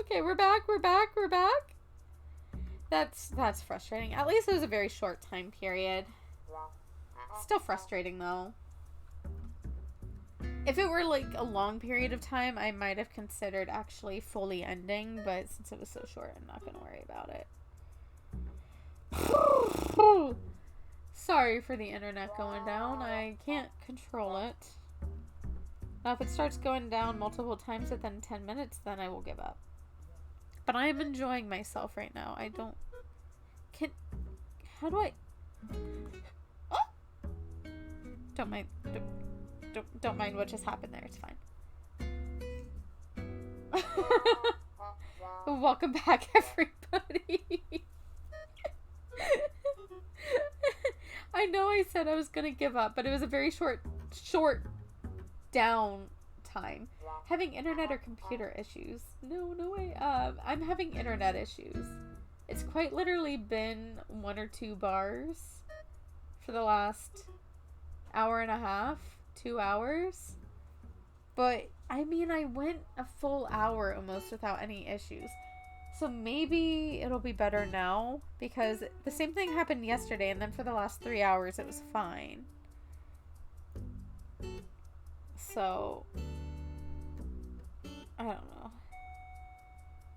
Okay, we're back. That's frustrating. At least it was a very short time period. Still frustrating though. If it were like a long period of time, I might have considered actually fully ending, but since it was so short, I'm not gonna worry about it. Sorry for the internet going down. I can't control it. Now, if it starts going down multiple times within 10 minutes, then I will give up. But I am enjoying myself right now. How do I... Oh! Don't mind what just happened there. It's fine. Welcome back, everybody. I know I said I was gonna give up, but it was a very short down time. Having internet or computer issues. No way. I'm having internet issues. It's quite literally been 1 or 2 bars for the last hour and a half, 2 hours. But I mean, I went a full hour almost without any issues. So maybe it'll be better now, because the same thing happened yesterday, and then for the last 3 hours it was fine. So I don't know.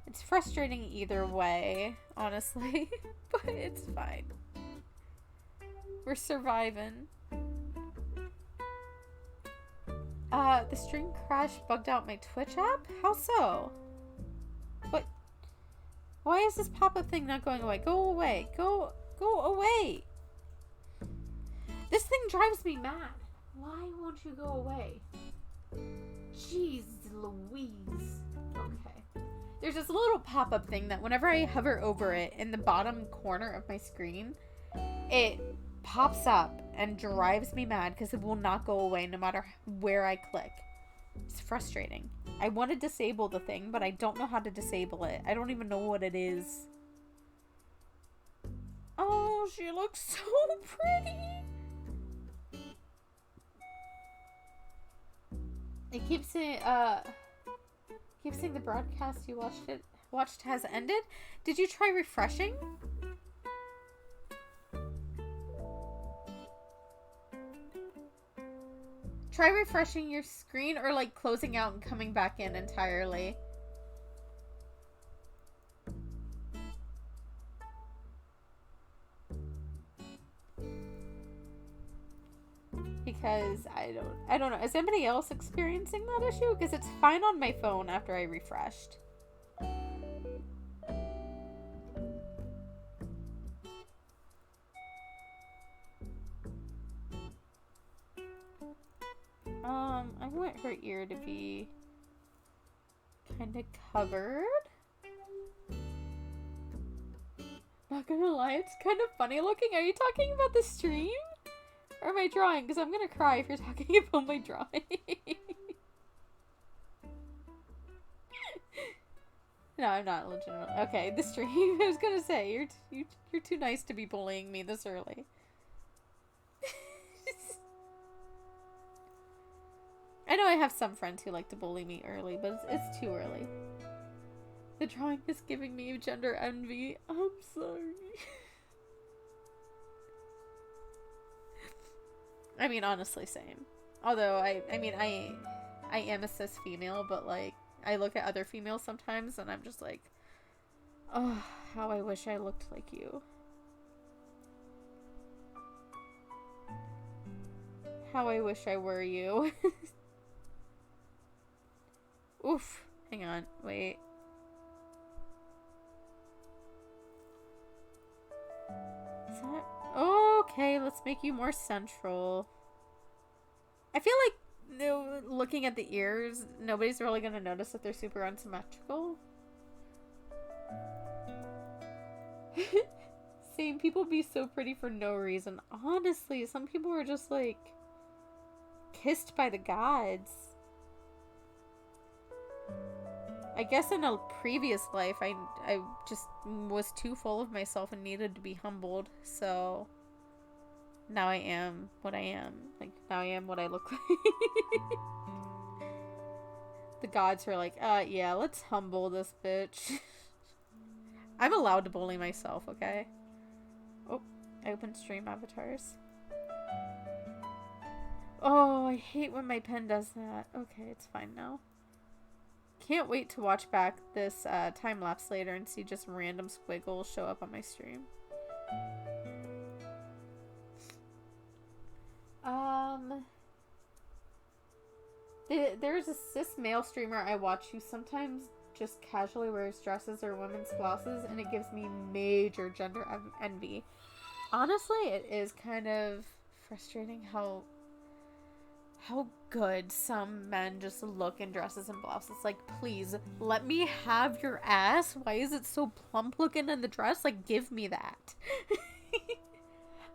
It's frustrating either way, honestly, but it's fine. We're surviving. The stream crash bugged out my Twitch app? How so? What? Why is this pop-up thing not going away? Go away. Go away. This thing drives me mad. Why won't you go away? Jeez Louise. Okay. There's this little pop-up thing that whenever I hover over it in the bottom corner of my screen, it pops up and drives me mad because it will not go away no matter where I click. It's frustrating. I want to disable the thing, but I don't know how to disable it. I don't even know what it is. Oh, she looks so pretty. It keeps saying, the broadcast you watched has ended. Did you try refreshing? Try refreshing your screen, or like closing out and coming back in entirely. Because I don't know. Is anybody else experiencing that issue? Because it's fine on my phone after I refreshed. I want her ear to be kind of covered. Not gonna lie, it's kind of funny looking. Are you talking about the stream? Or my drawing? Because I'm gonna cry if you're talking about my drawing. No, I'm not legitimately. Okay, the stream. I was gonna say, you're too nice to be bullying me this early. I know I have some friends who like to bully me early, but it's too early. The drawing is giving me gender envy. I'm sorry. I mean, honestly, same. Although, I am a cis female, but, like, I look at other females sometimes, and I'm just like, oh, how I wish I looked like you. How I wish I were you. Oof. Hang on. Wait. Is that... Okay, let's make you more central. I feel like, looking at the ears, nobody's really gonna notice that they're super unsymmetrical. Same, people be so pretty for no reason. Honestly, some people are just, like, kissed by the gods. I guess in a previous life, I just was too full of myself and needed to be humbled, so now I am what I am. Like, now I am what I look like. the gods are like, yeah, let's humble this bitch. I'm allowed to bully myself, okay? Oh, I opened stream avatars. Oh, I hate when my pen does that. Okay, it's fine now. Can't wait to watch back this time lapse later and see just random squiggles show up on my stream. There's a cis male streamer I watch who sometimes just casually wears dresses or women's blouses, and it gives me major gender envy. Honestly, it is kind of frustrating how good some men just look in dresses and blouses. Like, please, let me have your ass. Why is it so plump looking in the dress? Like, give me that.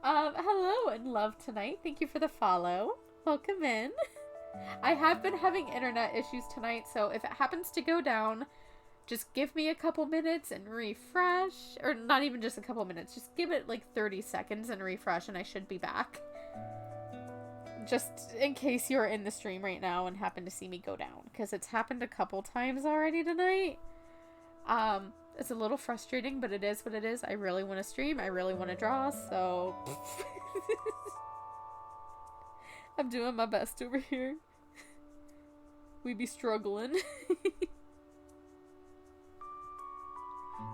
Hello and love tonight. Thank you for the follow. Welcome in. I have been having internet issues tonight, so if it happens to go down, just give me a couple minutes and refresh. Or not even just a couple minutes. Just give it like 30 seconds and refresh and I should be back. Just in case you're in the stream right now and happen to see me go down. Because it's happened a couple times already tonight. It's a little frustrating, but it is what it is. I really want to stream. I really want to draw, so... I'm doing my best over here. We be struggling.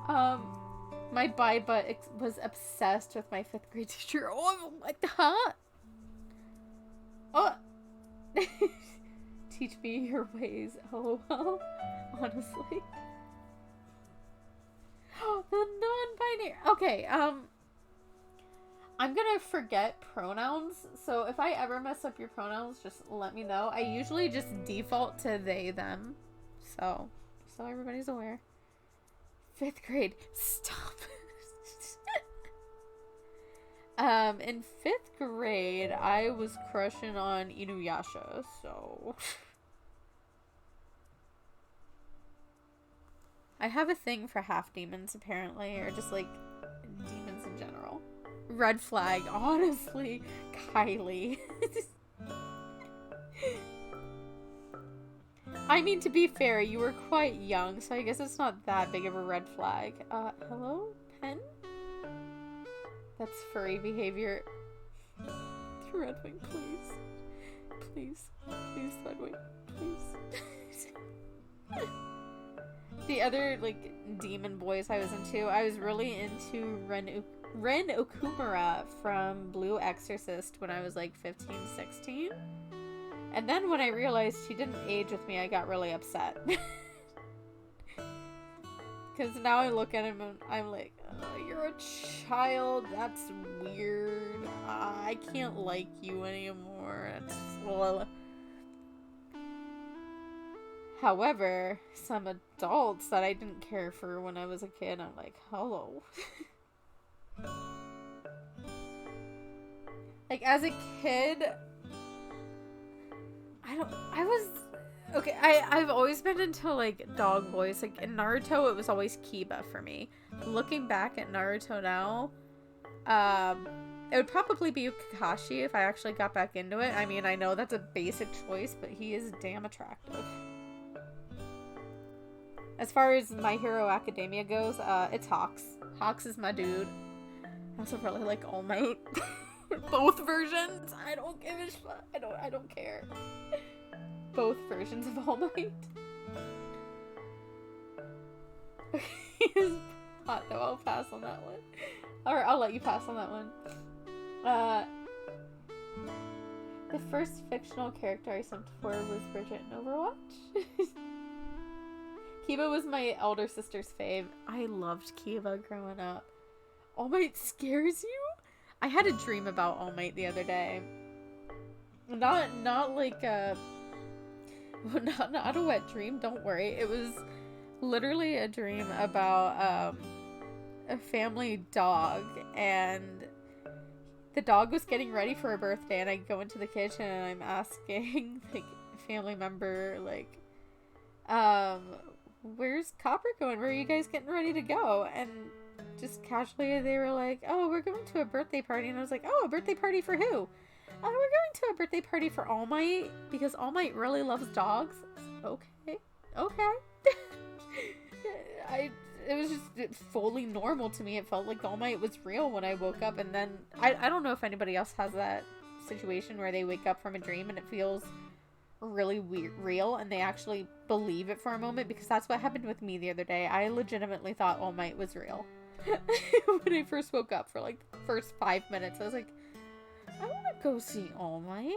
My bi butt was obsessed with my 5th grade teacher. Oh, what the heck? Oh! Teach me your ways, LOL. Honestly. The non-binary. Okay, I'm gonna forget pronouns, so if I ever mess up your pronouns, just let me know. I usually just default to they, them. So everybody's aware. 5th grade. Stop. In 5th grade, I was crushing on Inuyasha, so... I have a thing for half demons, apparently, or just, like, demons in general. Red flag, honestly. Kylie. I mean, to be fair, you were quite young, so I guess it's not that big of a red flag. Hello? Pen? That's furry behavior. Threadwing, please. Please. Please, Threadwing. Please. The other, like, demon boys I was really into Ren Okumura from Blue Exorcist when I was, like, 15, 16. And then when I realized she didn't age with me, I got really upset. Because now I look at him and I'm like, oh, you're a child. That's weird. I can't like you anymore. Well. However, some adults that I didn't care for when I was a kid, I'm like, hello. Like, as a kid, I've always been into, like, dog boys. Like, in Naruto, it was always Kiba for me. Looking back at Naruto now, it would probably be Kakashi if I actually got back into it. I mean, I know that's a basic choice, but he is damn attractive. As far as My Hero Academia goes, it's Hawks. Hawks is my dude. I also really like All Might. Both versions. I don't give a shit. I don't care. Both versions of All Might. He's hot though. I'll pass on that one. Or I'll let you pass on that one. The first fictional character I simped for was Bridget in Overwatch. Kiba was my elder sister's fave. I loved Kiba growing up. All Might scares you? I had a dream about All Might the other day. Not like a... Not a wet dream, don't worry. It was literally a dream about a family dog, and the dog was getting ready for a birthday, and I go into the kitchen and I'm asking, like, a family member, like, where's Copper going? Where are you guys getting ready to go? And just casually they were like, oh, we're going to a birthday party. And I was like, oh, a birthday party for who? Oh, we're going to a birthday party for All Might because All Might really loves dogs. Okay. okay. It was just fully normal to me. It felt like All Might was real when I woke up, and then I don't know if anybody else has that situation where they wake up from a dream and it feels really real, and they actually believe it for a moment, because that's what happened with me the other day. I legitimately thought All Might was real. When I first woke up, for like the first 5 minutes, I was like, I want to go see All Might.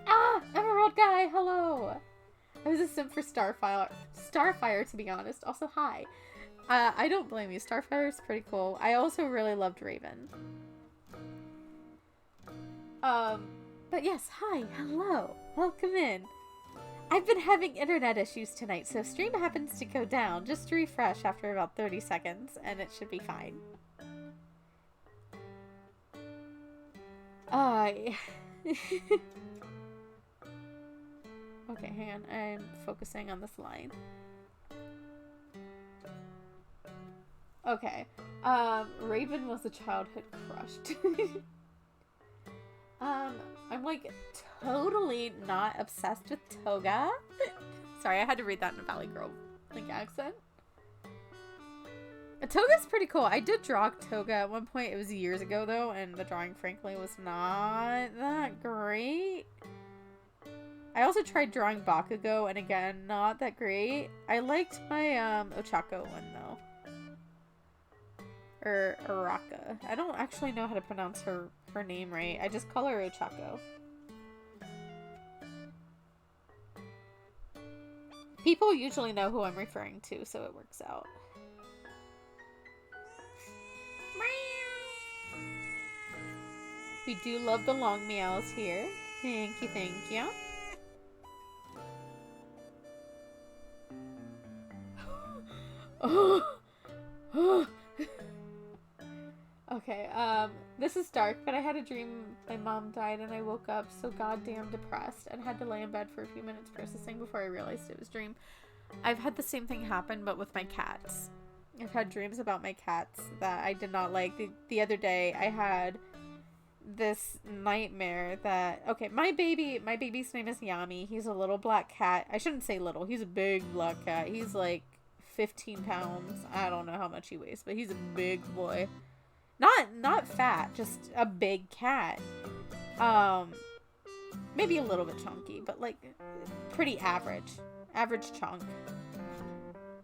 Ah, Emerald Guy, hello. I was a simp for Starfire, to be honest. Also, hi. I don't blame you. Starfire's pretty cool. I also really loved Raven. But yes, hi, hello. Welcome in. I've been having internet issues tonight, so if stream happens to go down, just refresh after about 30 seconds, and it should be fine. Okay, hang on. I'm focusing on this line. Okay. Raven was a childhood crush. I'm like totally not obsessed with Toga. Sorry, I had to read that in a Valley Girl like accent. Toga's pretty cool. I did draw Toga at one point. It was years ago though, and the drawing frankly was not that great. I also tried drawing Bakugo, and again, not that great. I liked my Ochako one though. Or Araka. I don't actually know how to pronounce her name right. I just call her Ochako. People usually know who I'm referring to, so it works out. We do love the long meows here. Thank you, thank you. Okay, this is dark, but I had a dream my mom died and I woke up so goddamn depressed and had to lay in bed for a few minutes processing before I realized it was a dream. I've had the same thing happen, but with my cats. I've had dreams about my cats that I did not like. The other day, I had this nightmare that... Okay, my baby's name is Yami. He's a little black cat. I shouldn't say little. He's a big black cat. He's like 15 pounds. I don't know how much he weighs, but he's a big boy. Not fat, just a big cat. Maybe a little bit chunky, but like pretty average. Average chunk.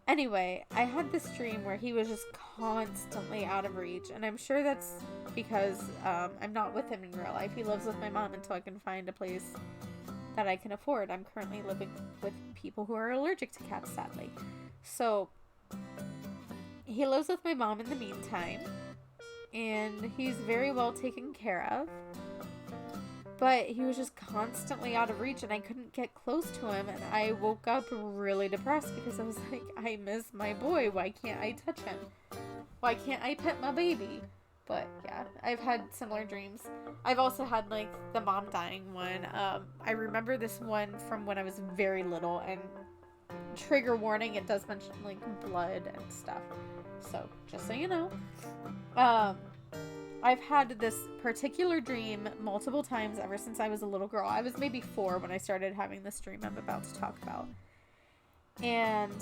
Anyway, I had this dream where he was just constantly out of reach, and I'm sure that's because I'm not with him in real life. He lives with my mom until I can find a place that I can afford. I'm currently living with people who are allergic to cats, sadly. So, he lives with my mom in the meantime, and he's very well taken care of. But he was just constantly out of reach, and I couldn't get close to him, and I woke up really depressed because I was like, I miss my boy. Why can't I touch him? Why can't I pet my baby? But yeah, I've had similar dreams. I've also had like the mom dying one. I remember this one from when I was very little, and trigger warning, it does mention like blood and stuff. So just so you know. I've had this particular dream multiple times ever since I was a little girl. I was maybe 4 when I started having this dream I'm about to talk about. And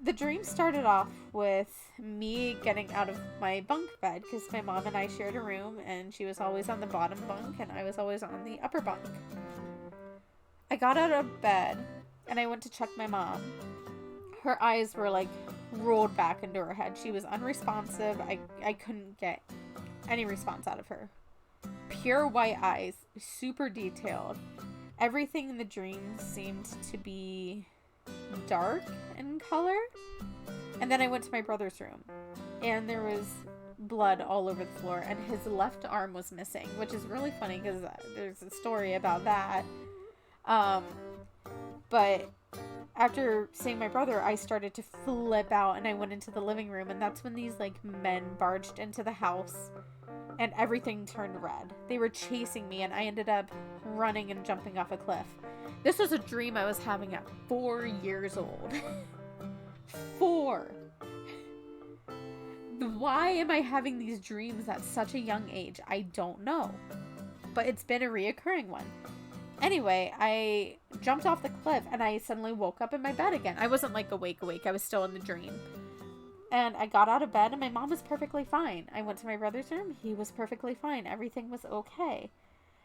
the dream started off with me getting out of my bunk bed because my mom and I shared a room, and she was always on the bottom bunk and I was always on the upper bunk. I got out of bed and I went to check my mom. Her eyes were like rolled back into her head. She was unresponsive. I couldn't get any response out of her. Pure white eyes, super detailed. Everything in the dream seemed to be dark in color. And then I went to my brother's room, and there was blood all over the floor, and his left arm was missing, which is really funny because there's a story about that. But after seeing my brother, I started to flip out, and I went into the living room, and that's when these like men barged into the house and everything turned red. They were chasing me, and I ended up running and jumping off a cliff. This was a dream I was having at 4 years old. 4. Why am I having these dreams at such a young age? I don't know. But it's been a reoccurring one. Anyway, I jumped off the cliff and I suddenly woke up in my bed again. I wasn't like awake. I was still in the dream. And I got out of bed and my mom was perfectly fine. I went to my brother's room. He was perfectly fine. Everything was okay.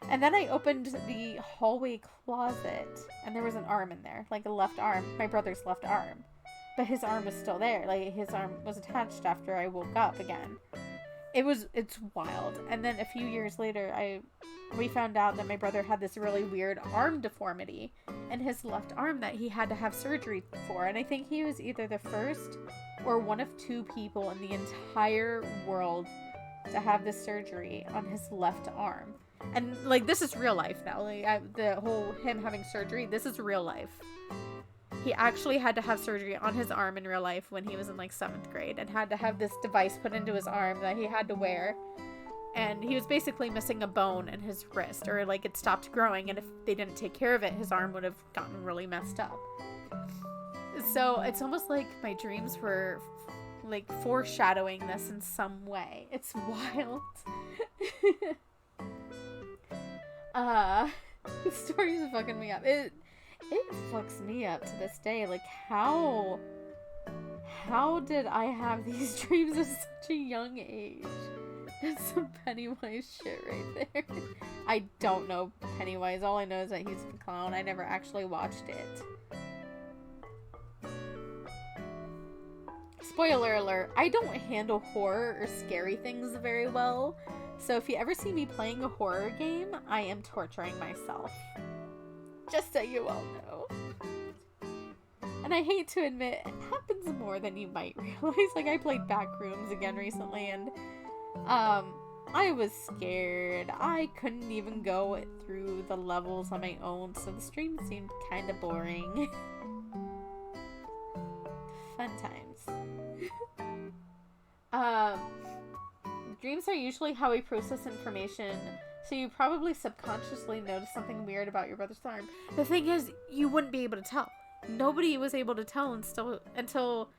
And then I opened the hallway closet and there was an arm in there, like a left arm, my brother's left arm. But his arm was still there. Like his arm was attached after I woke up again. It's wild. And then a few years later, we found out that my brother had this really weird arm deformity in his left arm that he had to have surgery for. And I think he was either the first or one of two people in the entire world to have this surgery on his left arm. And like, this is real life now. Like the whole him having surgery, this is real life. He actually had to have surgery on his arm in real life when he was in like 7th grade and had to have this device put into his arm that he had to wear. And he was basically missing a bone in his wrist, or like it stopped growing, and if they didn't take care of it, his arm would have gotten really messed up. So it's almost like my dreams were like foreshadowing this in some way. It's wild. The stories are fucking me up. It fucks me up to this day. Like, how did I have these dreams at such a young age? That's some Pennywise shit right there. I don't know Pennywise. All I know is that he's a clown. I never actually watched it. Spoiler alert, I don't handle horror or scary things very well. So if you ever see me playing a horror game, I am torturing myself. Just so you all know. And I hate to admit, it happens more than you might realize. Like, I played Backrooms again recently, and I was scared. I couldn't even go through the levels on my own, so the stream seemed kind of boring. Fun times. Dreams are usually how we process information, so you probably subconsciously noticed something weird about your brother's arm. The thing is, you wouldn't be able to tell. Nobody was able to tell until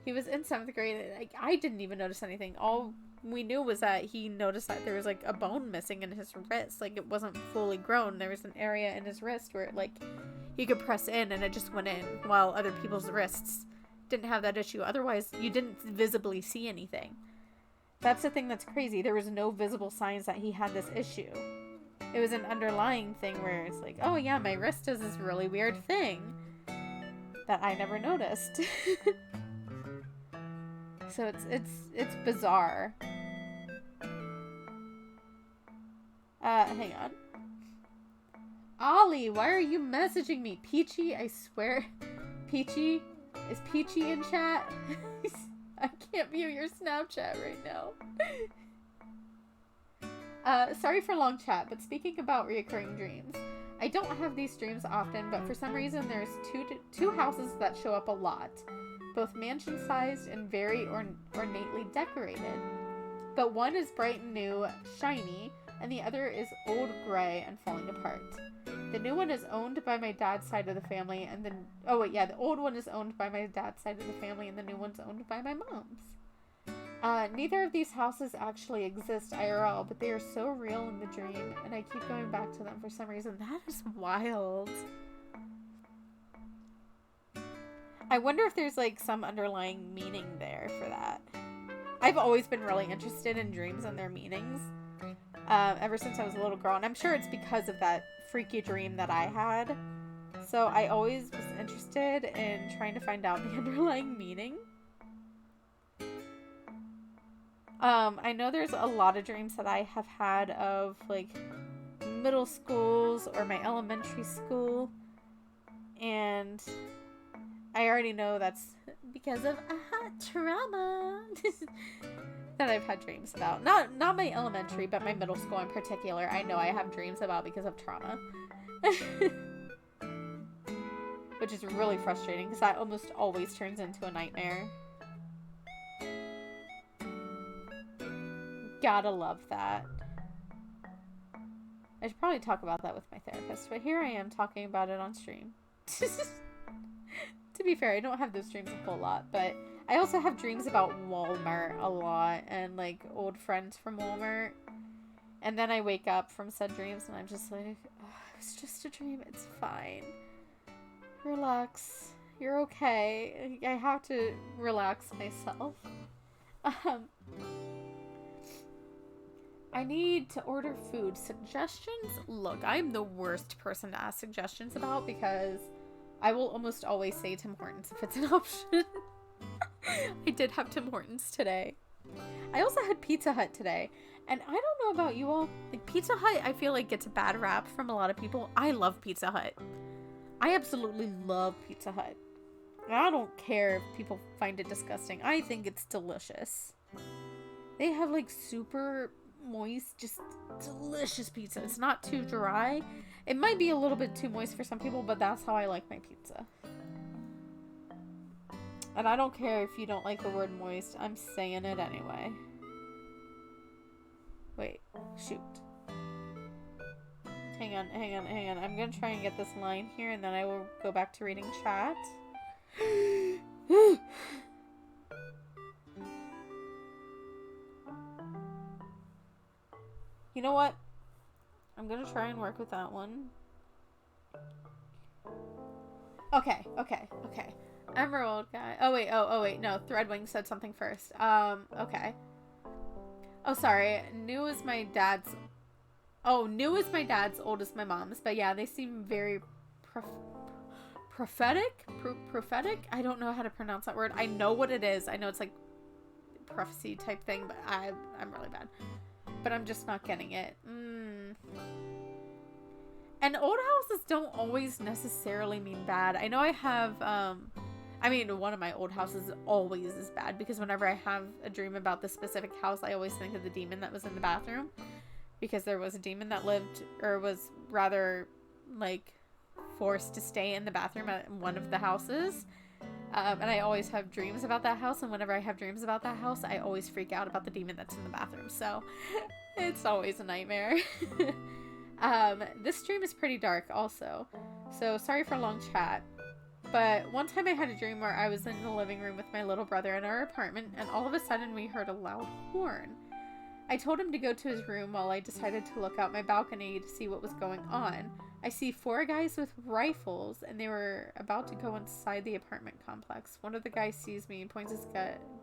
he was in 7th grade. Like, I didn't even notice anything. All we knew was that he noticed that there was like a bone missing in his wrist. Like, it wasn't fully grown. There was an area in his wrist where like he could press in and it just went in, while other people's wrists didn't have that issue. Otherwise, you didn't visibly see anything. That's the thing that's crazy. There was no visible signs that he had this issue. It was an underlying thing where it's like, oh yeah, my wrist does this really weird thing that I never noticed. So it's bizarre. Hang on. Ollie, why are you messaging me? Peachy, I swear. Peachy? Is Peachy in chat? I can't view your Snapchat right now. Sorry for long chat, but speaking about reoccurring dreams, I don't have these dreams often, but for some reason there's two houses that show up a lot, both mansion-sized and very ornately decorated. But one is bright and new, shiny, and the other is old, gray, and falling apart. The new one is owned by my dad's side of the family, and then... Oh, wait, yeah, the old one is owned by my dad's side of the family, and the new one's owned by my mom's. Neither of these houses actually exist IRL, but they are so real in the dream, and I keep going back to them for some reason. That is wild. I wonder if there's, like, some underlying meaning there for that. I've always been really interested in dreams and their meanings, ever since I was a little girl, and I'm sure it's because of that freaky dream that I had. So I always was interested in trying to find out the underlying meaning. I know there's a lot of dreams that I have had of, like, middle schools or my elementary school, and I already know that's because of trauma that I've had dreams about. Not my elementary, but my middle school in particular. I know I have dreams about because of trauma. Which is really frustrating because that almost always turns into a nightmare. Gotta love that. I should probably talk about that with my therapist, but here I am talking about it on stream. To be fair, I don't have those dreams a whole lot, but I also have dreams about Walmart a lot and like old friends from Walmart. And then I wake up from said dreams and I'm just like, oh, it's just a dream. It's fine. Relax. You're okay. I have to relax myself. I need to order food. Suggestions? Look, I'm the worst person to ask suggestions about because I will almost always say Tim Hortons if it's an option. I did have Tim Hortons today. I also had Pizza Hut today. And I don't know about you all. Like, Pizza Hut, I feel like gets a bad rap from a lot of people. I love Pizza Hut. I absolutely love Pizza Hut. And I don't care if people find it disgusting. I think it's delicious. They have, like, super moist, just delicious pizza. It's not too dry. It might be a little bit too moist for some people, but that's how I like my pizza. And I don't care if you don't like the word moist. I'm saying it anyway. Wait, shoot. Hang on. I'm gonna try and get this line here, and then I will go back to reading chat. You know what? I'm gonna try and work with that one. Okay. Emerald guy. Oh wait, no. Threadwing said something first. Okay. Oh, sorry. New is my dad's, old as my mom's. But yeah, they seem very prophetic? Prophetic? I don't know how to pronounce that word. I know what it is. I know it's like prophecy type thing, but I'm really bad. But I'm just not getting it. And old houses don't always necessarily mean bad. I know I have, one of my old houses always is bad because whenever I have a dream about this specific house, I always think of the demon that was in the bathroom because there was a demon that lived, or was rather like forced to stay in the bathroom at one of the houses. And I always have dreams about that house, and whenever I have dreams about that house, I always freak out about the demon that's in the bathroom. So it's always a nightmare. This dream is pretty dark also. So sorry for a long chat. But one time I had a dream where I was in the living room with my little brother in our apartment, and all of a sudden we heard a loud horn. I told him to go to his room while I decided to look out my balcony to see what was going on. I see 4 guys with rifles, and they were about to go inside the apartment complex. One of the guys sees me and points his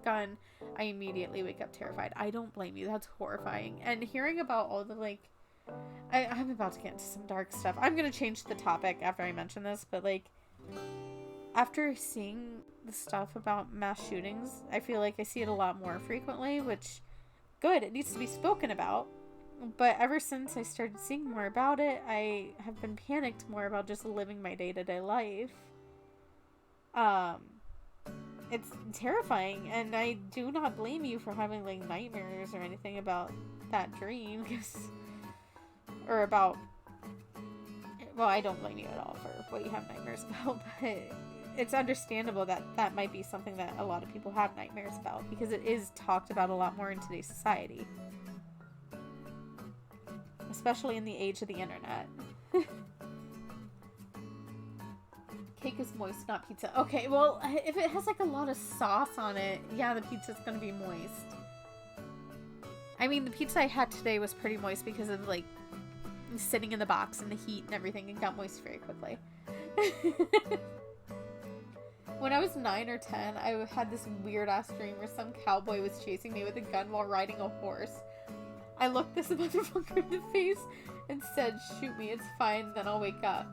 gun. I immediately wake up terrified. I don't blame you. That's horrifying. And hearing about all the, like... I'm about to get into some dark stuff. I'm going to change the topic after I mention this, but, like... After seeing the stuff about mass shootings, I feel like I see it a lot more frequently, which... Good. It needs to be spoken about. But ever since I started seeing more about it, I have been panicked more about just living my day-to-day life. It's terrifying, and I do not blame you for having, like, nightmares or anything about that dream, or about, well, I don't blame you at all for what you have nightmares about, but it's understandable that that might be something that a lot of people have nightmares about, because it is talked about a lot more in today's society. Especially in the age of the internet. Cake is moist, not pizza. Okay, well, if it has like a lot of sauce on it, yeah, the pizza's gonna be moist. I mean, the pizza I had today was pretty moist because of like sitting in the box and the heat and everything, and got moist very quickly. When I was 9 or 10, I had this weird ass dream where some cowboy was chasing me with a gun while riding a horse. I looked this motherfucker in the face and said, "Shoot me, it's fine, then I'll wake up."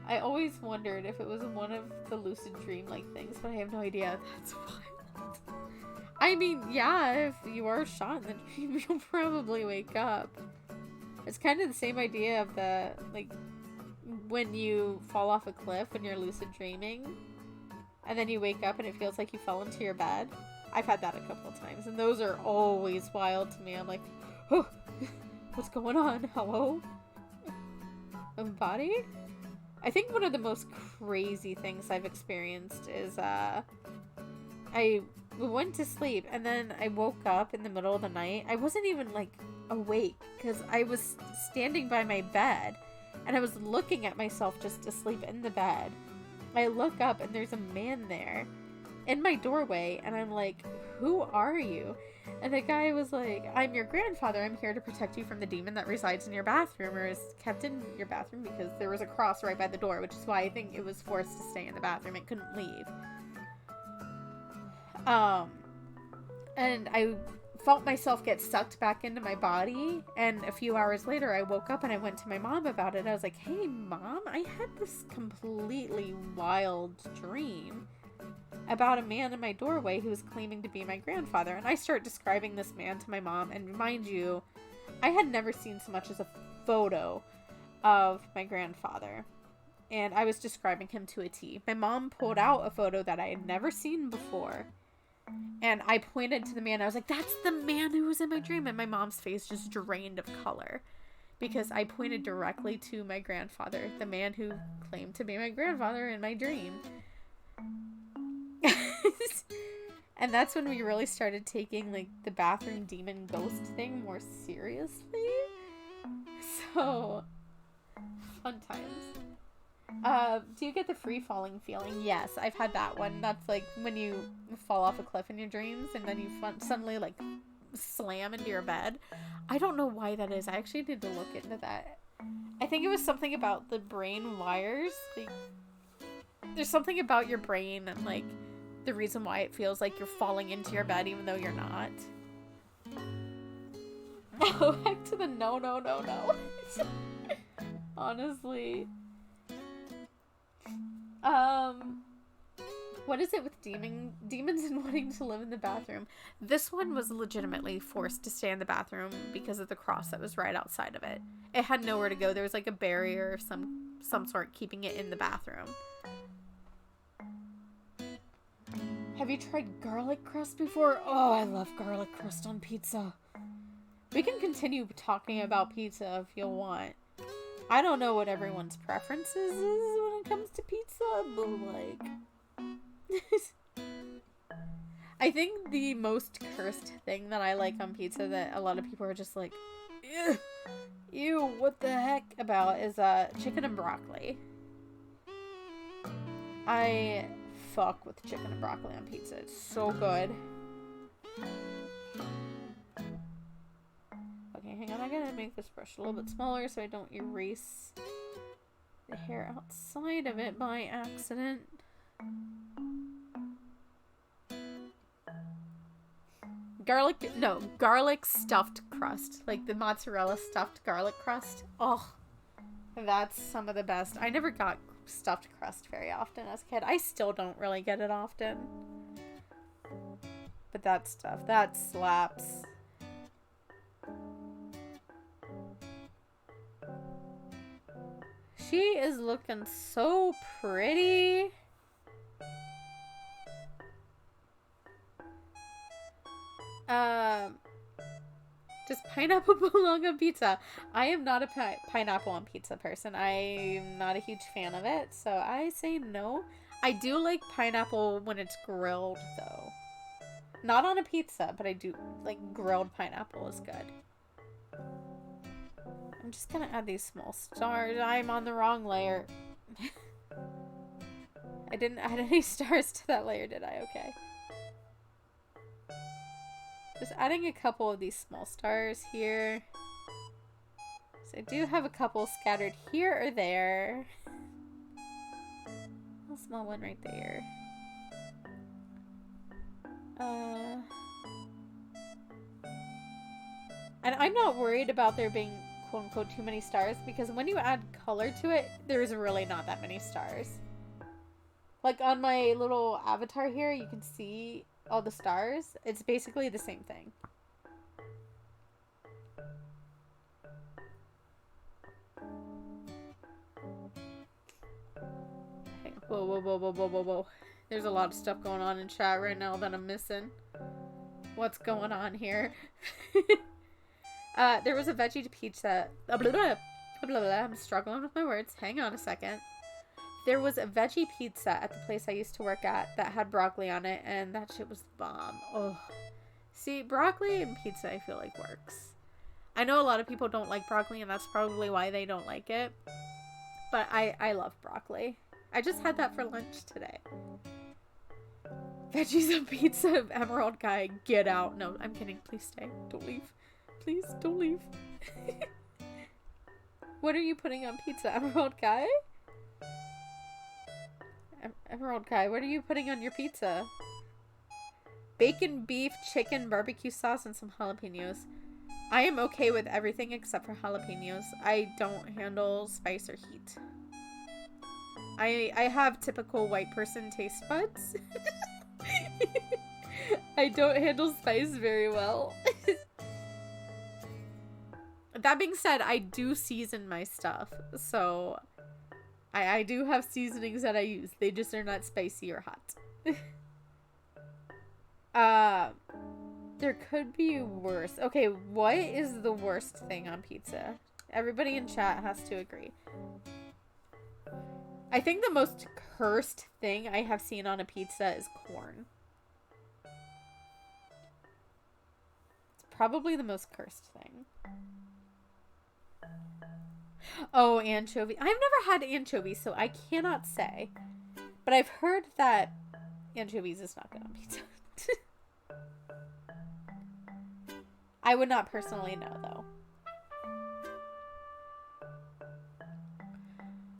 I always wondered if it was one of the lucid dream-like things, but I have no idea. That's wild. I mean, yeah, if you are shot in the dream, you'll probably wake up. It's kind of the same idea of the, like, when you fall off a cliff when you're lucid dreaming, and then you wake up and it feels like you fell into your bed. I've had that a couple of times, and those are always wild to me. I'm like, oh, what's going on? Hello? My body? I think one of the most crazy things I've experienced is, I went to sleep, and then I woke up in the middle of the night. I wasn't even, like, awake, because I was standing by my bed, and I was looking at myself just asleep in the bed. I look up, and there's a man there. in my doorway, and I'm like, who are you? And the guy was like, I'm your grandfather. I'm here to protect you from the demon that resides in your bathroom, or is kept in your bathroom, because there was a cross right by the door, which is why I think it was forced to stay in the bathroom. It couldn't leave. And I felt myself get sucked back into my body, and a few hours later I woke up and I went to my mom about it. I was like, hey mom, I had this completely wild dream about a man in my doorway who was claiming to be my grandfather. And I start describing this man to my mom, and mind you, I had never seen so much as a photo of my grandfather, and I was describing him to a T. My mom pulled out a photo that I had never seen before, and I pointed to the man. I was like, that's the man who was in my dream. And my mom's face just drained of color, because I pointed directly to my grandfather, the man who claimed to be my grandfather in my dream. And that's when we really started taking, like, the bathroom demon ghost thing more seriously. So, fun times. Do you get the free falling feeling? Yes, I've had that one. That's like when you fall off a cliff in your dreams and then you suddenly, like, slam into your bed. I don't know why that is. I actually need to look into that. I think it was something about the brain wires. Like, there's something about your brain and, like, the reason why it feels like you're falling into your bed even though you're not. Oh, heck to the no. Honestly. What is it with demons and wanting to live in the bathroom? This one was legitimately forced to stay in the bathroom because of the cross that was right outside of it. It had nowhere to go. There was like a barrier of some sort keeping it in the bathroom. Have you tried garlic crust before? Oh, I love garlic crust on pizza. We can continue talking about pizza if you want. I don't know what everyone's preferences is when it comes to pizza, but, like... I think the most cursed thing that I like on pizza that a lot of people are just like, ew, what the heck about, is chicken and broccoli. I fuck with chicken and broccoli on pizza. It's so good. Okay, hang on. I gotta make this brush a little bit smaller so I don't erase the hair outside of it by accident. Garlic stuffed crust. Like the mozzarella stuffed garlic crust. Oh, that's some of the best. I never got stuffed crust very often as a kid. I still don't really get it often. But that stuff, that slaps. She is looking so pretty. Does pineapple belong on pizza? I am not a pineapple on pizza person. I'm not a huge fan of it, so I say no. I do like pineapple when it's grilled, though. Not on a pizza, but I do like grilled pineapple is good. I'm just gonna add these small stars. I'm on the wrong layer. I didn't add any stars to that layer, did I? Okay. Just adding a couple of these small stars here. So I do have a couple scattered here or there. A small one right there. And I'm not worried about there being quote unquote too many stars, because when you add color to it, there's really not that many stars. Like on my little avatar here, you can see all the stars. It's basically the same thing. Okay. Whoa. There's a lot of stuff going on in chat right now that I'm missing. What's going on here? There was a veggie pizza. I'm struggling with my words. Hang on a second. There was a veggie pizza at the place I used to work at that had broccoli on it, and that shit was the bomb. Oh. See, broccoli and pizza I feel like works. I know a lot of people don't like broccoli, and that's probably why they don't like it. But I love broccoli. I just had that for lunch today. Veggies on pizza, Emerald guy, get out. No, I'm kidding. Please stay. Don't leave. Please, don't leave. What are you putting on pizza, Emerald guy? Emerald guy, what are you putting on your pizza? Bacon, beef, chicken, barbecue sauce, and some jalapenos. I am okay with everything except for jalapenos. I don't handle spice or heat. I have typical white person taste buds. I don't handle spice very well. That being said, I do season my stuff. So, I do have seasonings that I use. They just are not spicy or hot. There could be worse. Okay, what is the worst thing on pizza? Everybody in chat has to agree. I think the most cursed thing I have seen on a pizza is corn. It's probably the most cursed thing. Oh, anchovy. I've never had anchovies, so I cannot say. But I've heard that anchovies is not good on pizza. I would not personally know, though.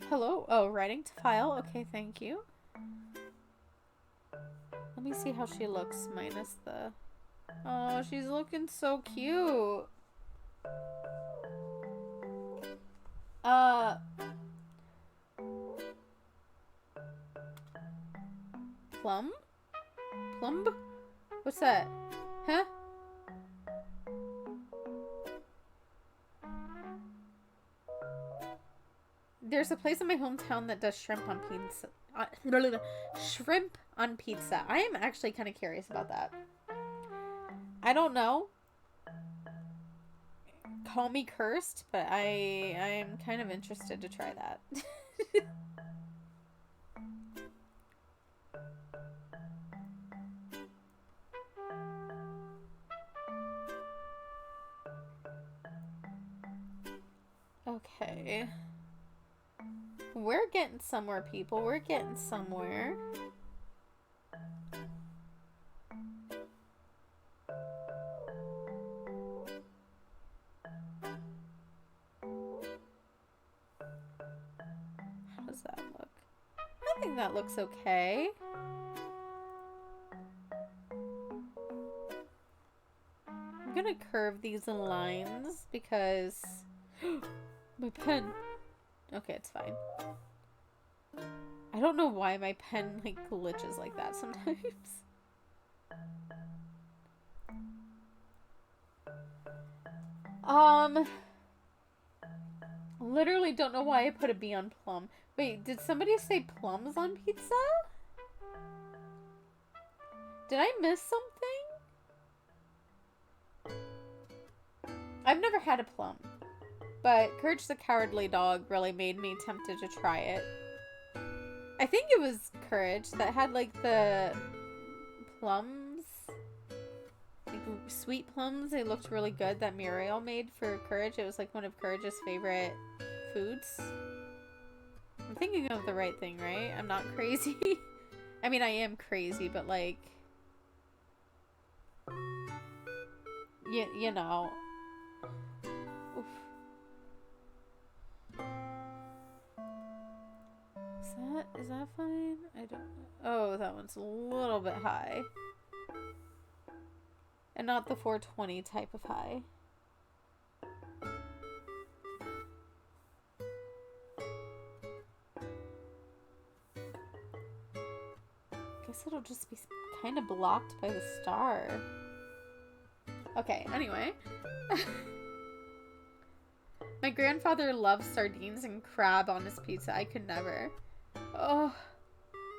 Hello? Oh, writing to file. Okay, thank you. Let me see how she looks minus the... Oh, she's looking so cute. Plum? Plumb? What's that? Huh? There's a place in my hometown that does shrimp on pizza. Shrimp on pizza. I am actually kind of curious about that. I don't know. Call me cursed, but I am kind of interested to try that. Okay. We're getting somewhere, people. We're getting somewhere. How does that look? I think that looks okay. I'm gonna curve these lines because... my pen. Okay, it's fine. I don't know why my pen, like, glitches like that sometimes. Literally don't know why I put a B on plum. Wait, did somebody say plums on pizza? Did I miss something? I've never had a plum. But Courage the Cowardly Dog really made me tempted to try it. I think it was Courage that had, like, the plums. Like, sweet plums. They looked really good that Muriel made for Courage. It was, like, one of Courage's favorite foods. I'm thinking of the right thing, right? I'm not crazy. I mean, I am crazy, but, like... You know... Is that fine? I don't know. Oh, that one's a little bit high. And not the 420 type of high. Guess it'll just be kind of blocked by the star. Okay, anyway. My grandfather loves sardines and crab on his pizza. I could never. Oh,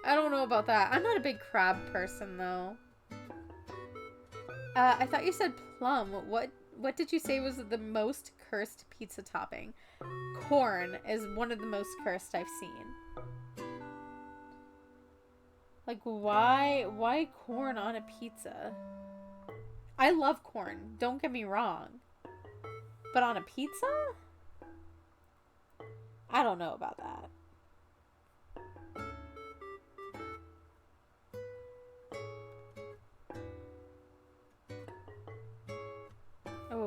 I don't know about that. I'm not a big crab person, though. I thought you said plum. What did you say was the most cursed pizza topping? Corn is one of the most cursed I've seen. Like, why corn on a pizza? I love corn. Don't get me wrong. But on a pizza? I don't know about that.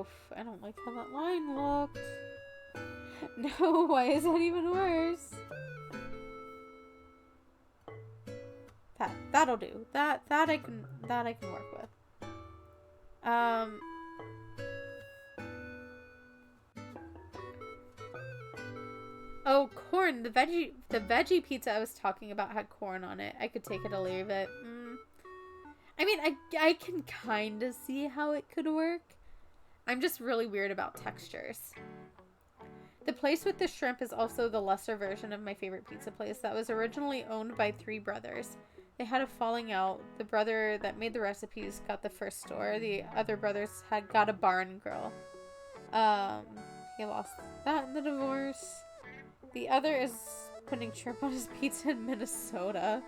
Oof, I don't like how that line looked. No, why is that even worse? That'll do. That I can work with. Oh, corn. The veggie pizza I was talking about had corn on it. I could take it or leave it. I mean, I can kind of see how it could work. I'm just really weird about textures. The place with the shrimp is also the lesser version of my favorite pizza place that was originally owned by 3 brothers. They had a falling out. The brother that made the recipes got the first store. The other brothers had got a bar and grill. He lost that in the divorce. The other is putting shrimp on his pizza in Minnesota.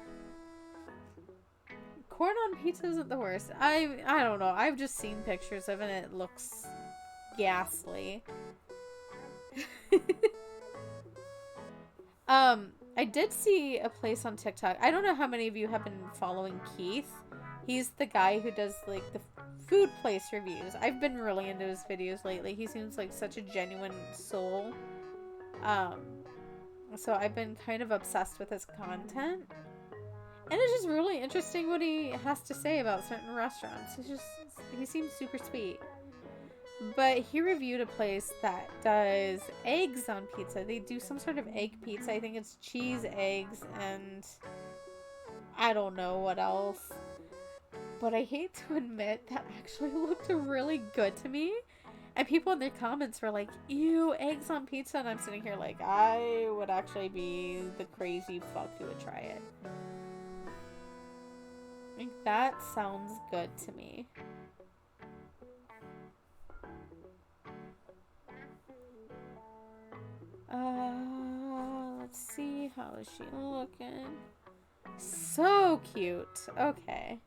Corn on pizza isn't the worst. I don't know. I've just seen pictures of it and it looks ghastly. I did see a place on TikTok. I don't know how many of you have been following Keith. He's the guy who does like the food place reviews. I've been really into his videos lately. He seems like such a genuine soul. So I've been kind of obsessed with his content. And it's just really interesting what he has to say about certain restaurants. He seems super sweet. But he reviewed a place that does eggs on pizza. They do some sort of egg pizza. I think it's cheese, eggs, and I don't know what else. But I hate to admit that actually looked really good to me. And people in their comments were like, ew, eggs on pizza. And I'm sitting here like, I would actually be the crazy fuck who would try it. Like, that sounds good to me. Let's see. How is she looking? So cute. Okay.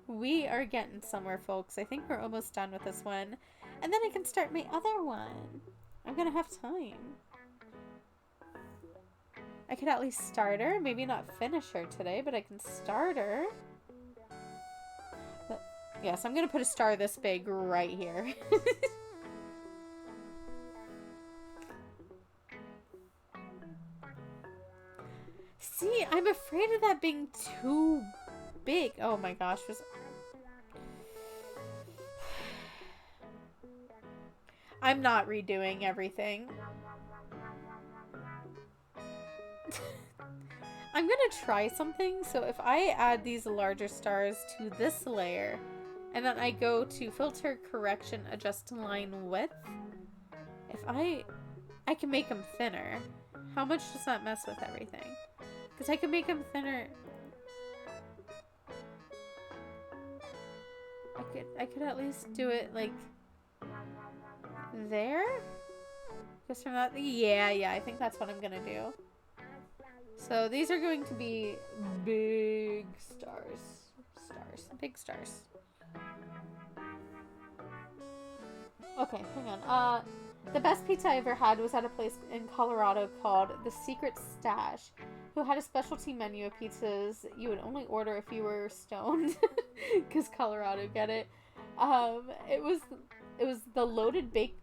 We are getting somewhere, folks. I think we're almost done with this one. And then I can start my other one. I'm gonna have time. I could at least start her. Maybe not finish her today, but I can start her. But, yes, I'm gonna put a star this big right here. See, I'm afraid of that being too big. Oh my gosh. I'm not redoing everything. I'm gonna try something. So if I add these larger stars to this layer, and then I go to filter, correction, adjust to line width, if I can make them thinner. How much does that mess with everything? Because I can make them thinner. I could at least do it like there. Just from that. Yeah, I think that's what I'm gonna do. So these are going to be big stars. Big stars. Okay, hang on. The best pizza I ever had was at a place in Colorado called The Secret Stash, who had a specialty menu of pizzas you would only order if you were stoned, because Colorado, get it? It was the loaded baked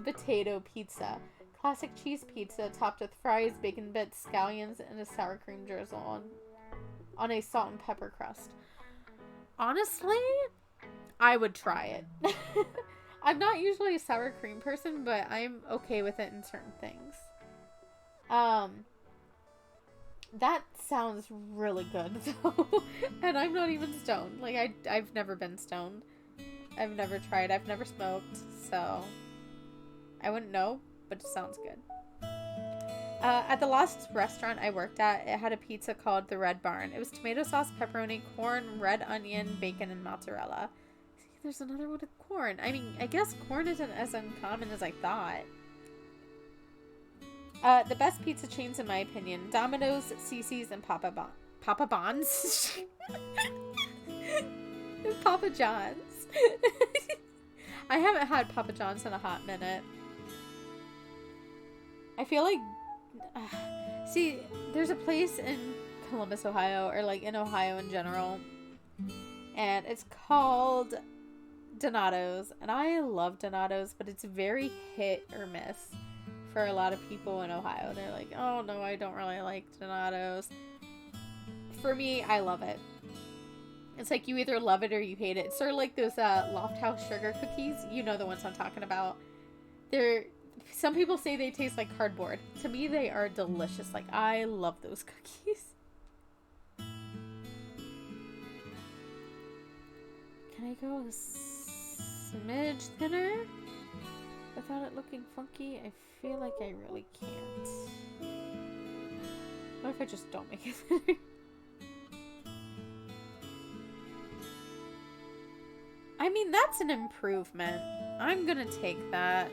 potato pizza, classic cheese pizza topped with fries, bacon bits, scallions, and a sour cream drizzle on a salt and pepper crust. Honestly, I would try it. I'm not usually a sour cream person, but I'm okay with it in certain things. That sounds really good, though. And I'm not even stoned. Like, I've never been stoned. I've never tried. I've never smoked, so I wouldn't know, but it sounds good. At the last restaurant I worked at, it had a pizza called the Red Barn. It was tomato sauce, pepperoni, corn, red onion, bacon, and mozzarella. See, there's another one with corn. I mean, I guess corn isn't as uncommon as I thought. The best pizza chains, in my opinion: Domino's, Cece's, and Papa John's. Papa John's. I haven't had Papa John's in a hot minute. I feel like... see, there's a place in Columbus, Ohio, or like in Ohio in general, and it's called Donatos, and I love Donatos, but it's very hit or miss for a lot of people in Ohio. They're like, oh no, I don't really like Donatos. For me, I love it. It's like you either love it or you hate it. It's sort of like those Loft House sugar cookies. You know the ones I'm talking about. Some people say they taste like cardboard. To me, they are delicious. Like, I love those cookies. Can I go a smidge thinner without it looking funky? I feel like I really can't. What if I just don't make it thinner? I mean, that's an improvement. I'm gonna take that.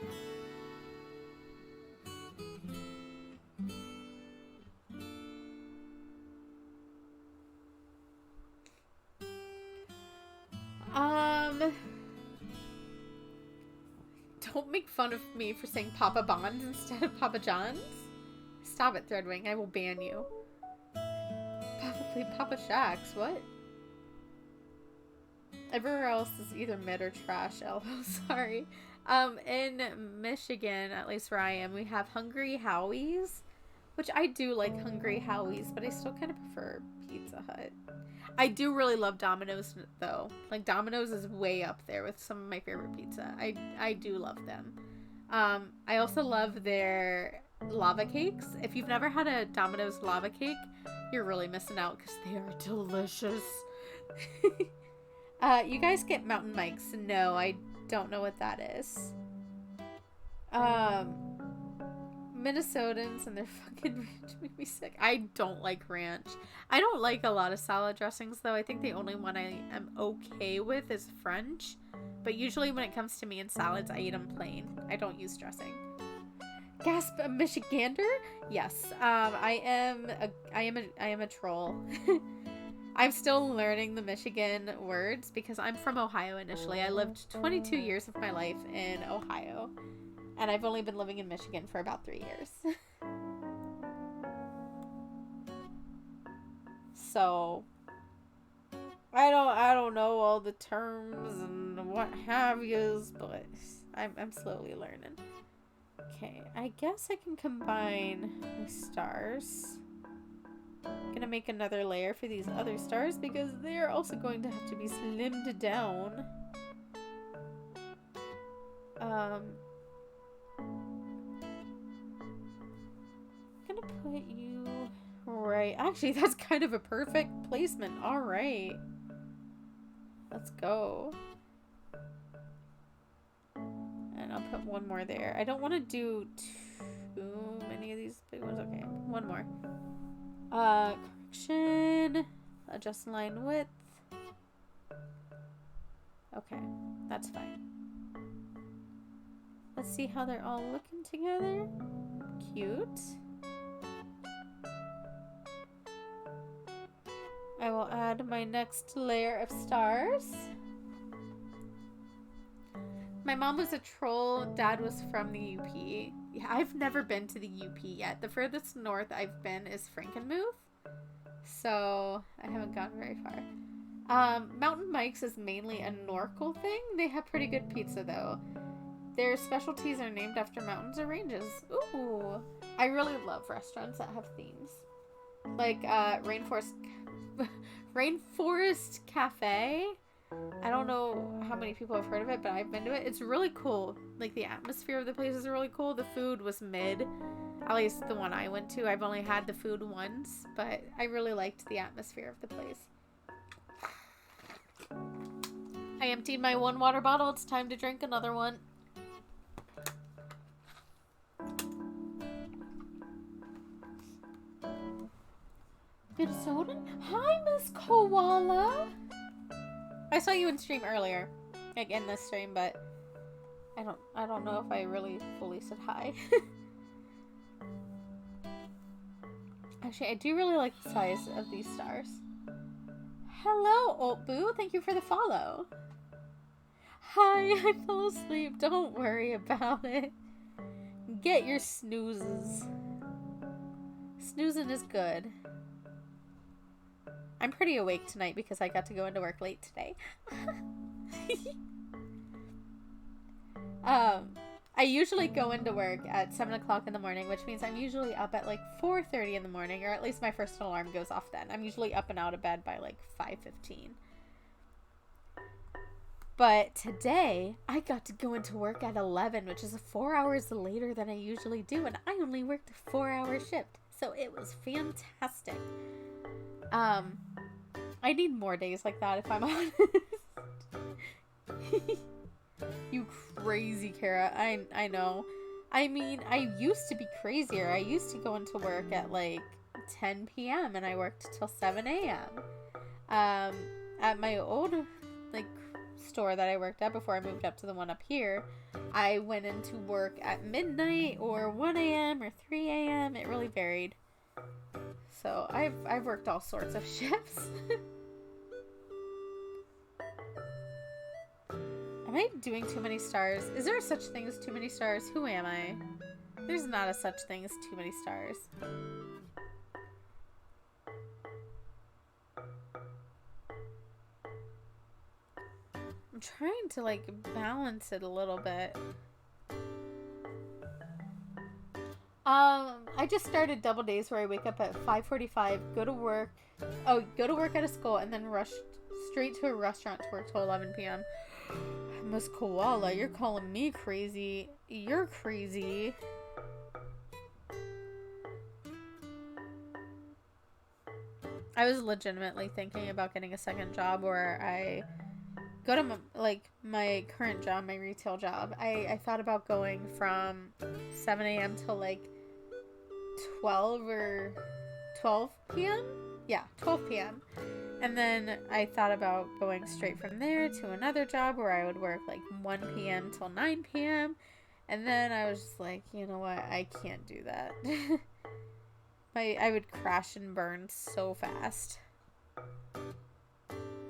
Don't make fun of me for saying Papa Bonds instead of Papa John's. Stop it, Threadwing. I will ban you. Probably Papa Shack's. What? Everywhere else is either mid or trash. Oh, sorry. In Michigan, at least where I am, we have Hungry Howie's, which I do like Hungry Howie's, but I still kind of prefer Pizza Hut. I do really love Domino's, though. Like, Domino's is way up there with some of my favorite pizza. I do love them. I also love their lava cakes. If you've never had a Domino's lava cake, you're really missing out because they are delicious. You guys get Mountain Mike's. No, I don't know what that is. Minnesotans and their fucking ranch make me sick. I don't like ranch. I don't like a lot of salad dressings, though. I think the only one I am okay with is French. But usually when it comes to me and salads, I eat them plain. I don't use dressing. Gasp, a Michigander? Yes. I am a troll. I'm still learning the Michigan words because I'm from Ohio initially. I lived 22 years of my life in Ohio. And I've only been living in Michigan for about 3 years. So I don't know all the terms and what have yous, but I'm slowly learning. Okay, I guess I can combine my stars. I'm gonna make another layer for these other stars because they're also going to have to be slimmed down. I'm gonna put you right. Actually, that's kind of a perfect placement. All right, let's go. And I'll put one more there. I don't want to do too many of these big ones. Okay, one more. Correction. Adjust line width. Okay, that's fine. Let's see how they're all looking together. Cute. I will add my next layer of stars. My mom was a troll. Dad was from the UP. Yeah, I've never been to the UP yet. The furthest north I've been is Frankenmuth. So I haven't gone very far. Mountain Mike's is mainly a Norcal thing. They have pretty good pizza though. Their specialties are named after mountains or ranges. Ooh. I really love restaurants that have themes. Like Rainforest Cafe. I don't know how many people have heard of it, but I've been to it. It's really cool. Like, the atmosphere of the place is really cool. The food was mid. At least the one I went to. I've only had the food once, but I really liked the atmosphere of the place. I emptied my one water bottle. It's time to drink another one. Minnesotan? Hi, Miss Koala! I saw you in stream earlier. Like, in this stream, but I don't know if I really fully said hi. Actually, I do really like the size of these stars. Hello, Old Boo. Thank you for the follow. Hi, I fell asleep. Don't worry about it. Get your snoozes. Snoozing is good. I'm pretty awake tonight because I got to go into work late today. Um, I usually go into work at 7 o'clock in the morning, which means I'm usually up at like 4:30 in the morning, or at least my first alarm goes off then. I'm usually up and out of bed by like 5:15. But today, I got to go into work at 11, which is 4 hours later than I usually do, and I only worked a 4-hour shift. So it was fantastic. I need more days like that, if I'm honest. You crazy, Kara. I know. I mean, I used to be crazier. I used to go into work at like 10 p.m. and I worked till 7 a.m. At my old like store that I worked at before I moved up to the one up here, I went into work at midnight or 1 a.m. or 3 a.m. It really varied. So I've worked all sorts of shifts. Am I doing too many stars? Is there such thing as too many stars? Who am I? There's not a such thing as too many stars. I'm trying to like balance it a little bit. I just started double days where I wake up at 5:45, go to work at a school, and then rush straight to a restaurant to work till 11 p.m. Miss Koala, you're calling me crazy. You're crazy. I was legitimately thinking about getting a second job where I go to my current job, my retail job. I thought about going from 7 a.m. till like 12 p.m. Yeah, 12 p.m. And then I thought about going straight from there to another job where I would work like 1 p.m. till 9 p.m. And then I was just like, you know what? I can't do that. I would crash and burn so fast.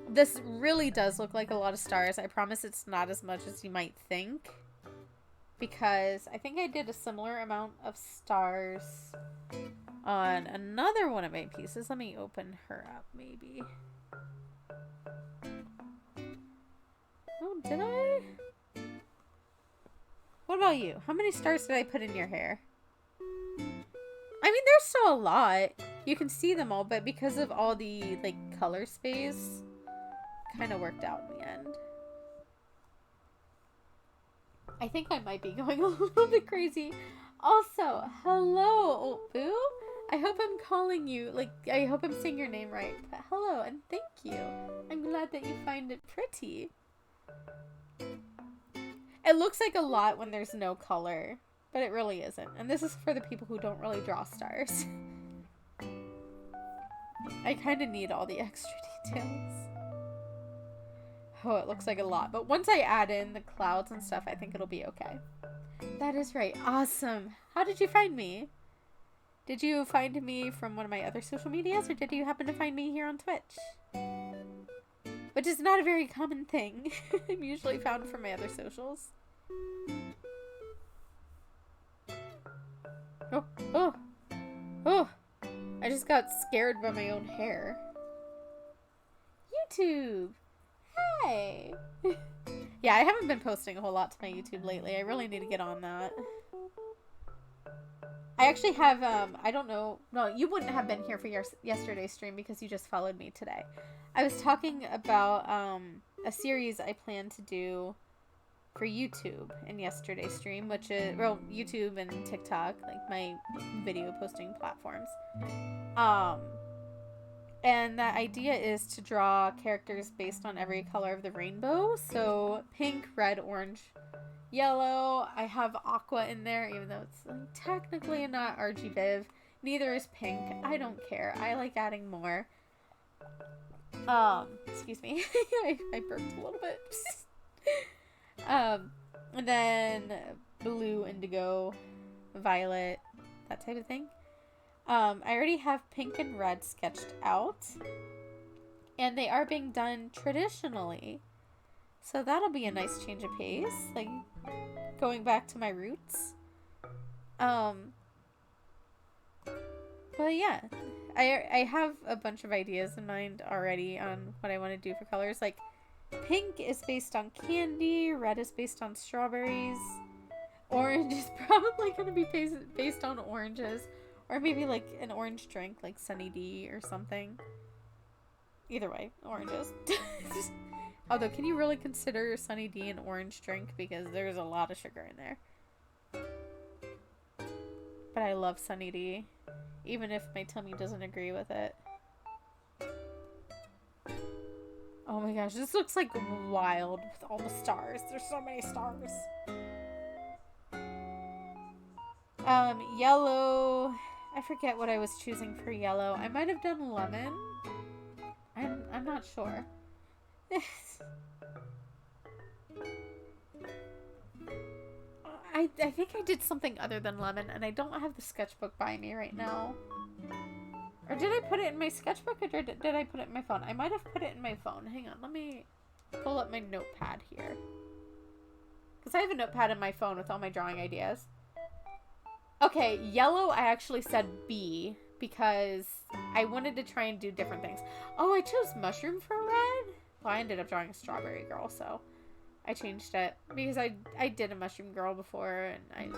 This really does look like a lot of stars. I promise it's not as much as you might think. Because I think I did a similar amount of stars on another one of my pieces. Let me open her up, maybe. Oh, did I? What about you? How many stars did I put in your hair? I mean, there's still a lot. You can see them all, but because of all the, like, color space, kind of worked out in the end. I think I might be going a little bit crazy. Also, hello, Boo. I hope I'm calling you, like, I hope I'm saying your name right. But hello, and thank you. I'm glad that you find it pretty. It looks like a lot when there's no color, but it really isn't. And this is for the people who don't really draw stars. I kind of need all the extra details. Oh, it looks like a lot. But once I add in the clouds and stuff, I think it'll be okay. That is right. Awesome. How did you find me? Did you find me from one of my other social medias, or did you happen to find me here on Twitch? Which is not a very common thing. I'm usually found from my other socials. Oh. I just got scared by my own hair. YouTube. Hey. Yeah, I haven't been posting a whole lot to my YouTube lately. I really need to get on that. I actually have, I don't know. No, you wouldn't have been here for yesterday's stream because you just followed me today. I was talking about a series I plan to do for YouTube in yesterday's stream, which is, well, YouTube and TikTok, like my video posting platforms. And the idea is to draw characters based on every color of the rainbow. So pink, red, orange, yellow. I have aqua in there, even though it's like, technically not RGBiv. Neither is pink. I don't care. I like adding more. Excuse me. I burped a little bit. And then blue, indigo, violet, that type of thing. I already have pink and red sketched out. And they are being done traditionally. So that'll be a nice change of pace. Like, going back to my roots. But yeah. I have a bunch of ideas in mind already on what I want to do for colors. Like, Pink is based on candy. Red is based on strawberries. Orange is probably going to be based on oranges. Or maybe like an orange drink like Sunny D or something. Either way, oranges. Although, can you really consider Sunny D an orange drink? Because there's a lot of sugar in there. But I love Sunny D. Even if my tummy doesn't agree with it. Oh my gosh, this looks like wild with all the stars. There's so many stars. Yellow. I forget what I was choosing for yellow. I might have done lemon. I'm not sure. I think I did something other than lemon, and I don't have the sketchbook by me right now. Or did I put it in my sketchbook, or did I put it in my phone? I might have put it in my phone. Hang on, let me pull up my notepad here. Because I have a notepad in my phone with all my drawing ideas. Okay, yellow, I actually said B, because I wanted to try and do different things. Oh, I chose mushroom for red? Well, I ended up drawing a strawberry girl, so I changed it. Because I did a mushroom girl before, and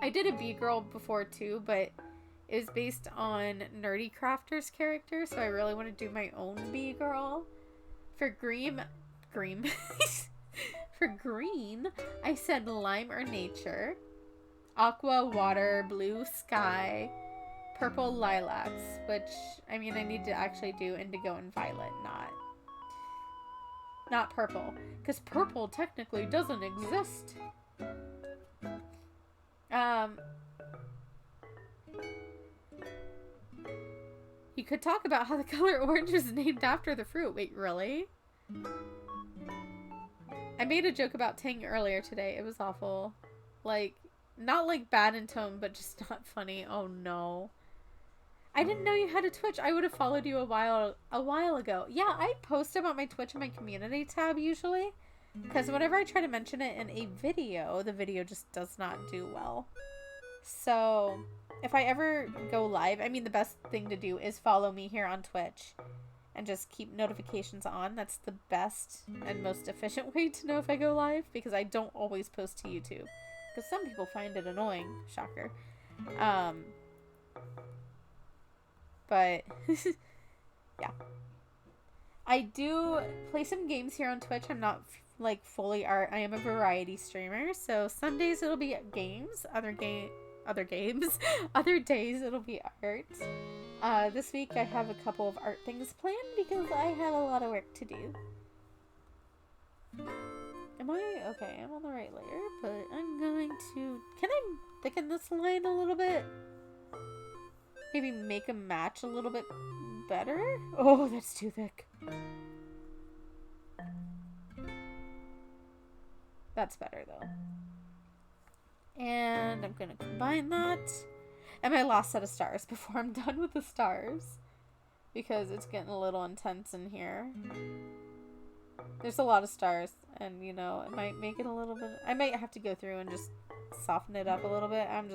I did a bee girl before too, but it was based on Nerdy Crafter's character, so I really want to do my own bee girl. For green, for green, I said lime or nature. Aqua, water, blue, sky, purple, lilacs, which, I mean, I need to actually do indigo and violet, not purple, because purple technically doesn't exist. You could talk about how the color orange was named after the fruit. Wait, really? I made a joke about Tang earlier today. It was awful. Like, not like bad in tone, but just not funny. Oh no. I didn't know you had a Twitch. I would have followed you a while ago. Yeah, I post about my Twitch in my community tab usually. Because whenever I try to mention it in a video, the video just does not do well. So, if I ever go live, I mean, the best thing to do is follow me here on Twitch. And just keep notifications on. That's the best and most efficient way to know if I go live. Because I don't always post to YouTube. Because some people find it annoying. Shocker. But, yeah. I do play some games here on Twitch. I'm not, like, fully art. I am a variety streamer. So, some days it'll be games. Other days it'll be art. This week I have a couple of art things planned because I have a lot of work to do. Am I? Okay, I'm on the right layer, but I'm going to... Can I thicken this line a little bit? Maybe make them match a little bit better? Oh, that's too thick. That's better, though. And I'm going to combine that. And my last set of stars before I'm done with the stars. Because it's getting a little intense in here. There's a lot of stars. And, you know, it might make it a little bit... I might have to go through and just soften it up a little bit. I'm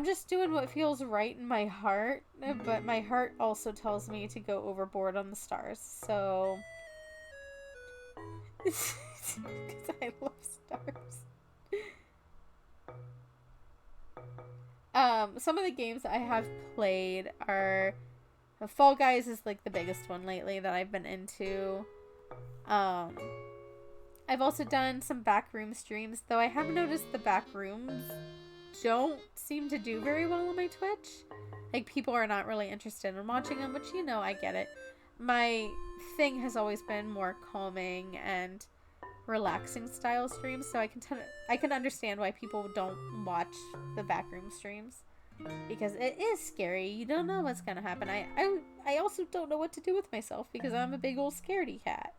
just doing what feels right in my heart. But my heart also tells me to go overboard on the stars. So... Because I love stars. Some of the games I have played are... Fall Guys is like the biggest one lately that I've been into. I've also done some backroom streams, though I have noticed the backrooms don't seem to do very well on my Twitch. Like, people are not really interested in watching them, which, you know, I get it. My thing has always been more calming and relaxing style streams, so I can understand why people don't watch the backroom streams. Because it is scary. You don't know what's gonna happen. I also don't know what to do with myself because I'm a big old scaredy cat.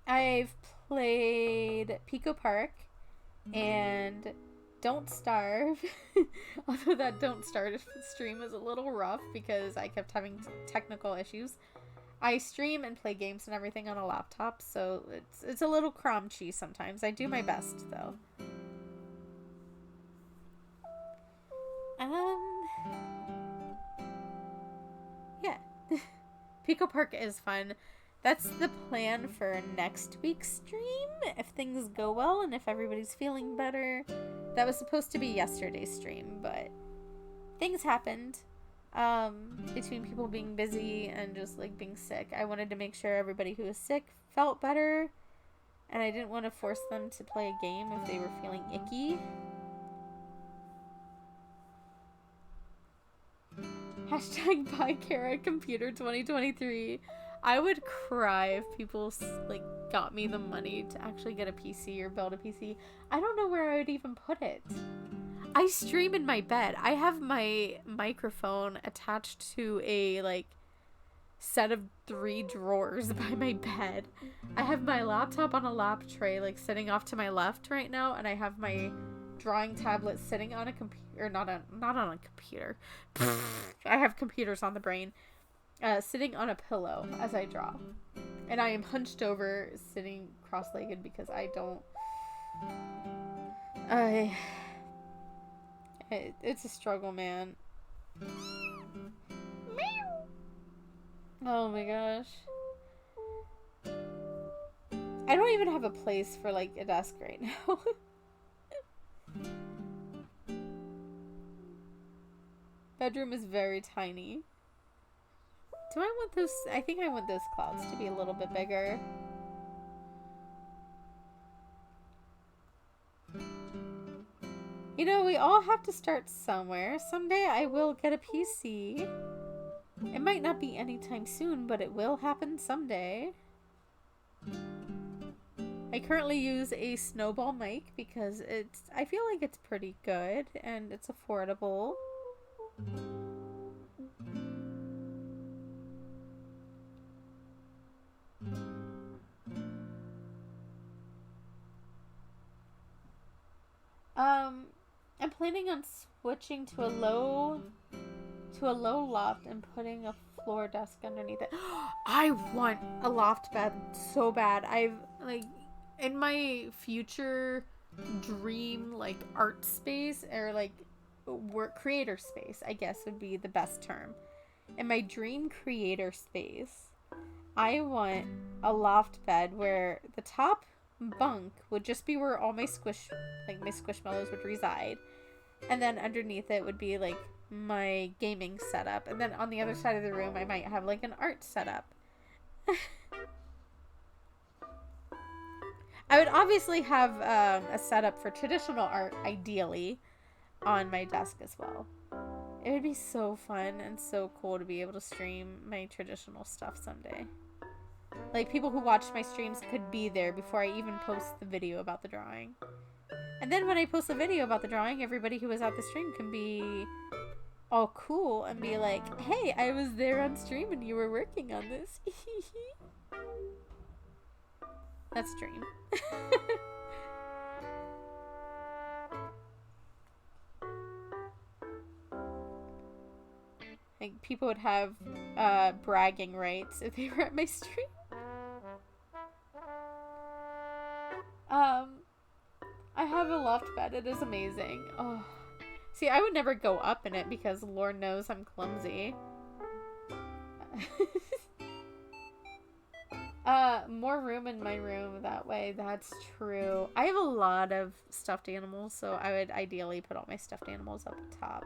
I've played Pico Park and Don't Starve. Although that Don't Starve stream was a little rough because I kept having technical issues. I stream and play games and everything on a laptop, so it's a little crunchy sometimes. I do my best, though. Pico Park is fun. That's the plan for next week's stream, if things go well and if everybody's feeling better. That was supposed to be yesterday's stream, but things happened. Between people being busy and just like being sick. I wanted to make sure everybody who was sick felt better, and I didn't want to force them to play a game if they were feeling icky. Hashtag buy Kara computer 2023. I would cry if people like got me the money to actually get a PC or build a PC. I don't know where I would even put it. I stream in my bed. I have my microphone attached to a like set of 3 drawers by my bed. I have my laptop on a lap tray like sitting off to my left right now, and I have my drawing tablet sitting on a computer, not on a computer. I have computers on the brain. Sitting on a pillow as I draw. And I am hunched over, sitting cross-legged because it's a struggle, man. Oh my gosh. I don't even have a place for like a desk right now. Bedroom is very tiny. Do I want those? I think I want those clouds to be a little bit bigger. You know, we all have to start somewhere. Someday I will get a PC. It might not be anytime soon, but it will happen someday. I currently use a snowball mic because I feel like it's pretty good and it's affordable. I'm planning on switching to a low loft and putting a floor desk underneath it. I want a loft bed so bad. I've like in my future dream like art space or like work creator space, I guess would be the best term. In my dream creator space, I want a loft bed where the top bunk would just be where all my squishmallows would reside, and then underneath it would be like my gaming setup, and then on the other side of the room I might have like an art setup. I would obviously have a setup for traditional art ideally on my desk as well. It would be so fun and so cool to be able to stream my traditional stuff someday. Like, people who watch my streams could be there before I even post the video about the drawing. And then when I post the video about the drawing, everybody who was at the stream can be all cool and be like, hey, I was there on stream and you were working on this. That's a dream. Like, people would have bragging rights if they were at my stream. I have a loft bed. It is amazing. Oh, see, I would never go up in it because Lord knows I'm clumsy. More room in my room that way. That's true. I have a lot of stuffed animals, so I would ideally put all my stuffed animals up top.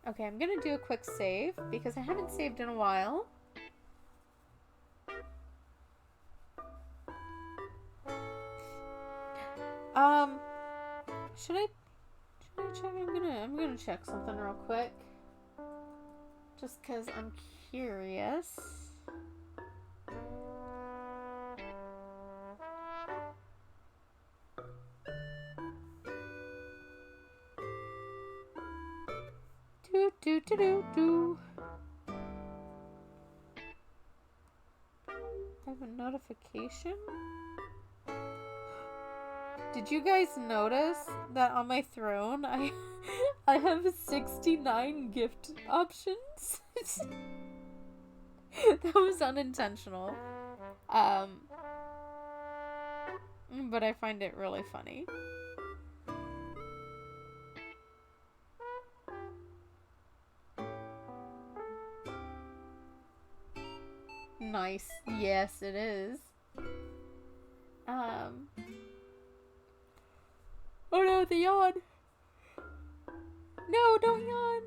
Okay, I'm gonna do a quick save because I haven't saved in a while. Should I check? I'm gonna check something real quick. Just cause I'm curious. Do. I have a notification. Did you guys notice that on my throne I have 69 gift options? That was unintentional. but I find it really funny. Nice. Yes, it is. Oh no, the yawn. No, don't yawn.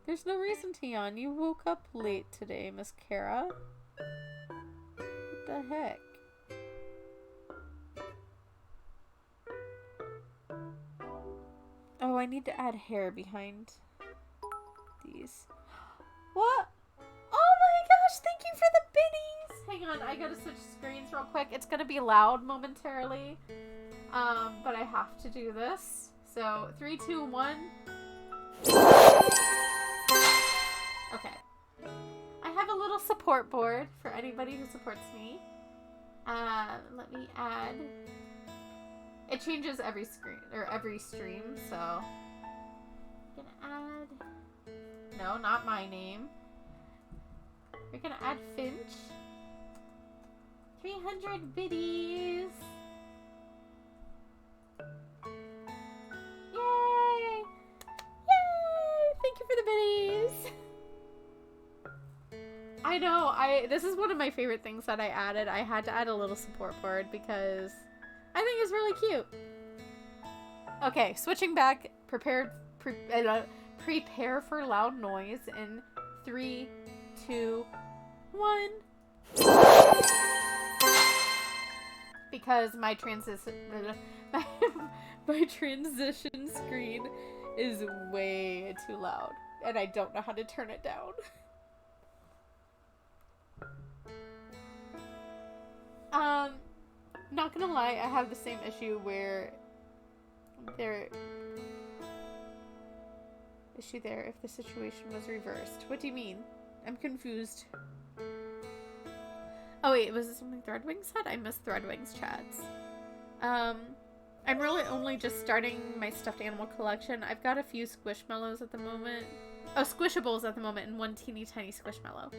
There's no reason to yawn. You woke up late today, Miss Kara. What the heck? Oh, I need to add hair behind these. What? Oh my gosh, thank you for the biddies! Hang on, I gotta switch screens real quick. It's gonna be loud momentarily. But I have to do this. So, 3, 2, 1. Okay. I have a little support board for anybody who supports me. Let me add... It changes every screen, or every stream, so... I'm gonna add... No, not my name. We're gonna add Finch. 300 biddies! Yay! Yay! Thank you for the biddies! I know, this is one of my favorite things that I added. I had to add a little support board because I think it's really cute. Okay, switching back. Prepare for loud noise in 3, 2, 1. Because my my transition screen is way too loud, and I don't know how to turn it down. Not gonna lie, I have the same issue where if the situation was reversed. What do you mean? I'm confused. Oh wait, was it something Threadwing said? I missed Threadwing's chats. I'm really only just starting my stuffed animal collection. I've got a few Squishmallows at the moment. Oh, Squishables at the moment, and one teeny tiny Squishmallow.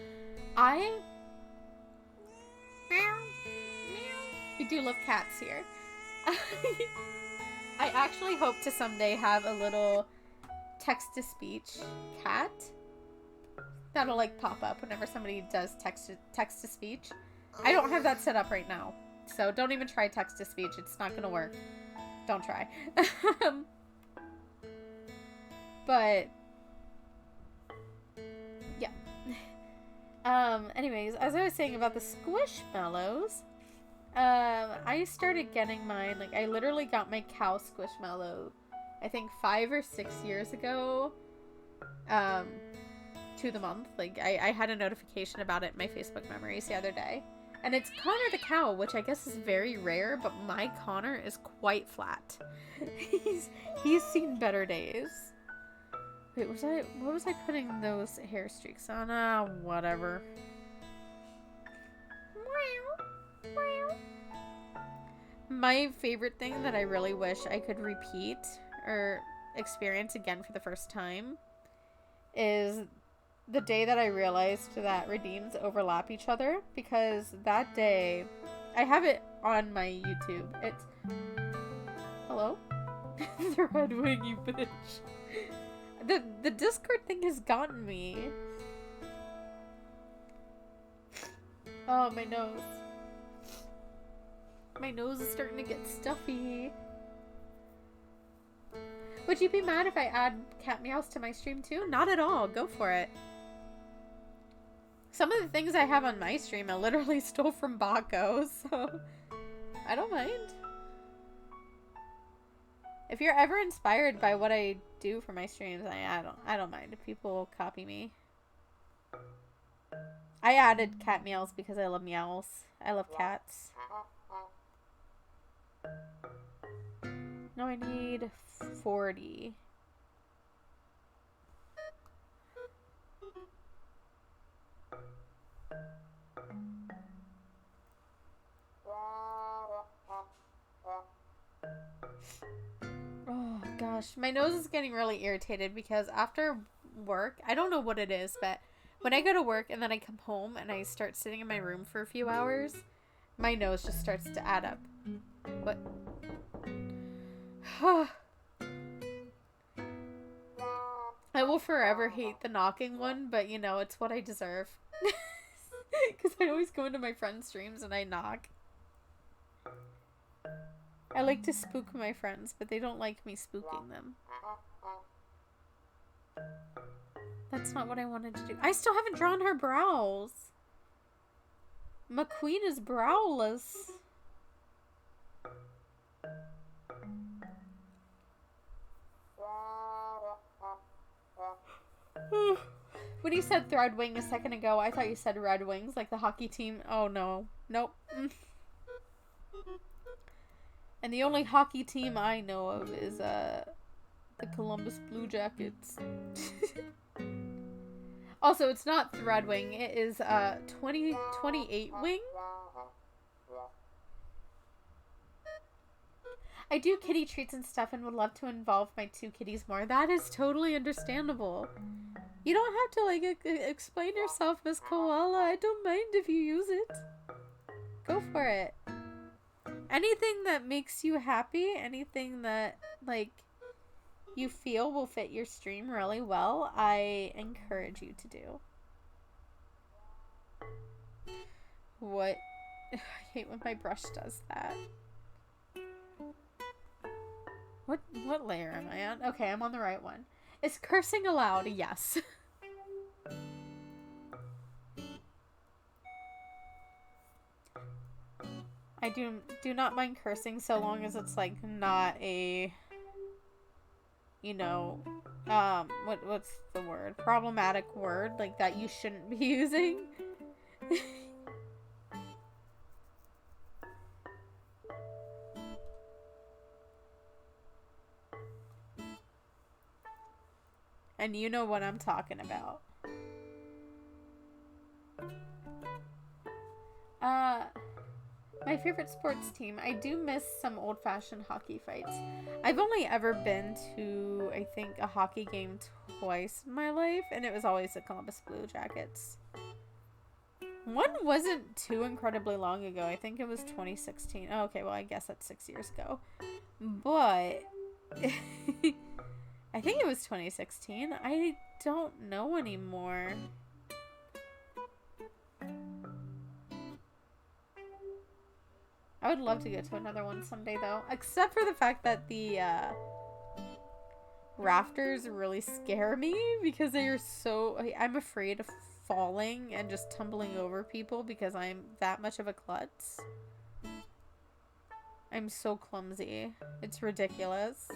We do love cats here. I actually hope to someday have a little text-to-speech cat that'll like pop up whenever somebody does text-to-speech. I don't have that set up right now, so don't even try text-to-speech. It's not gonna work. Don't try. But yeah. Anyways, as I was saying about the Squishmallows, I started getting mine, like, I literally got my cow Squishmallow, I think 5 or 6 years ago, to the month. Like, I had a notification about it in my Facebook memories the other day. And it's Connor the cow, which I guess is very rare, but my Connor is quite flat. He's seen better days. Wait, what was I putting those hair streaks on? Whatever. My favorite thing that I really wish I could repeat or experience again for the first time is the day that I realized that redeems overlap each other, because that day, I have it on my YouTube. It's... Hello? Threadwing, you bitch. The Discord thing has gotten me. Oh, my nose. My nose is starting to get stuffy. Would you be mad if I add cat meows to my stream too? Not at all. Go for it. Some of the things I have on my stream I literally stole from Baco, so I don't mind. If you're ever inspired by what I do for my streams, I don't mind if people copy me. I added cat meows because I love meows. I love cats. No, I need 40. Oh gosh, my nose is getting really irritated because after work, I don't know what it is, but when I go to work and then I come home and I start sitting in my room for a few hours, my nose just starts to add up. What? I will forever hate the knocking one, but you know, it's what I deserve. Because I always go into my friends' streams and I knock. I like to spook my friends, but they don't like me spooking them. That's not what I wanted to do. I still haven't drawn her brows. McQueen is browless. When you said Threadwing a second ago, I thought you said Red Wings, like the hockey team. Oh no. Nope. And the only hockey team I know of is the Columbus Blue Jackets. Also, it's not Threadwing. It is 2028 Wing. I do kitty treats and stuff and would love to involve my 2 kitties more. That is totally understandable. You don't have to, like, explain yourself, Miss Koala. I don't mind if you use it. Go for it. Anything that makes you happy, anything that, like, you feel will fit your stream really well, I encourage you to do. What? I hate when my brush does that. What layer am I on? Okay, I'm on the right one. Is cursing allowed? Yes. I do not mind cursing so long as it's like not a, you know, what's the word? Problematic word, like that you shouldn't be using. And you know what I'm talking about. My favorite sports team. I do miss some old-fashioned hockey fights. I've only ever been to, I think, a hockey game twice in my life, and it was always the Columbus Blue Jackets. One wasn't too incredibly long ago. I think it was 2016. Oh, okay, well, I guess that's 6 years ago. But I think it was 2016. I don't know anymore. I would love to go to another one someday, though. Except for the fact that the rafters really scare me because they are so... I'm afraid of falling and just tumbling over people because I'm that much of a klutz. I'm so clumsy. It's ridiculous.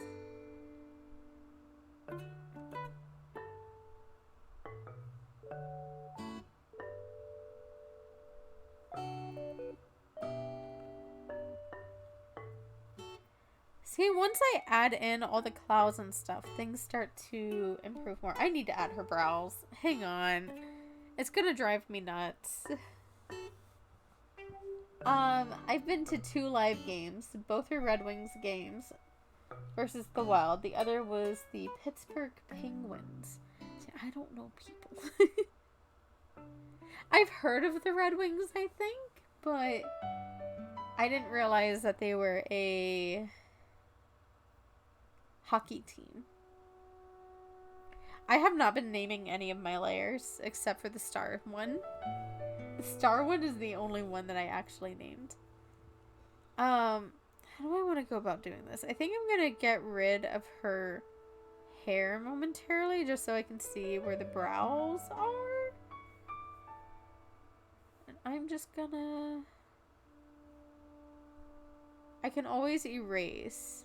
See, once I add in all the clouds and stuff, things start to improve more. I need to add her brows. Hang on. It's gonna drive me nuts. I've been to 2 live games. Both are Red Wings games versus the Wild. The other was the Pittsburgh Penguins. See, I don't know people. I've heard of the Red Wings, I think, but I didn't realize that they were a hockey team. I have not been naming any of my layers except for the star one. The star one is the only one that I actually named. How do I want to go about doing this? I think I'm gonna get rid of her hair momentarily just so I can see where the brows are. And I'm just gonna... I can always erase.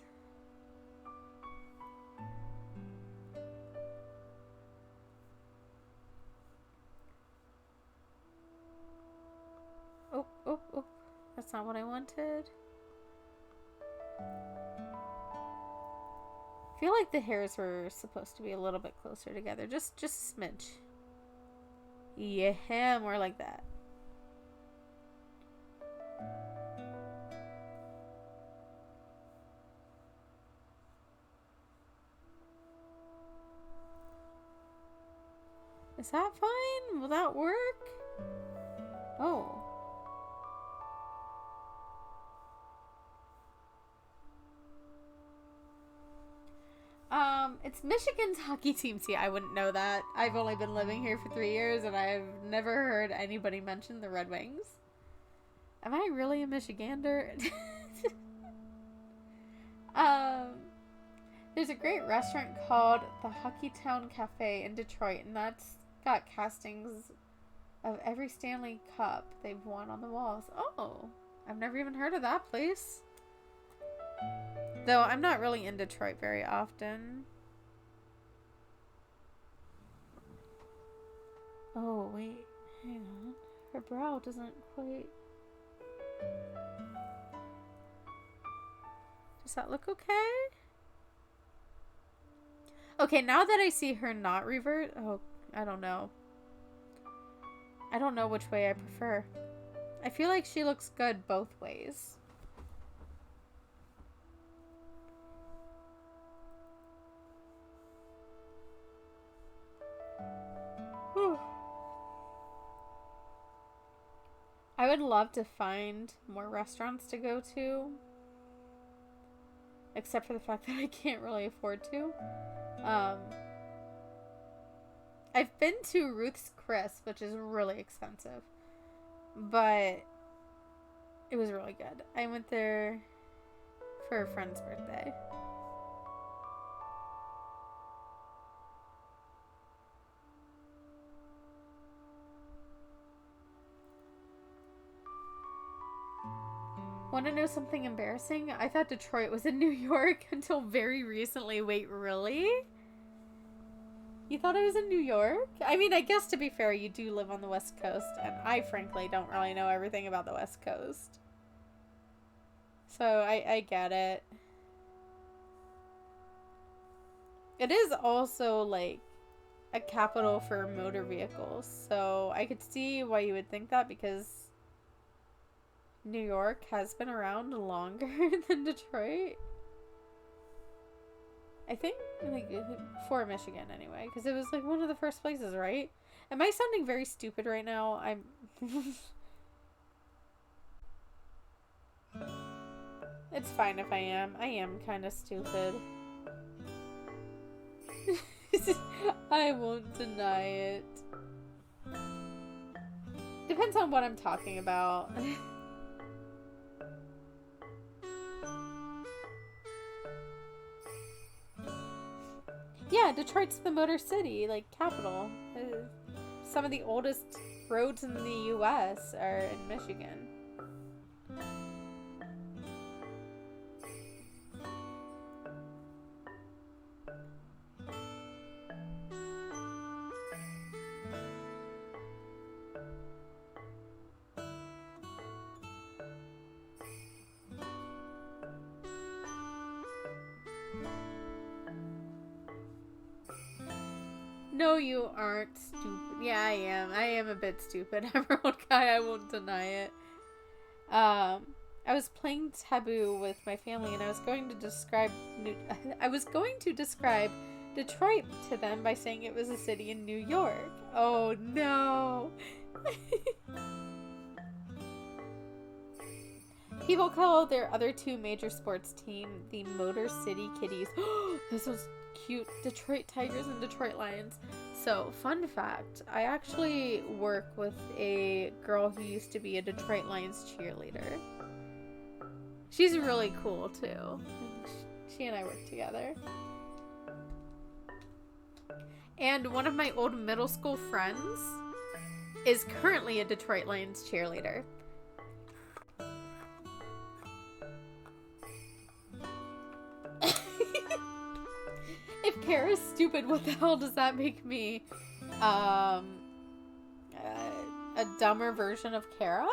Oh, that's not what I wanted. I feel like the hairs were supposed to be a little bit closer together. Just a smidge. Yeah, more like that. Is that fine? Will that work? Oh. It's Michigan's hockey team. See, I wouldn't know that. I've only been living here for 3 years, and I've never heard anybody mention the Red Wings. Am I really a Michigander? There's a great restaurant called the Hockeytown Cafe in Detroit, and that's got castings of every Stanley Cup they've won on the walls. Oh, I've never even heard of that place. Though I'm not really in Detroit very often. Oh, wait. Hang on. Her brow doesn't quite... Does that look okay? Okay, now that I see her not revert... Oh, I don't know. I don't know which way I prefer. I feel like she looks good both ways. Whew. I would love to find more restaurants to go to. Except for the fact that I can't really afford to. I've been to Ruth's Chris, which is really expensive. But it was really good. I went there for a friend's birthday. Want to know something embarrassing? I thought Detroit was in New York until very recently. Wait, really? You thought I was in New York? I mean, I guess to be fair, you do live on the West Coast, and I frankly don't really know everything about the West Coast. So, I get it. It is also, like, a capital for motor vehicles, so I could see why you would think that, because New York has been around longer than Detroit. I think, like, for Michigan anyway, because it was, like, one of the first places, right? Am I sounding very stupid right now? I'm... It's fine if I am. I am kind of stupid. I won't deny it. Depends on what I'm talking about. Yeah, Detroit's the Motor City, like, capital. Some of the oldest roads in the U.S. are in Michigan. No, you aren't stupid. Yeah, I am. I am a bit stupid. Emerald Guy, I won't deny it. I was playing Taboo with my family, and I was going to describe Detroit to them by saying it was a city in New York. Oh no. People call their other two major sports team the Motor City Kitties. This was cute. Detroit Tigers and Detroit Lions. So, fun fact, I actually work with a girl who used to be a Detroit Lions cheerleader. She's really cool, too. She and I work together. And one of my old middle school friends is currently a Detroit Lions cheerleader. If Kara's stupid, what the hell does that make me? A dumber version of Kara?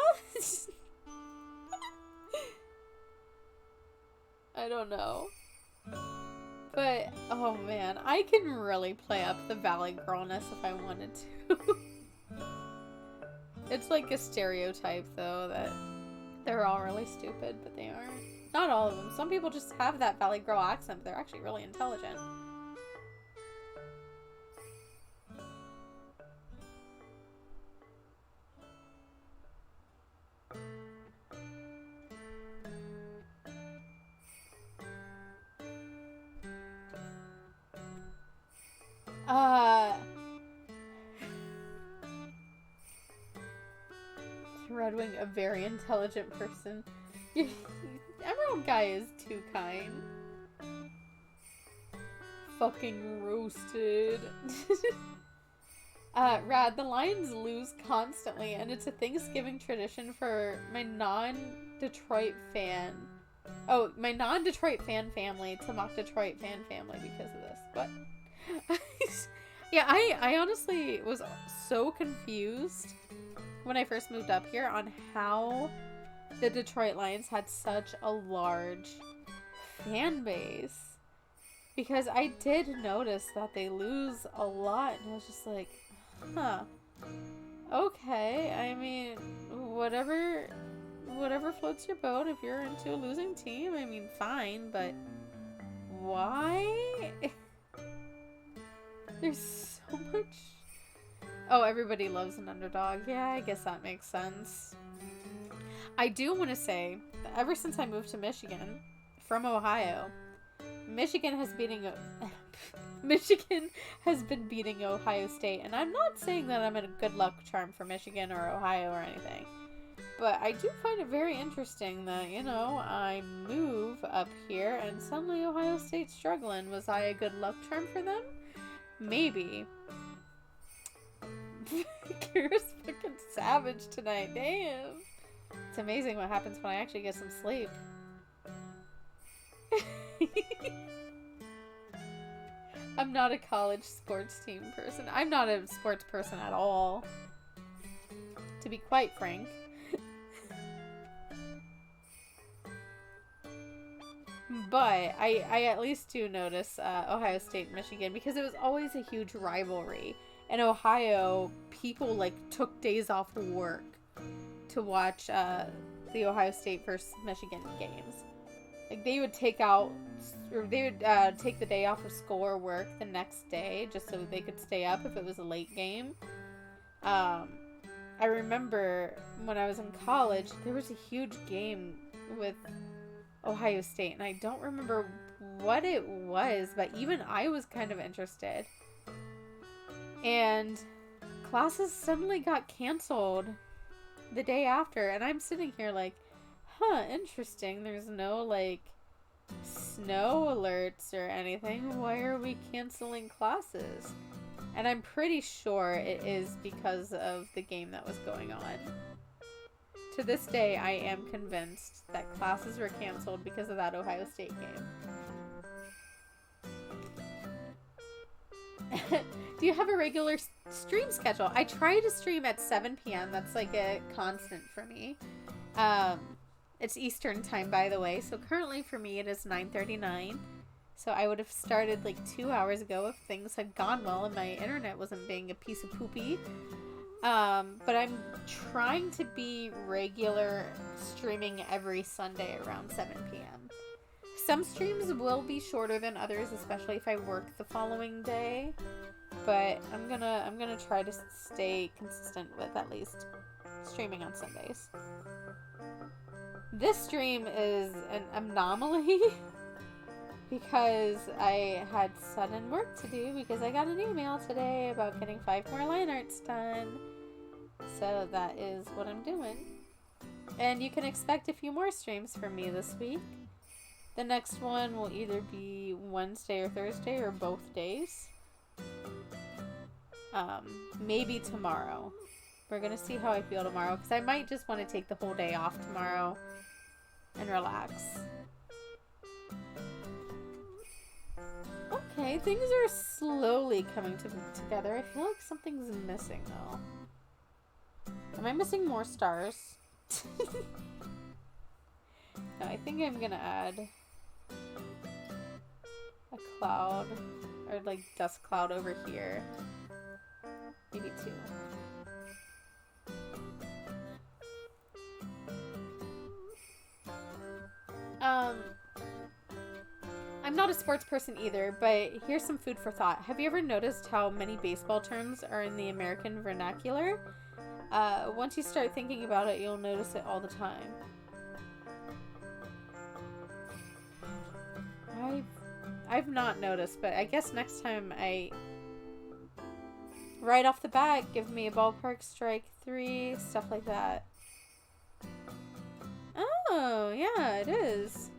I don't know. But, oh man, I can really play up the Valley Girlness if I wanted to. It's like a stereotype, though, that they're all really stupid, but they aren't. Not all of them. Some people just have that Valley Girl accent, but they're actually really intelligent. Red Wing, a very intelligent person. Emerald guy is too kind. Fucking roasted. Rad, the Lions lose constantly, and it's a Thanksgiving tradition for my non-Detroit fan family to mock Detroit fan family because of this. But yeah, I honestly was so confused when I first moved up here on how the Detroit Lions had such a large fan base. Because I did notice that they lose a lot, and I was just like, huh. Okay, I mean, whatever floats your boat. If you're into a losing team, I mean, fine, but why? There's so much. Oh, everybody loves an underdog. Yeah, I guess that makes sense. I do want to say that ever since I moved to Michigan from Ohio, Michigan has been beating Ohio State, and I'm not saying that I'm a good luck charm for Michigan or Ohio or anything, but I do find it very interesting that, you know, I move up here and suddenly Ohio State's struggling. Was I a good luck charm for them? Maybe. Kira's fucking savage tonight. Damn. It's amazing what happens when I actually get some sleep. I'm not a college sports team person. I'm not a sports person at all, to be quite frank. But I at least do notice Ohio State and Michigan, because it was always a huge rivalry. In Ohio, people like took days off work to watch the Ohio State versus Michigan games. Like, they would take the day off of school or work the next day just so they could stay up if it was a late game. I remember when I was in college, there was a huge game with Ohio State, and I don't remember what it was, but even I was kind of interested. And classes suddenly got canceled the day after, and I'm sitting here like, huh, interesting. There's no, like, snow alerts or anything. Why are we canceling classes? And I'm pretty sure it is because of the game that was going on. To this day, I am convinced that classes were canceled because of that Ohio State game. Do you have a regular stream schedule? I try to stream at 7 p.m. That's like a constant for me. It's Eastern time, by the way. So currently for me, it is 9:39. So I would have started like 2 hours ago if things had gone well and my internet wasn't being a piece of poopy. But I'm trying to be regular streaming every Sunday around 7 p.m. Some streams will be shorter than others, especially if I work the following day. But I'm gonna try to stay consistent with at least streaming on Sundays. This stream is an anomaly because I had sudden work to do because I got an email today about getting 5 more line arts done. So that is what I'm doing. And you can expect a few more streams from me this week. The next one will either be Wednesday or Thursday or both days. Maybe tomorrow. We're gonna see how I feel tomorrow, because I might just want to take the whole day off tomorrow and relax. Okay, things are slowly coming together. I feel like something's missing, though. Am I missing more stars? No, I think I'm gonna add a cloud, or like dust cloud over here. Maybe 2. I'm not a sports person either, but here's some food for thought. Have you ever noticed how many baseball terms are in the American vernacular? Once you start thinking about it, you'll notice it all the time. I've not noticed, but I guess next time right off the bat, give me a ballpark strike 3, stuff like that. Oh, yeah, it is.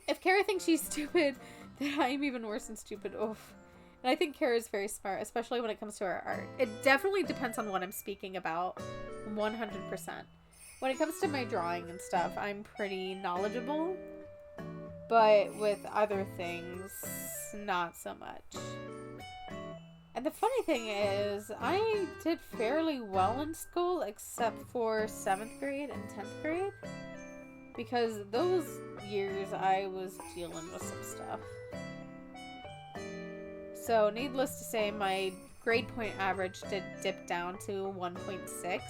If Kara thinks she's stupid, then I'm even worse than stupid. Oof. And I think Kara is very smart, especially when it comes to her art. It definitely depends on what I'm speaking about. 100%. When it comes to my drawing and stuff, I'm pretty knowledgeable. But with other things, not so much. And the funny thing is, I did fairly well in school, except for 7th grade and 10th grade. Because those years I was dealing with some stuff. So, needless to say, my grade point average did dip down to 1.6.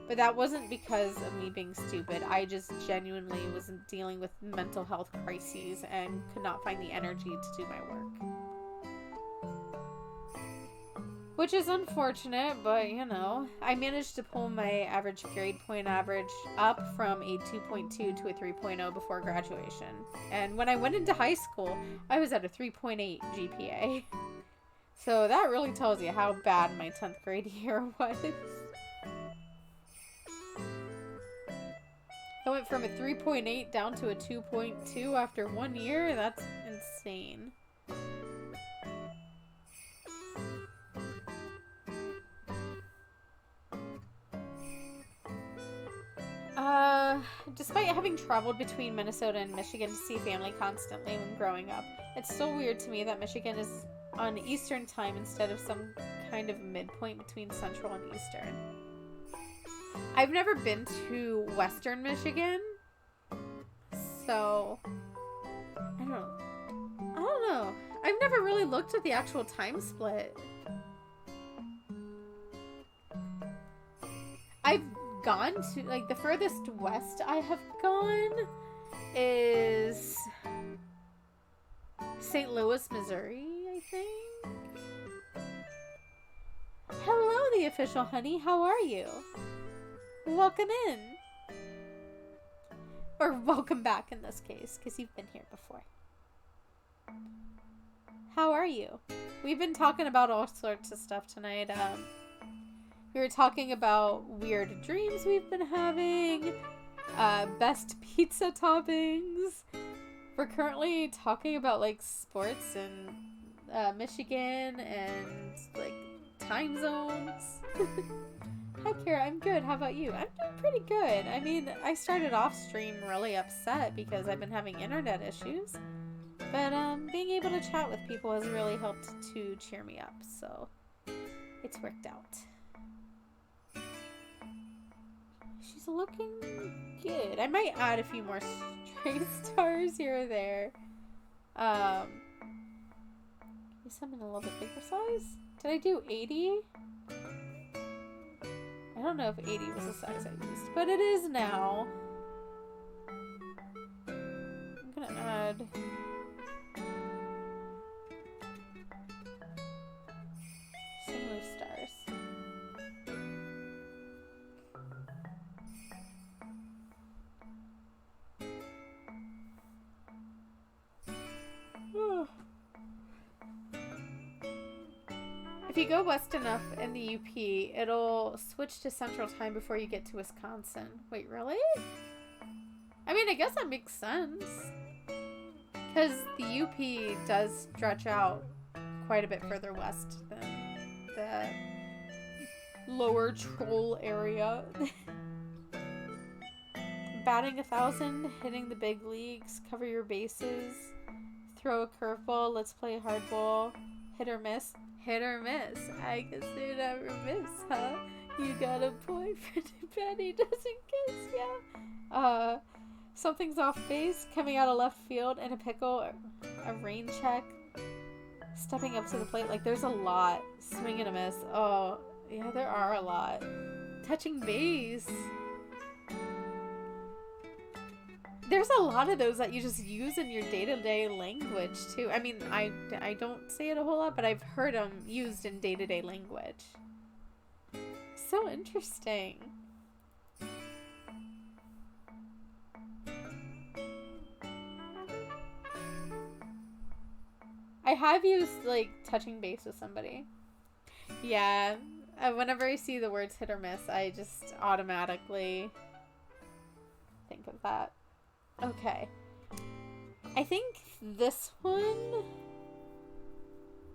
But that wasn't because of me being stupid. I just genuinely was dealing with mental health crises and could not find the energy to do my work. Which is unfortunate, but you know, I managed to pull my average grade point average up from a 2.2 to a 3.0 before graduation. And when I went into high school, I was at a 3.8 GPA. So that really tells you how bad my 10th grade year was. I went from a 3.8 down to a 2.2 after 1 year. That's insane. Despite having traveled between Minnesota and Michigan to see family constantly when growing up, it's still weird to me that Michigan is on Eastern time instead of some kind of midpoint between Central and Eastern. I've never been to Western Michigan, so I don't know. I've never really looked at the actual time split. I've gone to, like, the furthest west I have gone is St. Louis, Missouri, I think. Hello, the official honey. How are you? Welcome in. Or welcome back in this case, because you've been here before. How are you? We've been talking about all sorts of stuff tonight. We were talking about weird dreams we've been having, best pizza toppings. We're currently talking about, like, sports in Michigan and, like, time zones. Hi, Kara. I'm good. How about you? I'm doing pretty good. I mean, I started off stream really upset because I've been having internet issues. But being able to chat with people has really helped to cheer me up. So it's worked out. She's looking good. I might add a few more stray stars here or there. Use some in a little bit bigger size. Did I do 80? I don't know if 80 was the size I used, but it is now. I'm gonna add some loose stars. If you go west enough in the UP, it'll switch to Central Time before you get to Wisconsin. Wait, really? I mean, I guess that makes sense. Because the UP does stretch out quite a bit further west than the lower troll area. Batting 1,000, hitting the big leagues, cover your bases, throw a curveball, let's play hardball, hit or miss. Hit or miss. I guess they never miss, huh? You got a boyfriend and Betty doesn't kiss ya. Something's off base, coming out of left field in a pickle, a rain check, stepping up to the plate. Like, there's a lot. Swing and a miss. Oh, yeah, there are a lot. Touching base. There's a lot of those that you just use in your day-to-day language, too. I mean, I don't say it a whole lot, but I've heard them used in day-to-day language. So interesting. I have used, like, touching base with somebody. Yeah, Whenever I see the words hit or miss, I just automatically think of that. Okay. I think this one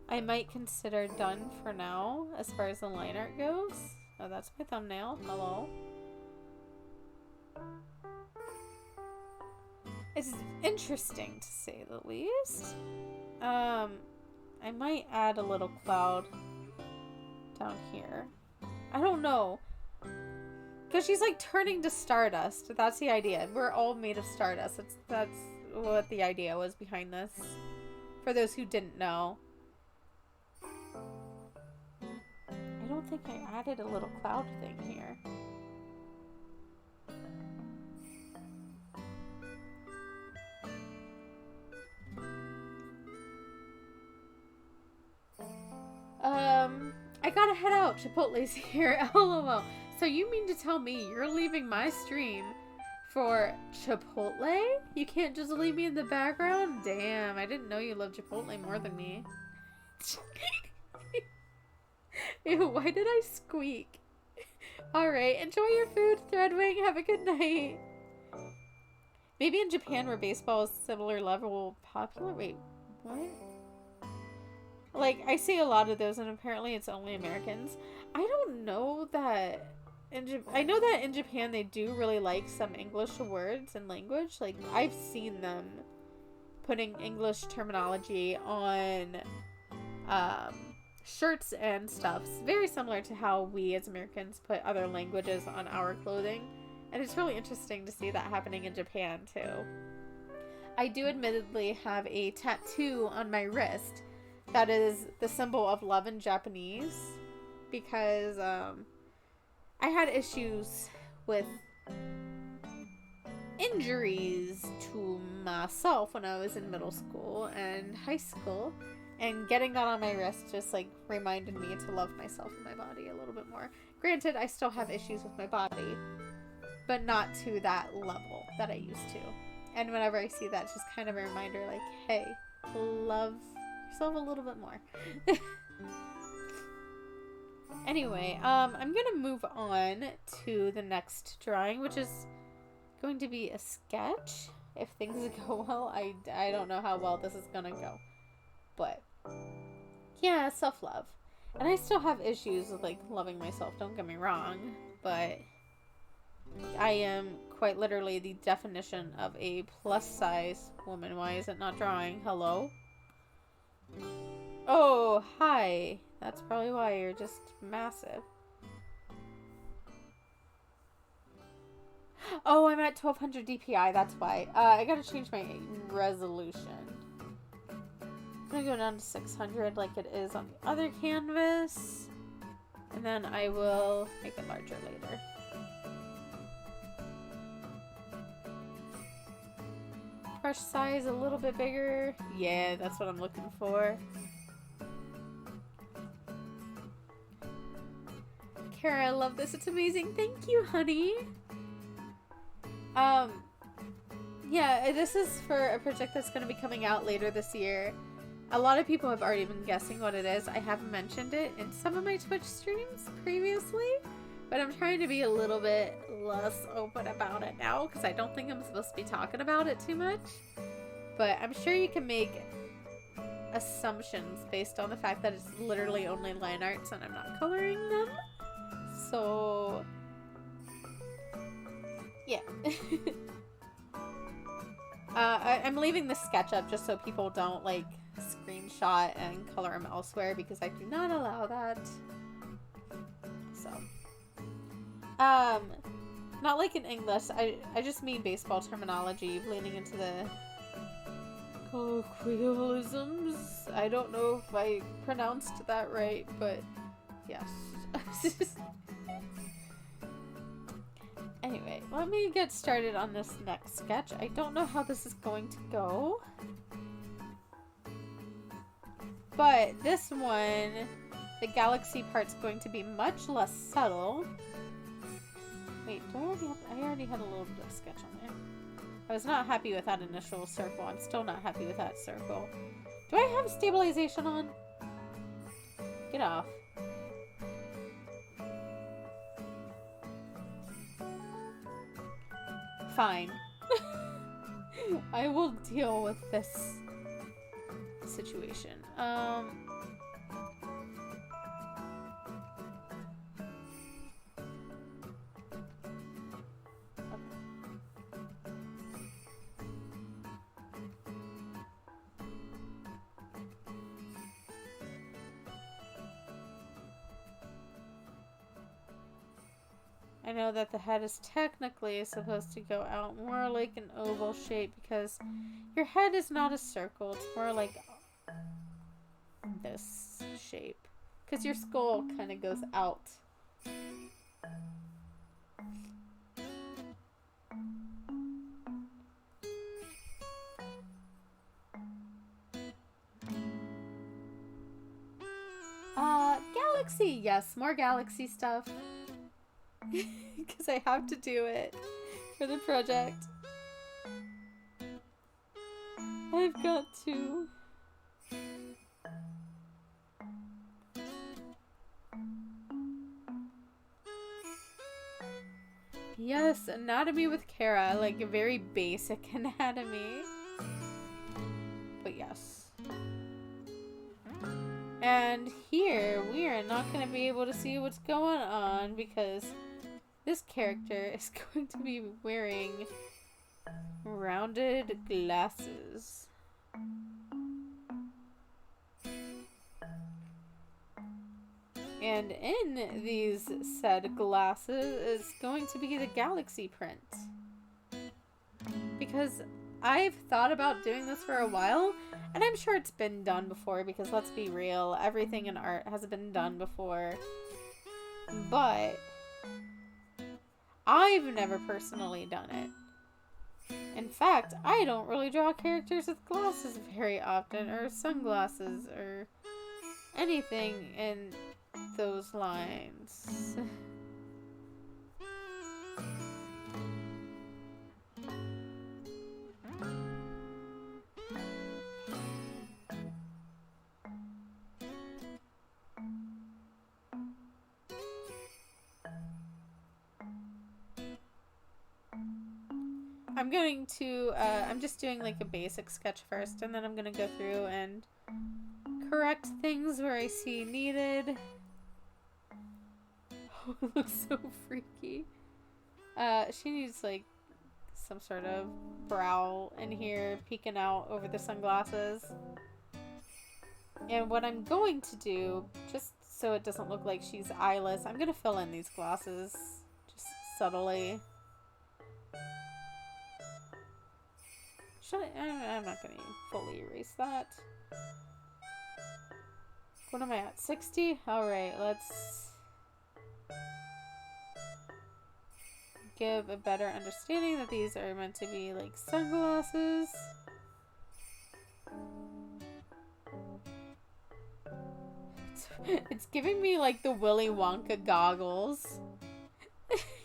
I might consider done for now as far as the line art goes. Oh, that's my thumbnail. Hello. It's interesting to say the least. I might add a little cloud down here. I don't know. Because she's like turning to stardust. That's the idea. We're all made of stardust. That's what the idea was behind this. For those who didn't know. I don't think I added a little cloud thing here. I gotta head out. Chipotle's here. LOL. So you mean to tell me you're leaving my stream for Chipotle? You can't just leave me in the background? Damn, I didn't know you loved Chipotle more than me. Ew, why did I squeak? Alright, enjoy your food, Threadwing. Have a good night. Maybe in Japan where baseball is similar level popular? Wait, what? Like, I see a lot of those, and apparently it's only Americans. I don't know that... I know that in Japan they do really like some English words and language. Like, I've seen them putting English terminology on shirts and stuff. It's very similar to how we as Americans put other languages on our clothing. And it's really interesting to see that happening in Japan, too. I do admittedly have a tattoo on my wrist that is the symbol of love in Japanese, because I had issues with injuries to myself when I was in middle school and high school, and getting that on my wrist just like reminded me to love myself and my body a little bit more. Granted, I still have issues with my body, but not to that level that I used to. And whenever I see that, it's just kind of a reminder like, hey, love yourself a little bit more. Anyway, I'm gonna move on to the next drawing, which is going to be a sketch. If things go well, I don't know how well this is gonna go, but yeah, self-love. And I still have issues with like loving myself, don't get me wrong, but I am quite literally the definition of a plus size woman. Why is it not drawing? Hello? Oh, hi. That's probably why you're just massive. Oh, I'm at 1200 DPI. That's why. I gotta change my resolution. I'm gonna go down to 600 like it is on the other canvas. And then I will make it larger later. Brush size a little bit bigger. Yeah, that's what I'm looking for. Kara, I love this. It's amazing. Thank you, honey. Yeah, this is for a project that's going to be coming out later this year. A lot of people have already been guessing what it is. I have mentioned it in some of my Twitch streams previously, but I'm trying to be a little bit less open about it now because I don't think I'm supposed to be talking about it too much. But I'm sure you can make assumptions based on the fact that it's literally only line arts and I'm not coloring them. So, yeah. I'm leaving the sketch up just so people don't, like, screenshot and color them elsewhere because I do not allow that. So, not like in English. I just mean baseball terminology, leaning into the colloquialisms. I don't know if I pronounced that right, but yes. Anyway, let me get started on this next sketch. I don't know how this is going to go. But this one, the galaxy part's going to be much less subtle. Wait, I already had a little bit of sketch on there. I was not happy with that initial circle. I'm still not happy with that circle. Do I have stabilization on? Get off. fine. I will deal with this situation. I know that the head is technically supposed to go out more like an oval shape because your head is not a circle. It's more like this shape. Because your skull kind of goes out. Galaxy. Yes, more galaxy stuff. Because I have to do it for the project. I've got to. Yes, anatomy with Kara, like a very basic anatomy. But yes. And here, we are not going to be able to see what's going on because this character is going to be wearing rounded glasses. And in these said glasses is going to be the galaxy print. Because I've thought about doing this for a while, and I'm sure it's been done before because let's be real, everything in art has been done before. But I've never personally done it. In fact, I don't really draw characters with glasses very often, or sunglasses, or anything in those lines. I'm going to, I'm just doing like a basic sketch first, and then I'm gonna go through and correct things where I see needed. Oh, it looks so freaky. She needs like some sort of brow in here peeking out over the sunglasses. And what I'm going to do, just so it doesn't look like she's eyeless, I'm gonna fill in these glasses just subtly. I'm not going to fully erase that. What am I at? 60? Alright, let's give a better understanding that these are meant to be like sunglasses. It's giving me like the Willy Wonka goggles.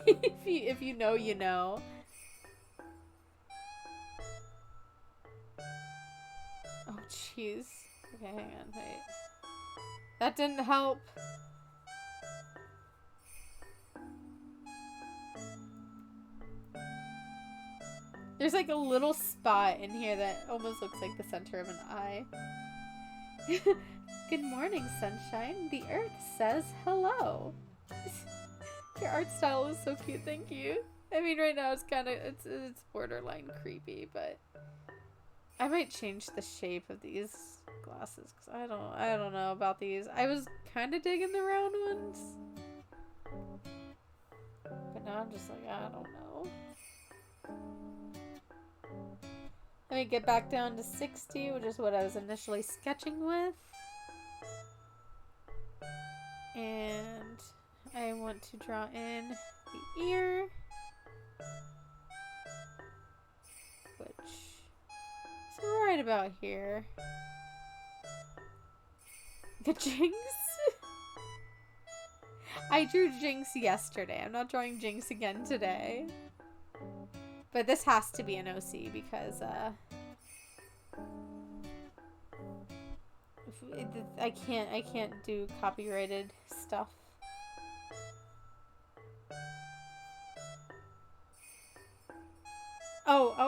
If you know, you know. Oh, jeez. Okay, hang on, wait. That didn't help. There's like a little spot in here that almost looks like the center of an eye. Good morning, sunshine. The earth says hello. Your art style is so cute, thank you. I mean, right now it's kind of, it's borderline creepy, but I might change the shape of these glasses because I don't know about these. I was kind of digging the round ones, but now I'm just like, I don't know. Let me get back down to 60, which is what I was initially sketching with. And I want to draw in the ear, which is right about here. The Jinx? I drew Jinx yesterday. I'm not drawing Jinx again today. But this has to be an OC because I can't do copyrighted stuff.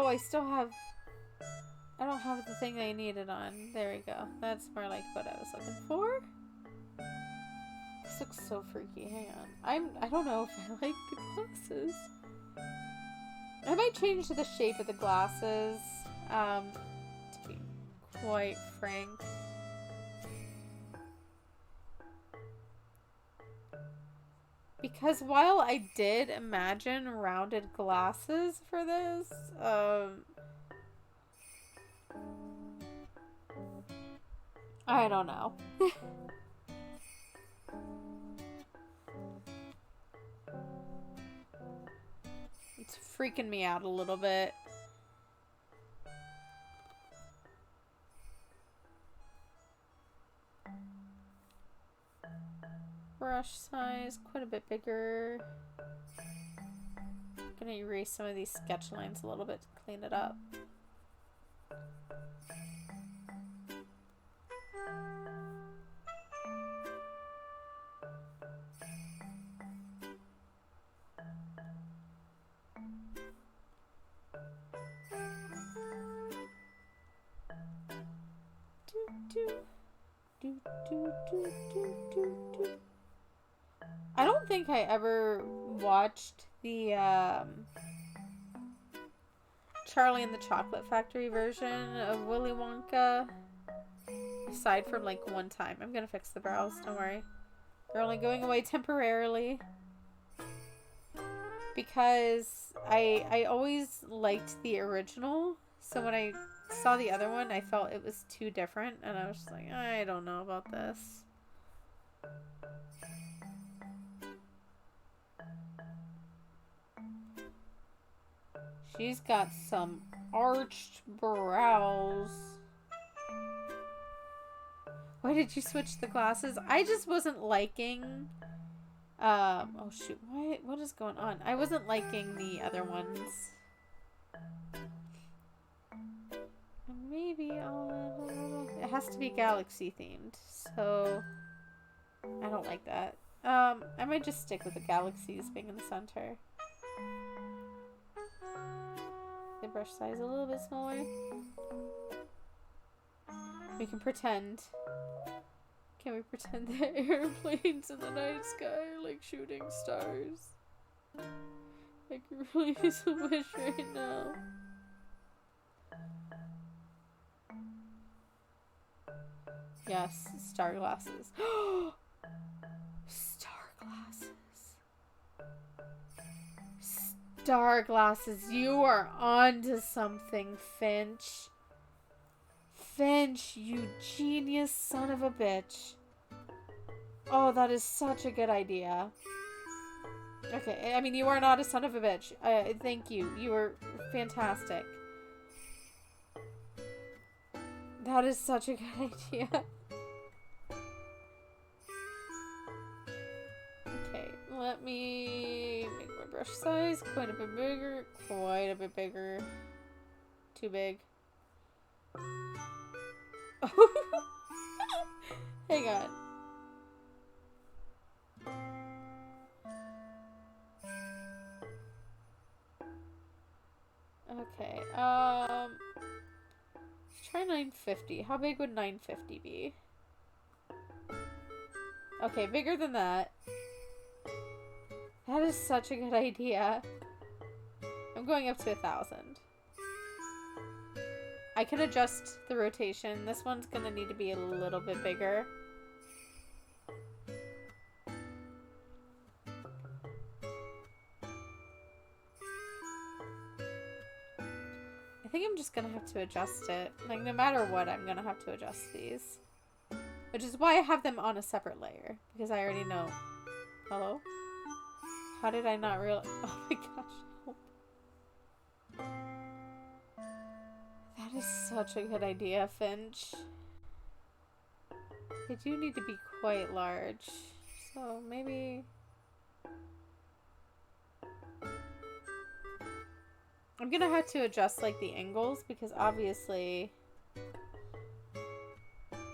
I still have... I don't have the thing I needed on. There we go. That's more like what I was looking for. This looks so freaky. Hang on. I don't know if I like the glasses. I might change the shape of the glasses, to be quite frank. Because while I did imagine rounded glasses for this, I don't know. It's freaking me out a little bit. Brush size, quite a bit bigger. Gonna erase some of these sketch lines a little bit to clean it up. I don't think I ever watched the Charlie and the Chocolate Factory version of Willy Wonka, aside from like one time. I'm gonna fix the brows, don't worry. They're only going away temporarily because I always liked the original, so when I saw the other one I felt it was too different and I was just like, I don't know about this. She's got some arched brows. Why did you switch the glasses? I just wasn't liking... oh shoot, what is going on? I wasn't liking the other ones. Maybe it has to be galaxy themed, so I don't like that. I might just stick with the galaxies being in the center. The brush size a little bit smaller. We can pretend. Can we pretend that airplanes in the night sky are like shooting stars? I can really use a wish right now. Yes, star glasses. Star glasses. Star glasses. You are onto something, Finch. Finch, you genius son of a bitch. Oh, that is such a good idea. Okay, I mean, you are not a son of a bitch. Thank you. You were fantastic. That is such a good idea. Okay, let me make my brush size quite a bit bigger. Quite a bit bigger. Too big. Hang on. Okay, let's try 950. How big would 950 be? Okay, bigger than that. That is such a good idea. I'm going up to 1,000. I can adjust the rotation. This one's gonna need to be a little bit bigger. I think I'm just gonna have to adjust it. Like, no matter what, I'm gonna have to adjust these. Which is why I have them on a separate layer. Because I already know. Hello? How did I not realize? Oh my gosh. No. That is such a good idea, Finch. They do need to be quite large. So maybe... I'm gonna have to adjust like the angles because obviously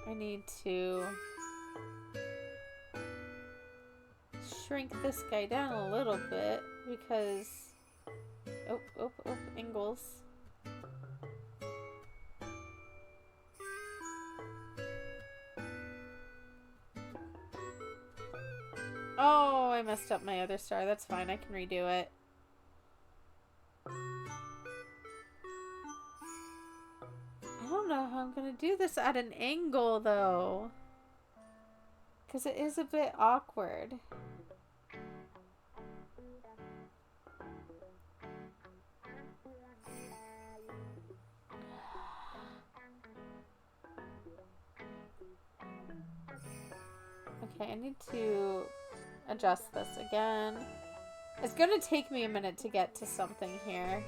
I need to shrink this guy down a little bit because oh, angles. Oh, I messed up my other star. That's fine. I can redo it. I don't know how I'm gonna do this at an angle, though. Because it is a bit awkward. Okay, I need to adjust this again. It's gonna take me a minute to get to something here.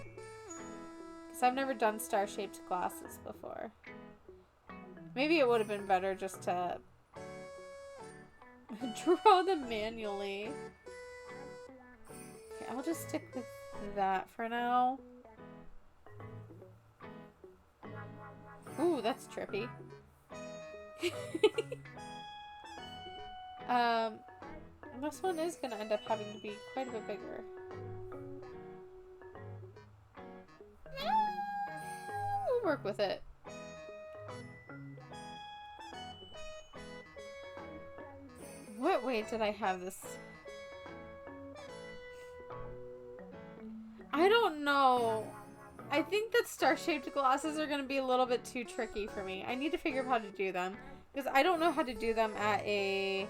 Because I've never done star-shaped glasses before. Maybe it would have been better just to draw them manually. Okay, I'll just stick with that for now. Ooh, that's trippy. This one is gonna end up having to be quite a bit bigger. We'll work with it. What way did I have this? I don't know. I think that star-shaped glasses are going to be a little bit too tricky for me. I need to figure out how to do them. Because I don't know how to do them at a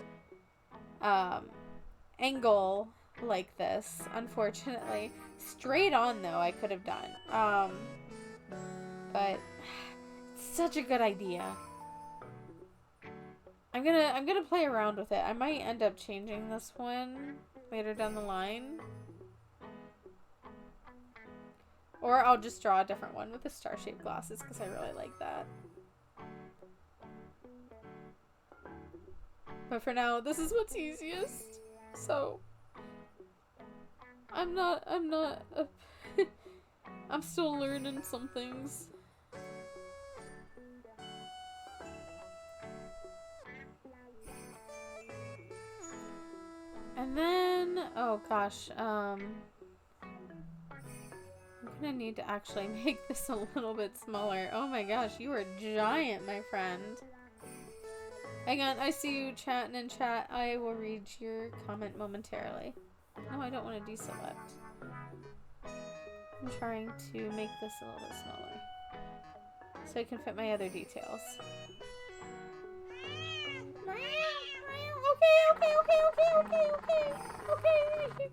angle like this, unfortunately. Straight on, though, I could have done. But it's such a good idea. I'm gonna play around with it. I might end up changing this one later down the line. Or I'll just draw a different one with the star-shaped glasses because I really like that. But for now, this is what's easiest. So I'm still learning some things. And then, oh gosh, I'm gonna need to actually make this a little bit smaller. Oh my gosh, you are giant, my friend. Hang on, I see you chatting in chat. I will read your comment momentarily. No, I don't want to deselect. I'm trying to make this a little bit smaller so I can fit my other details. Okay.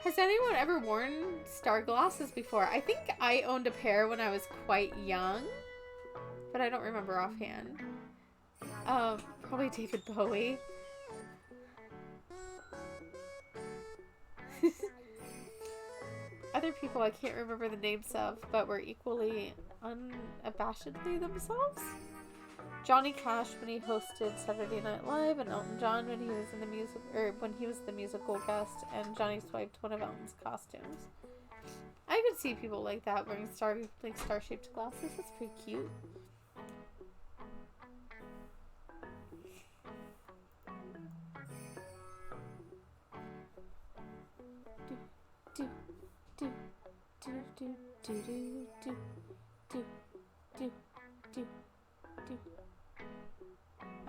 Has anyone ever worn star glasses before? I think I owned a pair when I was quite young, but I don't remember offhand. Probably David Bowie. Other people I can't remember the names of, but were equally unabashedly themselves. Johnny Cash when he hosted Saturday Night Live, and Elton John when he was in the music, or when he was the musical guest, and Johnny swiped one of Elton's costumes. I could see people like that wearing star-shaped glasses. That's pretty cute.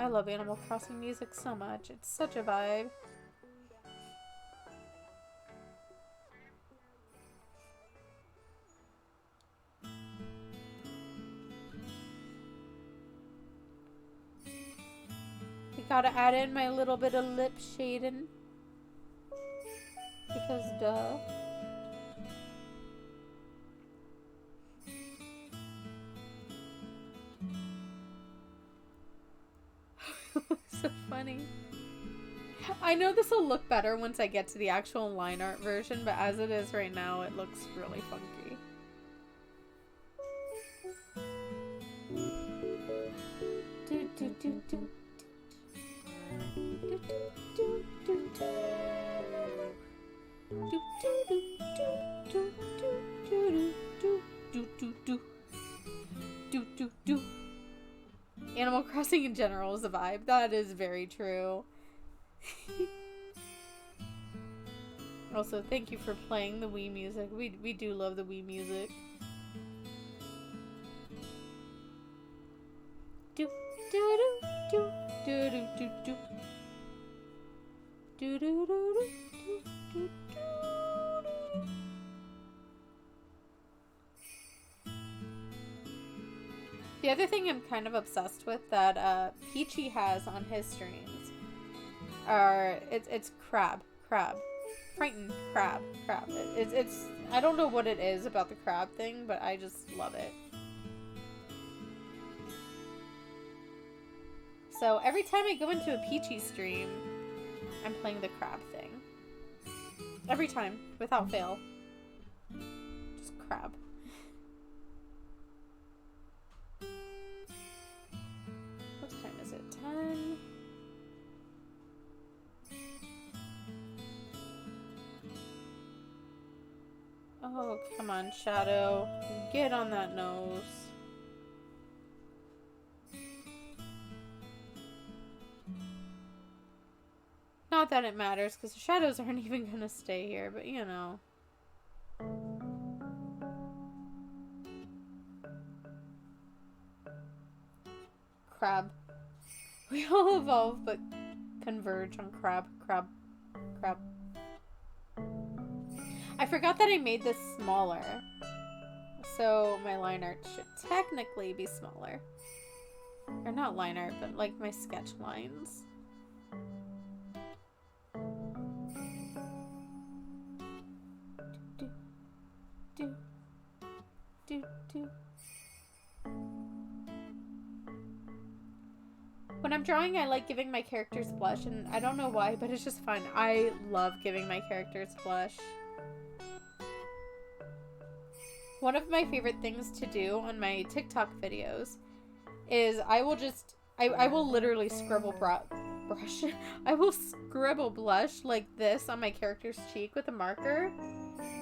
I love Animal Crossing music so much. It's such a vibe. I gotta add in my little bit of lip shading. Because duh. So funny. I know this will look better once I get to the actual line art version, but as it is right now, it looks really funky. Animal Crossing in general is a vibe. That is very true. Also, thank you for playing the Wii music. We do love the Wii music. Do do do do Do do do do. Do do do do do do. The other thing I'm kind of obsessed with that Peachy has on his streams are it's crab, frightened crab. It's I don't know what it is about the crab thing, but I just love it. So every time I go into a Peachy stream, I'm playing the crab thing. Every time, without fail. Just crab. What time is it? 10? Oh, come on, Shadow. Get on that nose. Not that it matters, because the shadows aren't even going to stay here, but you know. Crab. We all evolve, but converge on crab. I forgot that I made this smaller. So my line art should technically be smaller. Or not line art, but like my sketch lines. Do. When I'm drawing, I like giving my characters blush, and I don't know why, but it's just fun. I love giving my characters blush. One of my favorite things to do on my TikTok videos is I will literally scribble brush. I will scribble blush like this on my character's cheek with a marker.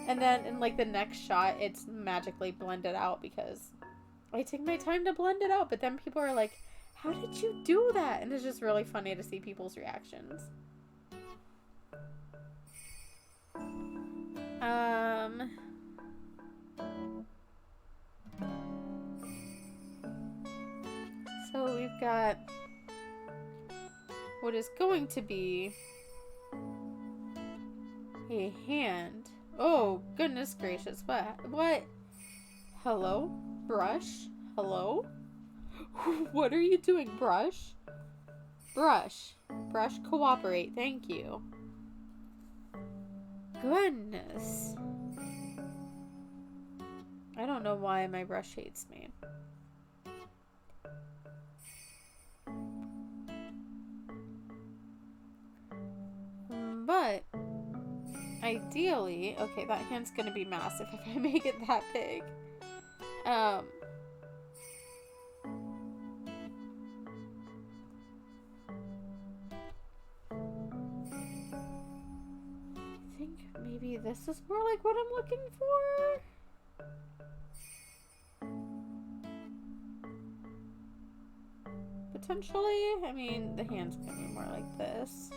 And then in like the next shot, it's magically blended out because I take my time to blend it out. But then people are like, how did you do that? And it's just really funny to see people's reactions. So we've got what is going to be a hand. Oh, goodness gracious. What? Hello? Brush? Hello? What are you doing, Brush? Brush, cooperate. Thank you. Goodness. I don't know why my brush hates me. But ideally, okay, that hand's gonna be massive if I make it that big. I think maybe this is more like what I'm looking for. Potentially, I mean, the hand's gonna be more like this.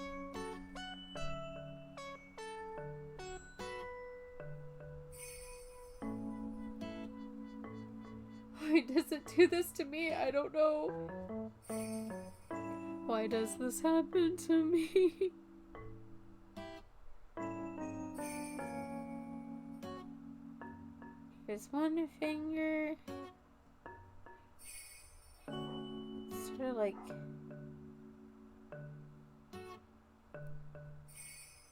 Why does it do this to me? I don't know. Why does this happen to me? Here's one finger. Sort of like...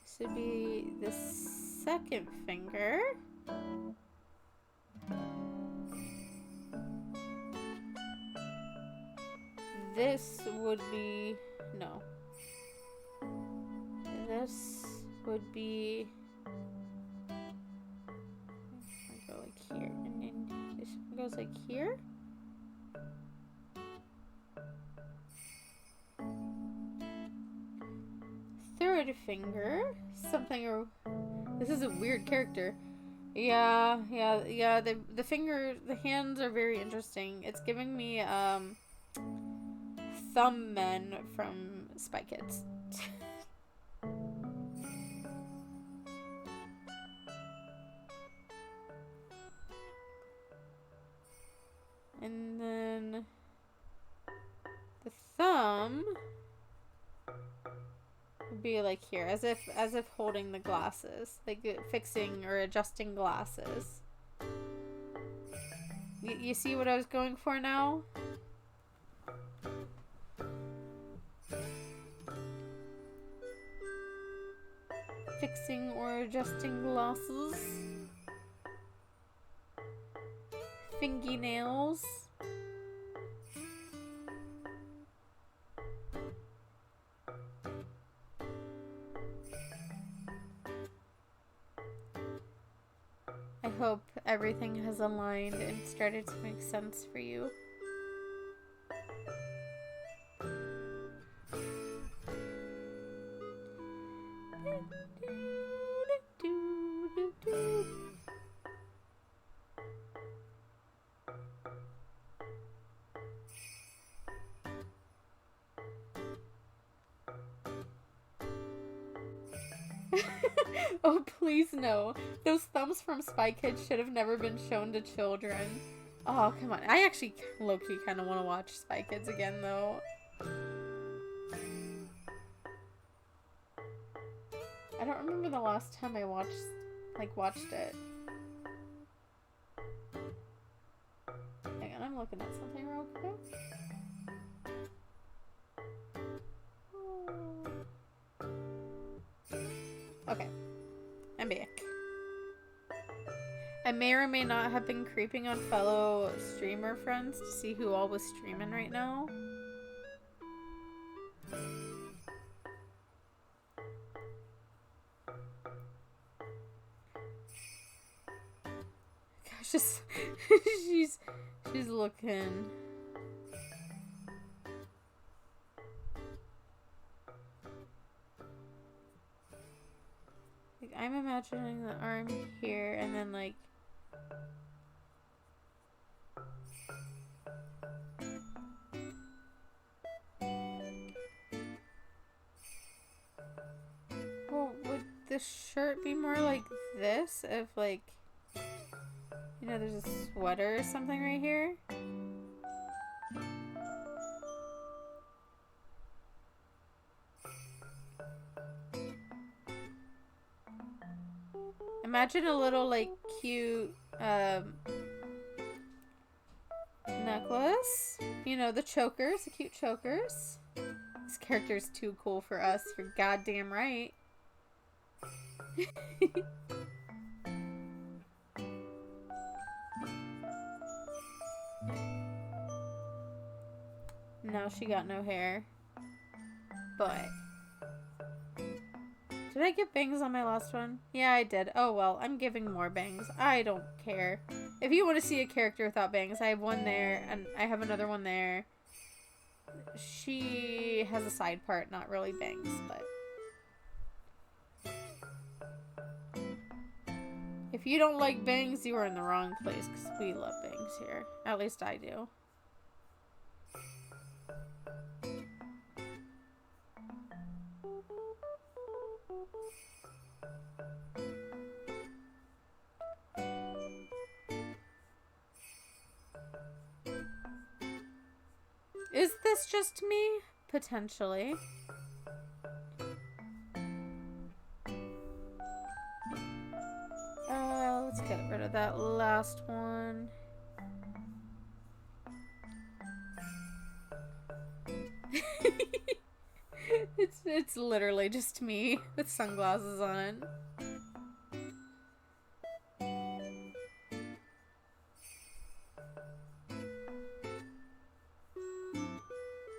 This would be the second finger. This would be... No. This would be... I go like here. And then this goes like here. Third finger. Something... This is a weird character. Yeah. The finger... The hands are very interesting. It's giving me, Thumb Men from Spy Kids. And then the thumb be like here, as if holding the glasses, like fixing or adjusting glasses. You see what I was going for now? Fixing or adjusting glasses. Fingernails. I hope everything has aligned and started to make sense for you. Oh, please no. Those thumbs from Spy Kids should have never been shown to children. Oh, come on. I actually low-key kind of want to watch Spy Kids again, though. I don't remember the last time I watched it. Hang on, I'm looking at something real quick. Okay. I'm back. I may or may not have been creeping on fellow streamer friends to see who all was streaming right now. Gosh, just she's looking. Like, I'm imagining the arm here and then like well, would the shirt be more like this if like, you know, there's a sweater or something right here? Imagine a little like cute necklace. You know, the chokers, the cute chokers. This character's too cool for us, you're goddamn right. No, she got no hair. But did I get bangs on my last one? Yeah, I did. Oh well, I'm giving more bangs. I don't care. If you want to see a character without bangs, I have one there, and I have another one there. She has a side part, not really bangs, but if you don't like bangs, you are in the wrong place, because we love bangs here. At least I do. Is this just me? Potentially. Let's get rid of that last one. It's literally just me with sunglasses on.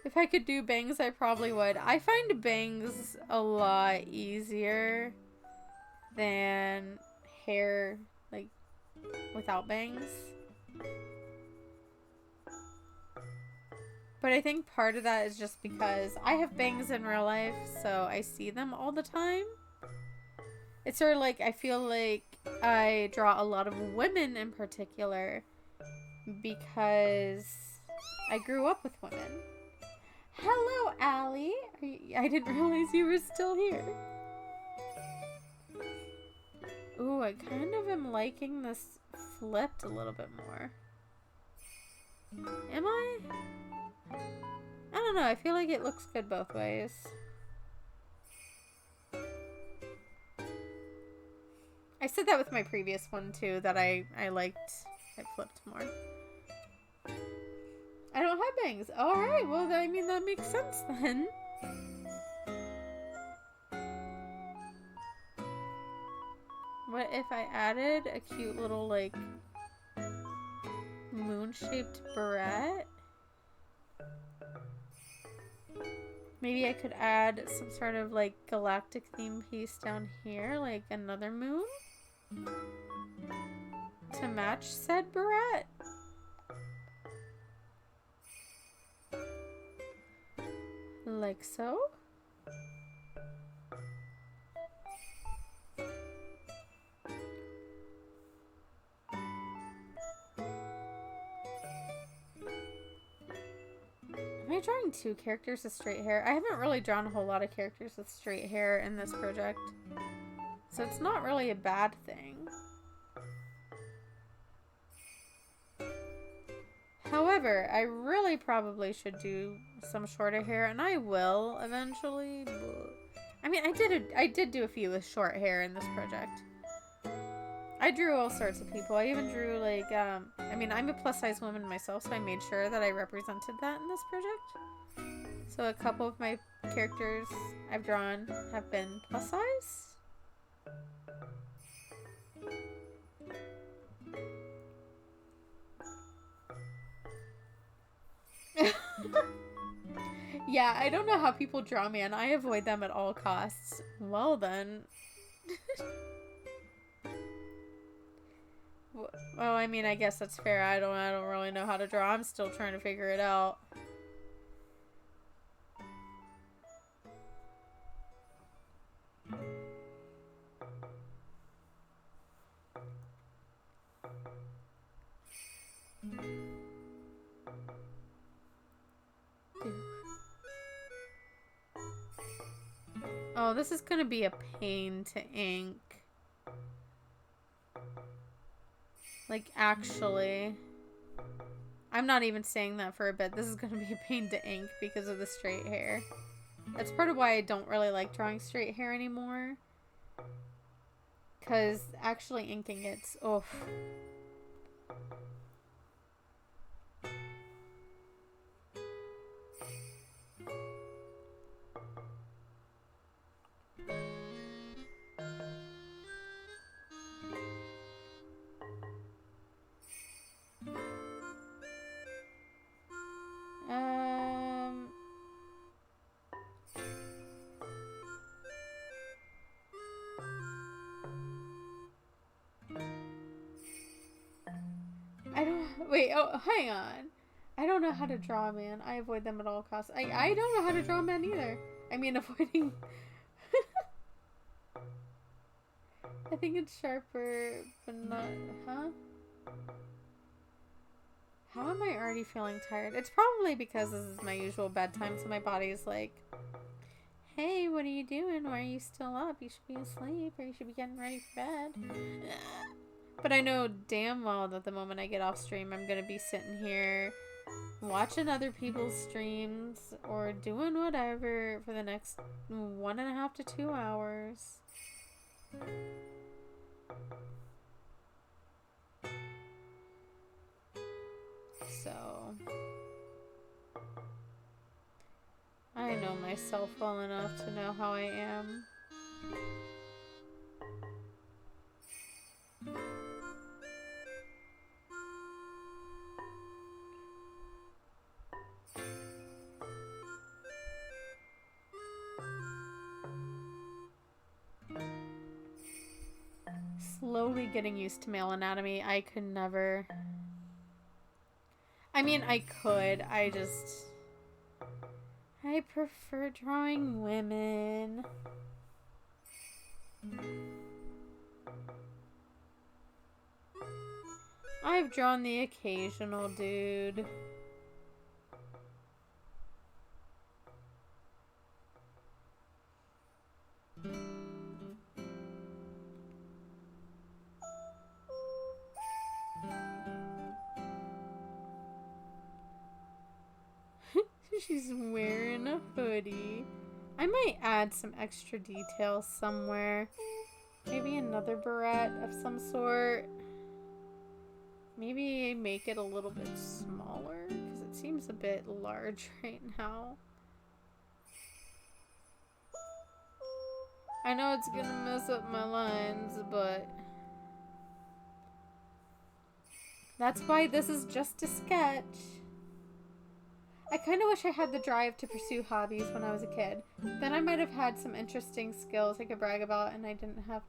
If I could do bangs, I probably would. I find bangs a lot easier than hair, like, without bangs. But I think part of that is just because I have bangs in real life, so I see them all the time. It's sort of like, I feel like I draw a lot of women in particular because I grew up with women. Hello, Allie. I didn't realize you were still here. Ooh, I kind of am liking this flipped a little bit more. Am I? I don't know. I feel like it looks good both ways. I said that with my previous one too, that I liked it flipped more. I don't have bangs. Alright, well, I mean, that makes sense then. What if I added a cute little, like, moon-shaped barrette? Maybe I could add some sort of, like, galactic theme piece down here, like another moon? To match said barrette? Like so? Am I drawing two characters with straight hair? I haven't really drawn a whole lot of characters with straight hair in this project. So it's not really a bad thing. However, I really probably should do some shorter hair, and I will eventually. I mean, I did do a few with short hair in this project. I drew all sorts of people. I even drew, like, I mean, I'm a plus-size woman myself, so I made sure that I represented that in this project. So a couple of my characters I've drawn have been plus-size. Yeah, I don't know how people draw me, and I avoid them at all costs. Well, then. Well, I mean, I guess that's fair. I don't really know how to draw. I'm still trying to figure it out. Oh, this is gonna be a pain to ink. Like, actually. I'm not even saying that for a bit. This is gonna be a pain to ink because of the straight hair. That's part of why I don't really like drawing straight hair anymore. Because actually inking it's... Oh. I don't... Wait, oh, hang on. I don't know how to draw, man. I avoid them at all costs. I don't know how to draw men either. I mean, avoiding... I think it's sharper, but not... Huh? How am I already feeling tired? It's probably because this is my usual bedtime, so my body's like, hey, what are you doing? Why are you still up? You should be asleep, or you should be getting ready for bed. But I know damn well that the moment I get off stream, I'm going to be sitting here watching other people's streams or doing whatever for the next 1.5 to 2 hours. So, I know myself well enough to know how I am. Slowly getting used to male anatomy. I could never. I mean, I could. I prefer drawing women. I've drawn the occasional dude. She's wearing a hoodie. I might add some extra details somewhere. Maybe another barrette of some sort. Maybe make it a little bit smaller, because it seems a bit large right now. I know it's gonna mess up my lines, but that's why this is just a sketch. I kind of wish I had the drive to pursue hobbies when I was a kid. Then I might have had some interesting skills I could brag about, and I didn't have...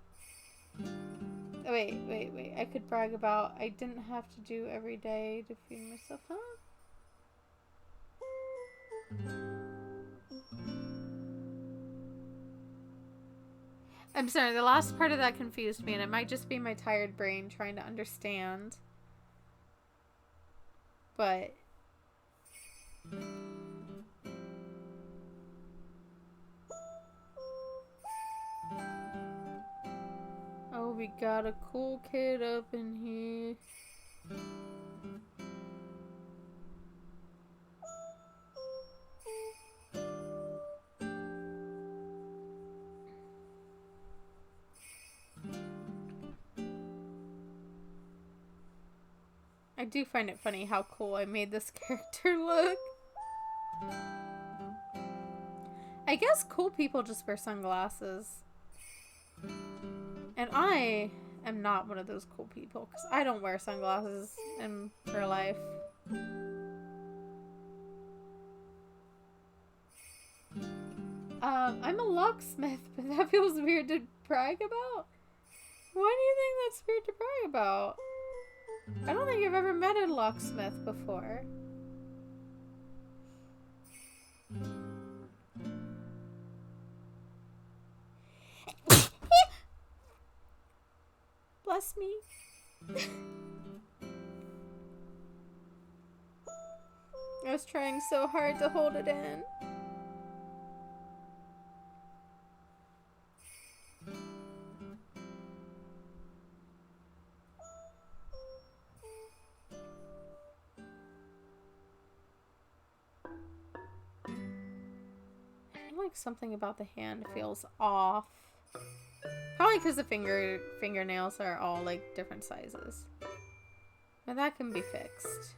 Wait. I could brag about I didn't have to do every day to feed myself, huh? I'm sorry, the last part of that confused me, and it might just be my tired brain trying to understand. But... oh, we got a cool kid up in here. I do find it funny how cool I made this character look. I guess cool people just wear sunglasses. And I am not one of those cool people, because I don't wear sunglasses in real life. I'm a locksmith, but that feels weird to brag about. Why do you think that's weird to brag about? I don't think I've ever met a locksmith before. Bless me. I was trying so hard to hold it in. I feel like something about the hand feels off. Probably because the fingernails are all like different sizes. But that can be fixed.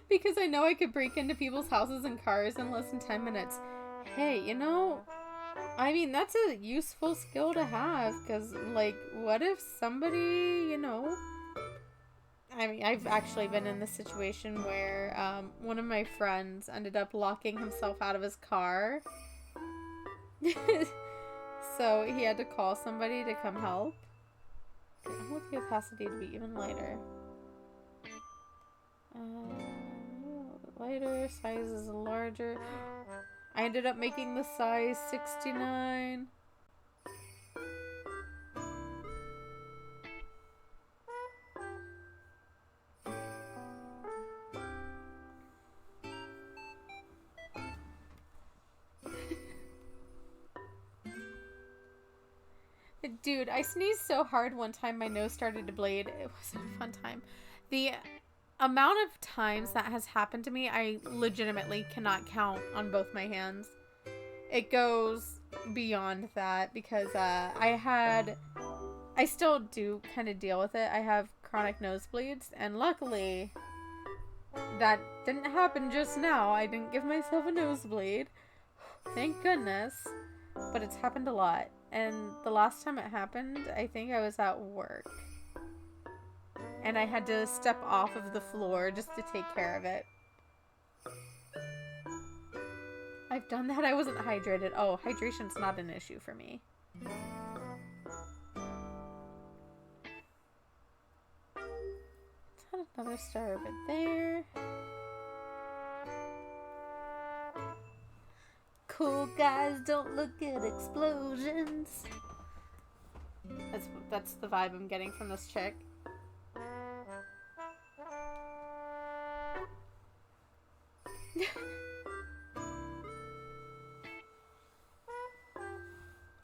Because I know I could break into people's houses and cars in less than 10 minutes. Hey, you know, I mean, that's a useful skill to have, because, like, what if somebody, you know... I mean, I've actually been in this situation where one of my friends ended up locking himself out of his car. So he had to call somebody to come help. Okay, I want the opacity to be even lighter. A little bit lighter, size is larger. I ended up making the size 69. Dude, I sneezed so hard one time my nose started to bleed. It was a fun time. The amount of times that has happened to me, I legitimately cannot count on both my hands. It goes beyond that because I still do kind of deal with it. I have chronic nosebleeds, and luckily that didn't happen just now. I didn't give myself a nosebleed. Thank goodness. But it's happened a lot. And the last time it happened, I think I was at work. And I had to step off of the floor just to take care of it. I've done that. I wasn't hydrated. Oh, hydration's not an issue for me. Let's add another star over there. Cool guys don't look at explosions. That's the vibe I'm getting from this chick.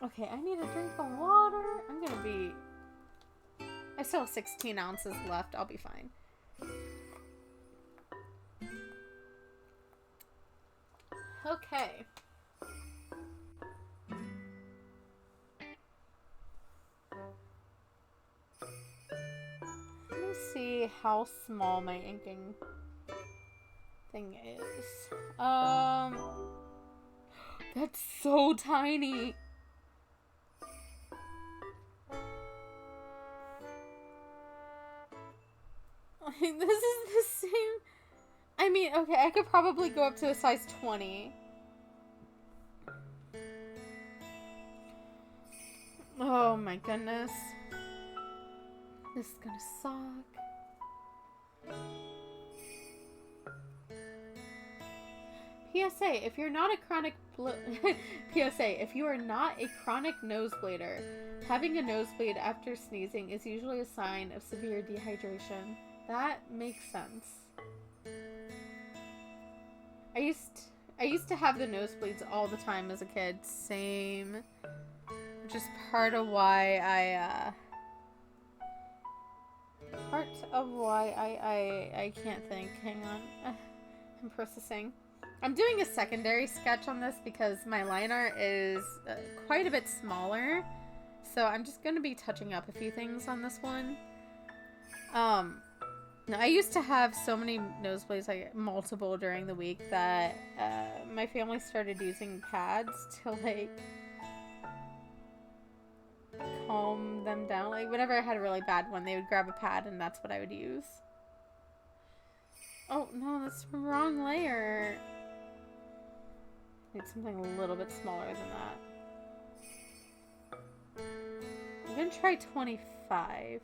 Okay, I need a drink of water. I'm gonna be... I still have 16 ounces left. I'll be fine. Okay. Let me see how small my inking thing is. That's so tiny. Like, this is the same. I mean, okay, I could probably go up to a size 20. Oh my goodness. This is gonna suck. PSA, if you're not a chronic PSA, if you are not a chronic nosebleeder, having a nosebleed after sneezing is usually a sign of severe dehydration. That makes sense. I used to have the nosebleeds all the time as a kid. Same. Which is part of why I can't think. Hang on. I'm processing. I'm doing a secondary sketch on this because my line art is quite a bit smaller. So I'm just going to be touching up a few things on this one. I used to have so many nosebleeds, like multiple during the week, that my family started using pads to like calm them down. Like whenever I had a really bad one, they would grab a pad and that's what I would use. Oh no, that's the wrong layer. I need something a little bit smaller than that. I'm gonna try 25.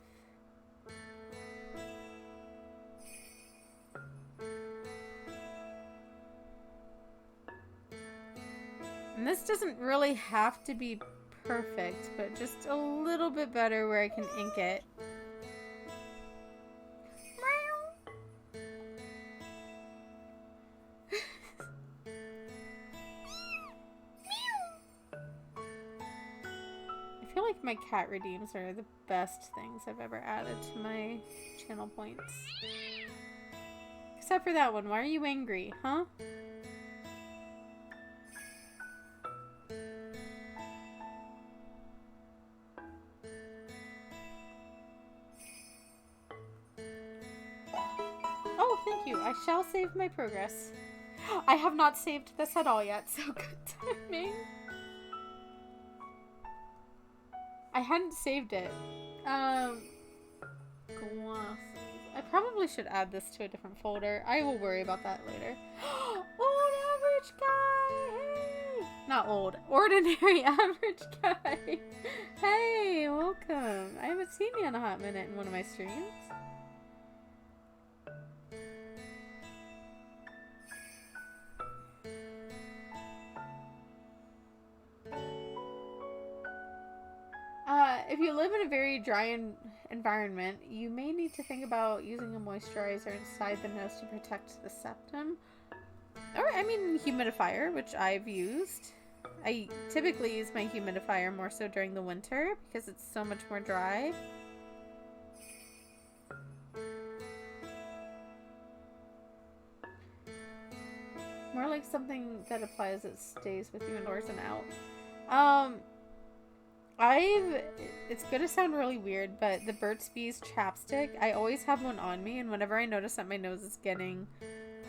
And this doesn't really have to be perfect, but just a little bit better where I can ink it. I feel like my cat redeems are the best things I've ever added to my channel points. Except for that one. Why are you angry, huh? Oh, thank you. I shall save my progress. I have not saved this at all yet, so good timing. I hadn't saved it. Glasses. I probably should add this to a different folder. I will worry about that later. Old average guy! Hey! Not old. Ordinary average guy. Hey, welcome. I haven't seen you in a hot minute in one of my streams. If you live in a very dry environment, you may need to think about using a moisturizer inside the nose to protect the septum. Or, I mean, humidifier, which I've used. I typically use my humidifier more so during the winter because it's so much more dry. More like something that applies that stays with you indoors and out. It's gonna sound really weird, but the Burt's Bees chapstick, I always have one on me, and whenever I notice that my nose is getting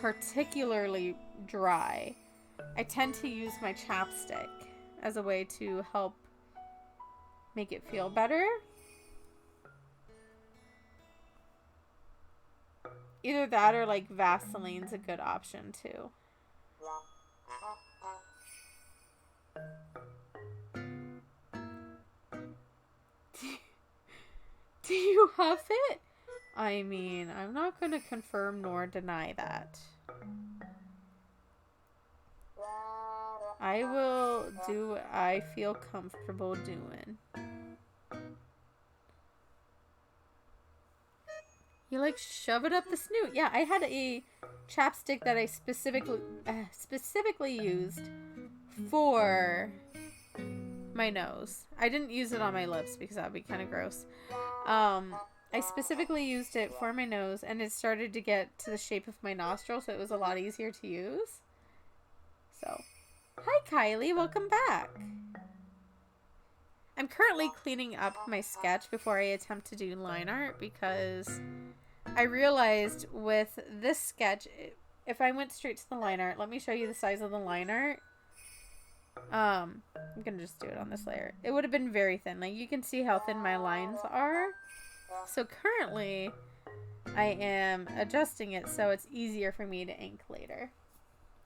particularly dry, I tend to use my chapstick as a way to help make it feel better. Either that or like Vaseline's a good option too. Do you huff it? I mean, I'm not going to confirm nor deny that. I will do what I feel comfortable doing. You like shove it up the snoot. Yeah, I had a chapstick that I specifically used for my nose. I didn't use it on my lips because that would be kind of gross. I specifically used it for my nose, and it started to get to the shape of my nostril, so it was a lot easier to use. So, hi Kylie, welcome back. I'm currently cleaning up my sketch before I attempt to do line art because I realized with this sketch, if I went straight to the line art, let me show you the size of the line art. I'm gonna just do it on this layer. It would have been very thin. Like, you can see how thin my lines are. So currently, I am adjusting it so it's easier for me to ink later.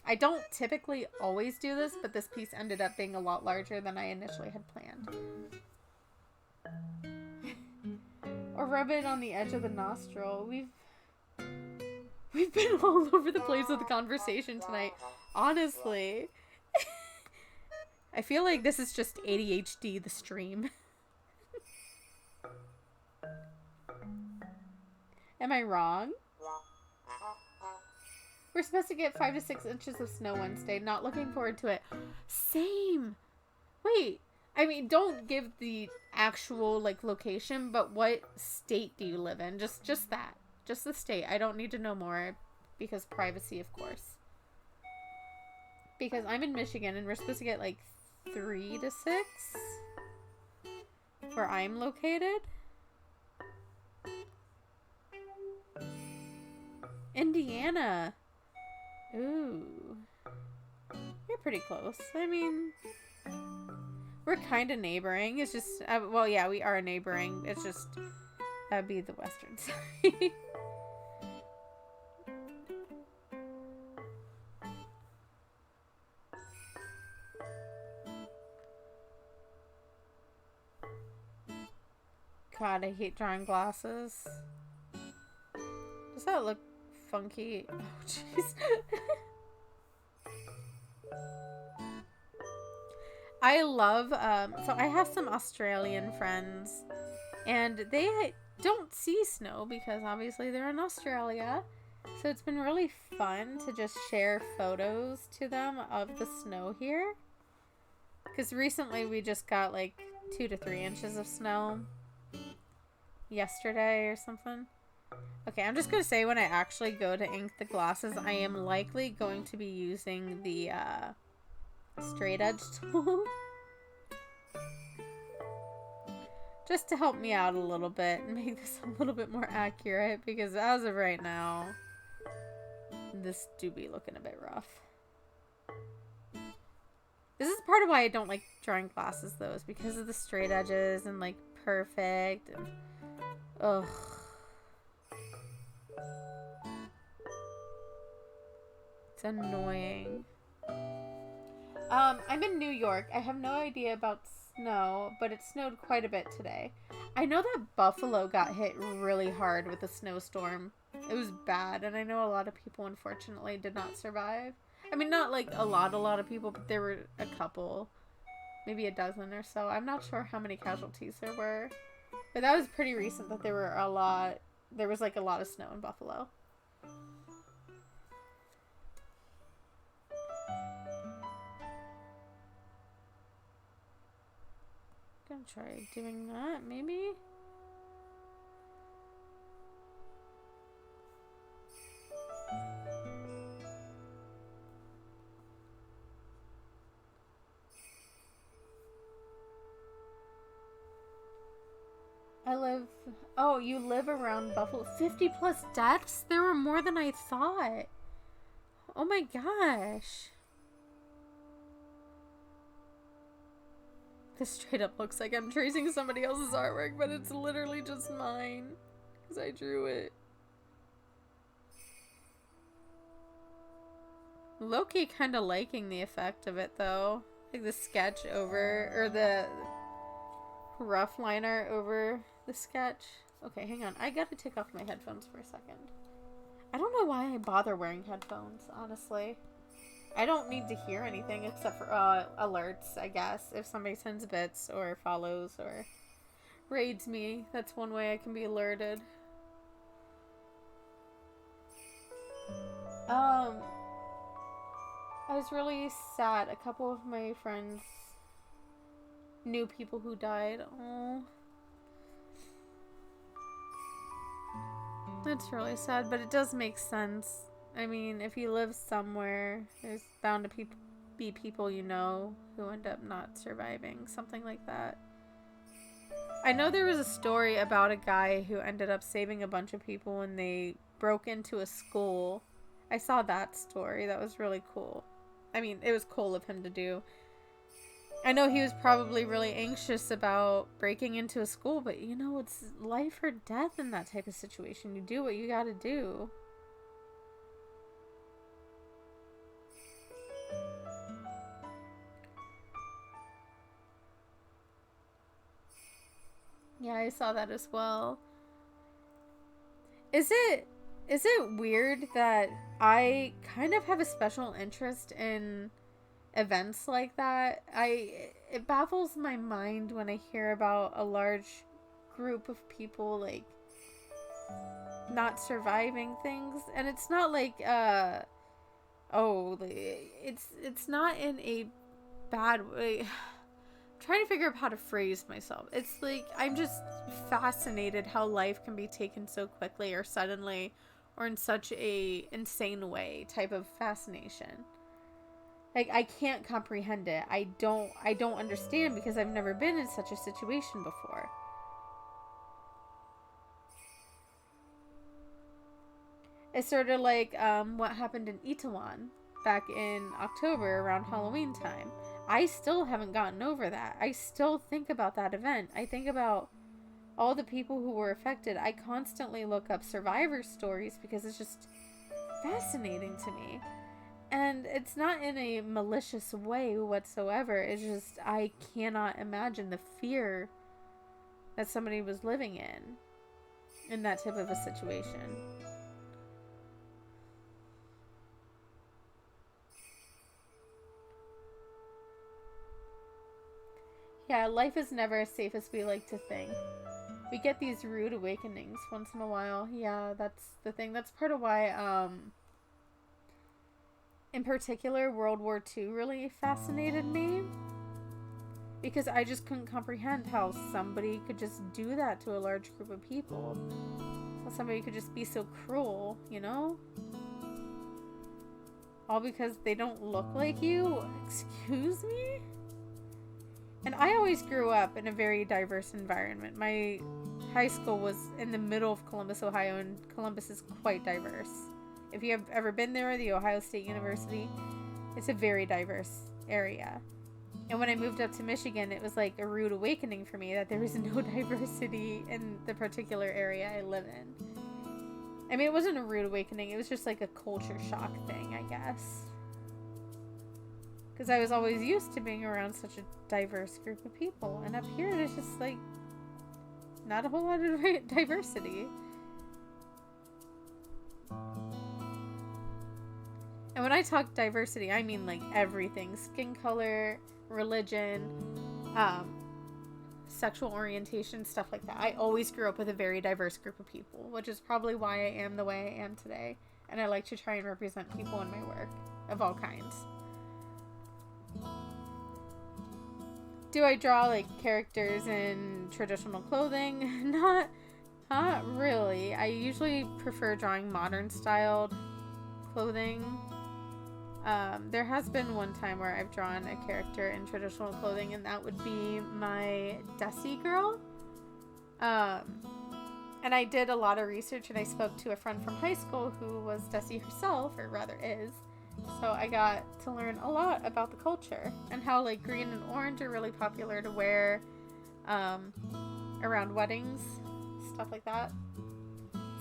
I don't typically always do this, but this piece ended up being a lot larger than I initially had planned. Or rub it on the edge of the nostril. We've been all over the place with the conversation tonight. Honestly. I feel like this is just ADHD, the stream. Am I wrong? We're supposed to get 5 to 6 inches of snow Wednesday. Not looking forward to it. Same. Wait. I mean, don't give the actual, like, location, but what state do you live in? Just that. Just the state. I don't need to know more because privacy, of course. Because I'm in Michigan and we're supposed to get, like, 3 to 6 where I'm located. Indiana. Ooh. You're pretty close. I mean, we're kind of neighboring. It's just, well, yeah, we are neighboring. It's just, that'd be the western side. God, I hate drawing glasses. Does that look funky? Oh, jeez. I love, so I have some Australian friends, and they don't see snow because obviously they're in Australia. So it's been really fun to just share photos to them of the snow here. Because recently we just got like 2 to 3 inches of snow yesterday or something. Okay, I'm just going to say when I actually go to ink the glasses, I am likely going to be using the straight edge tool. Just to help me out a little bit and make this a little bit more accurate, because as of right now, this do be looking a bit rough. This is part of why I don't like drawing glasses though, is because of the straight edges and like perfect and ugh. It's annoying. I'm in New York. I have no idea about snow, but it snowed quite a bit today. I know that Buffalo got hit really hard with a snowstorm. It was bad, and I know a lot of people unfortunately did not survive. I mean, not like a lot of people, but there were a couple. Maybe a dozen or so. I'm not sure how many casualties there were. But that was pretty recent that there were a lot. There was like a lot of snow in Buffalo. Gonna try doing that, maybe? Oh, you live around Buffalo. 50 plus deaths? There were more than I thought. Oh my gosh. This straight up looks like I'm tracing somebody else's artwork, but it's literally just mine. Because I drew it. Low-key kind of liking the effect of it, though. Like the sketch over, or the rough liner over the sketch. Okay, hang on. I gotta take off my headphones for a second. I don't know why I bother wearing headphones, honestly. I don't need to hear anything except for alerts, I guess. If somebody sends bits or follows or raids me, that's one way I can be alerted. I was really sad. A couple of my friends knew people who died. Oh, that's really sad, but it does make sense. I mean, if you live somewhere, there's bound to be people you know who end up not surviving, something like that. I know there was a story about a guy who ended up saving a bunch of people when they broke into a school. I saw that story. That was really cool. I mean, it was cool of him to do. I know he was probably really anxious about breaking into a school, but you know, it's life or death in that type of situation. You do what you gotta do. Yeah, I saw that as well. Is it weird that I kind of have a special interest in events like that? It baffles my mind when I hear about a large group of people like not surviving things, and it's not like it's not in a bad way. Trying to figure out how to phrase myself. It's like I'm just fascinated how life can be taken so quickly or suddenly or in such a insane way type of fascination. Like I can't comprehend it. I don't understand because I've never been in such a situation before. It's sort of like what happened in Itaewon back in October around Halloween time. I still haven't gotten over that. I still think about that event. I think about all the people who were affected. I constantly look up survivor stories because it's just fascinating to me. And it's not in a malicious way whatsoever. It's just I cannot imagine the fear that somebody was living in that type of a situation. Yeah, life is never as safe as we like to think. We get these rude awakenings once in a while. Yeah, that's the thing. That's part of why, in particular, World War II really fascinated me. Because I just couldn't comprehend how somebody could just do that to a large group of people. How somebody could just be so cruel, you know? All because they don't look like you? Excuse me? And I always grew up in a very diverse environment. My high school was in the middle of Columbus, Ohio, and Columbus is quite diverse. If you have ever been there, the Ohio State University, it's a very diverse area. And when I moved up to Michigan, it was like a rude awakening for me that there was no diversity in the particular area I live in. I mean, it wasn't a rude awakening. It was just like a culture shock thing, I guess. Because I was always used to being around such a diverse group of people. And up here, there's just, like, not a whole lot of diversity. And when I talk diversity, I mean, like, everything. Skin color, religion, sexual orientation, stuff like that. I always grew up with a very diverse group of people, which is probably why I am the way I am today. And I like to try and represent people in my work of all kinds. Do I draw like characters in traditional clothing? Not really. I usually prefer drawing modern styled clothing. There has been one time where I've drawn a character in traditional clothing, and that would be my Desi girl. And I did a lot of research, and I spoke to a friend from high school who was Desi herself, or rather is. So I got to learn a lot about the culture and how like green and orange are really popular to wear around weddings, stuff like that.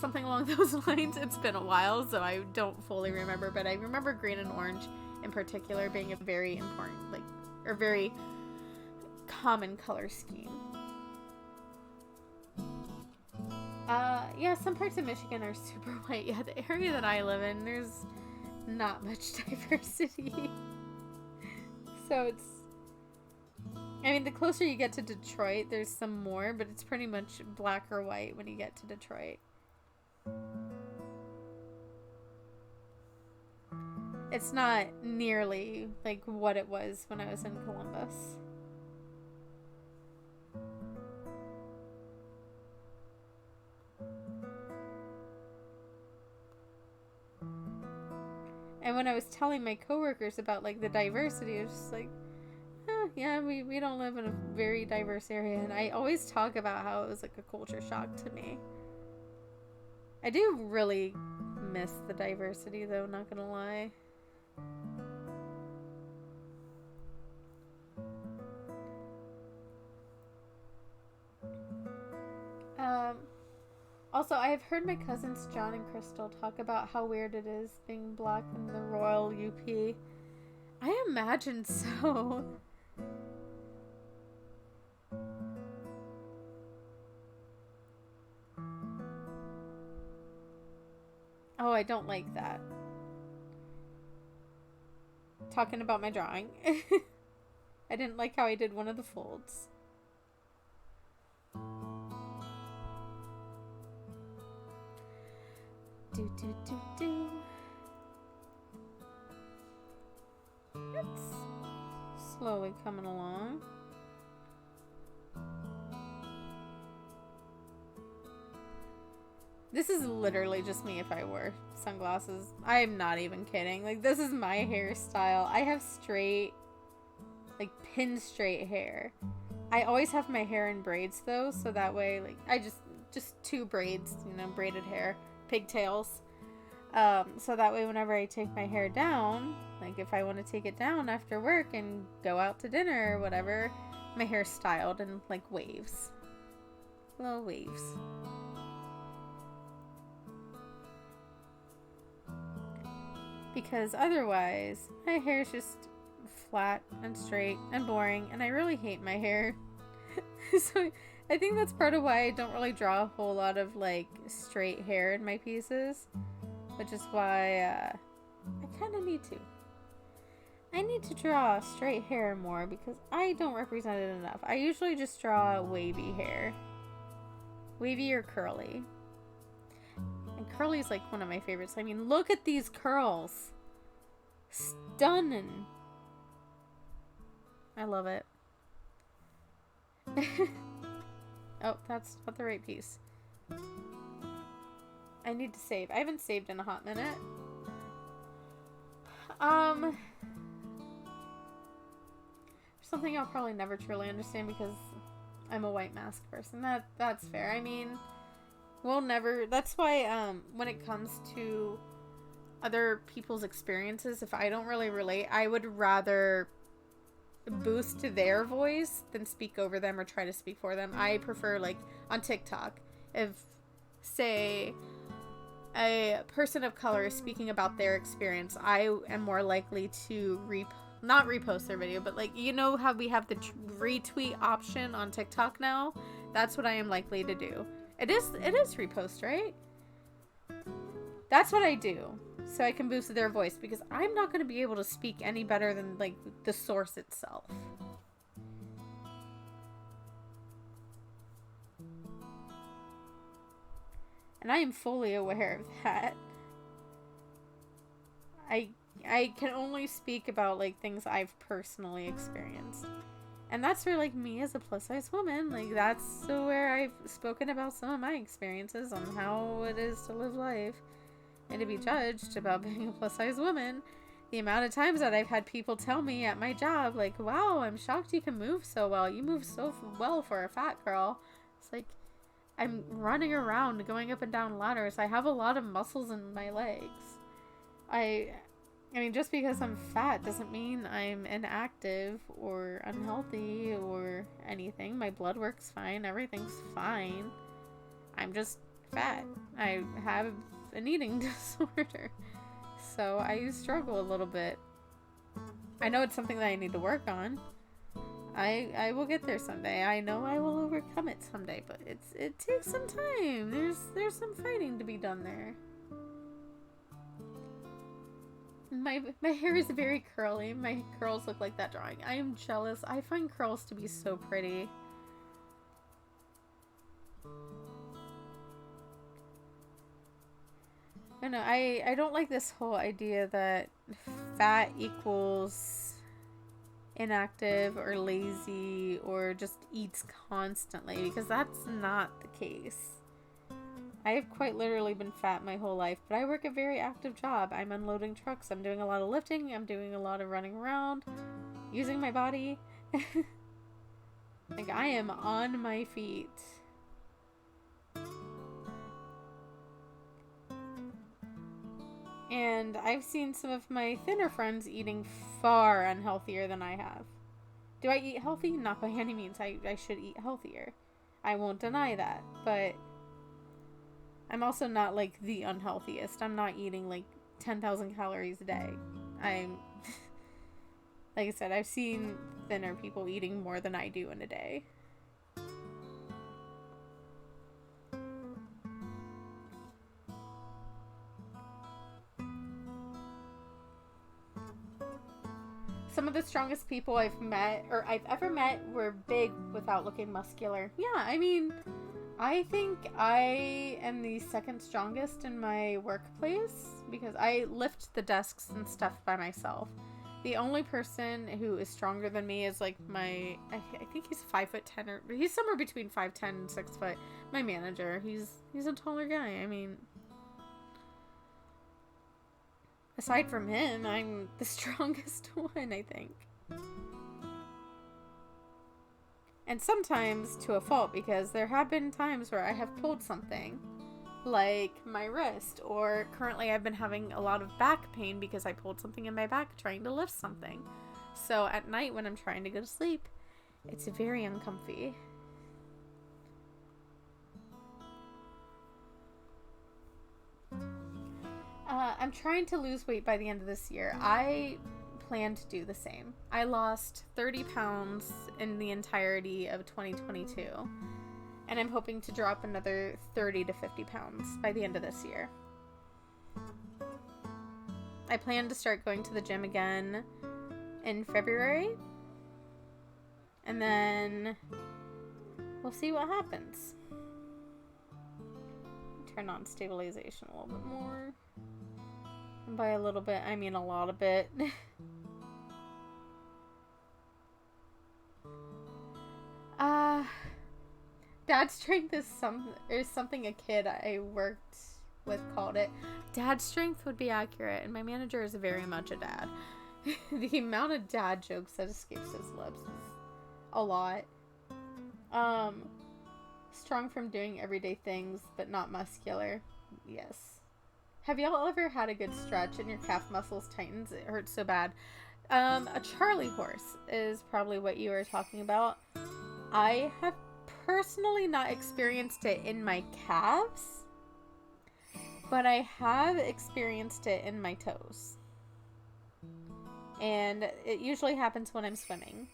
Something along those lines. It's been a while, so I don't fully remember, but I remember green and orange in particular being a very important, like, or very common color scheme. Yeah, some parts of Michigan are super white. Yeah, the area that I live in, there's not much diversity. So it's, I mean, the closer you get to Detroit, there's some more, but it's pretty much black or white when you get to Detroit. It's not nearly like what it was when I was in Columbus. And when I was telling my coworkers about like the diversity, it was just like, oh, yeah, we don't live in a very diverse area. And I always talk about how it was like a culture shock to me. I do really miss the diversity though, not gonna lie. Also, I have heard my cousins John and Crystal talk about how weird it is being black in the Royal UP. I imagine so. Oh, I don't like that. Talking about my drawing. I didn't like how I did one of the folds. Do. It's slowly coming along. This is literally just me if I wore sunglasses. I am not even kidding. Like, this is my hairstyle. I have straight, like, pin straight hair. I always have my hair in braids, though, so that way, like, I just 2 braids, you know, braided hair, pigtails. So that way whenever I take my hair down, like, if I want to take it down after work and go out to dinner or whatever, my hair's styled in, like, waves. Little waves. Because otherwise, my hair is just flat and straight and boring, and I really hate my hair. So I think that's part of why I don't really draw a whole lot of, like, straight hair in my pieces, which is why I kind of need to. I need to draw straight hair more because I don't represent it enough. I usually just draw wavy hair. Wavy or curly. And curly is like one of my favorites. I mean, look at these curls. Stunning. I love it. Oh, that's not the right piece. I need to save. I haven't saved in a hot minute. Something I'll probably never truly understand because I'm a white mask person. That's fair. I mean, we'll never. That's why when it comes to other people's experiences, if I don't really relate, I would rather boost their voice than speak over them or try to speak for them. I prefer, like, on TikTok, if, say, a person of color is speaking about their experience, I am more likely to not repost their video, but, like, you know how we have the retweet option on TikTok now? That's what I am likely to do. It is repost, right? That's what I do, so I can boost their voice, because I'm not going to be able to speak any better than, like, the source itself. And I am fully aware of that. I can only speak about, like, things I've personally experienced. And that's for, like, me as a plus-size woman. Like, that's where I've spoken about some of my experiences on how it is to live life and to be judged about being a plus-size woman. The amount of times that I've had people tell me at my job, like, wow, I'm shocked you can move so well. You move so well for a fat girl. It's like, I'm running around, going up and down ladders. I have a lot of muscles in my legs. I mean, just because I'm fat doesn't mean I'm inactive or unhealthy or anything. My blood works fine. Everything's fine. I'm just fat. I have an eating disorder. So I struggle a little bit. I know it's something that I need to work on. I will get there someday. I know I will overcome it someday, but it takes some time. There's some fighting to be done there. My hair is very curly. My curls look like that drawing. I am jealous. I find curls to be so pretty. I know, I don't like this whole idea that fat equals inactive or lazy or just eats constantly, because that's not the case. I have quite literally been fat my whole life, but I work a very active job. I'm unloading trucks. I'm doing a lot of lifting. I'm doing a lot of running around, using my body. Like, I am on my feet. And I've seen some of my thinner friends eating far unhealthier than I have. Do I eat healthy? Not by any means. I should eat healthier. I won't deny that. But I'm also not, like, the unhealthiest. I'm not eating, like, 10,000 calories a day. I'm... Like I said, I've seen thinner people eating more than I do in a day. Some of the strongest people I've met, or I've ever met, were big without looking muscular. Yeah, I mean, I think I am the second strongest in my workplace because I lift the desks and stuff by myself. The only person who is stronger than me is like I think he's 5'10", or he's somewhere between 5'10" and 6 foot. My manager, he's a taller guy. I mean, aside from him, I'm the strongest one, I think. And sometimes to a fault, because there have been times where I have pulled something, like my wrist, or currently I've been having a lot of back pain because I pulled something in my back trying to lift something. So at night when I'm trying to go to sleep, it's very uncomfy. I'm trying to lose weight by the end of this year. I plan to do the same. I lost 30 pounds in the entirety of 2022. And I'm hoping to drop another 30 to 50 pounds by the end of this year. I plan to start going to the gym again in February. And then we'll see what happens. Turn on stabilization a little bit more. And by a little bit, I mean a lot of bit. Dad strength is something a kid I worked with called it. Dad strength would be accurate, and my manager is very much a dad. The amount of dad jokes that escapes his lips is a lot. Strong from doing everyday things, but not muscular. Yes. Have y'all ever had a good stretch and your calf muscles tightens? It hurts so bad. A Charlie horse is probably what you were talking about. I have personally not experienced it in my calves, but I have experienced it in my toes. And it usually happens when I'm swimming.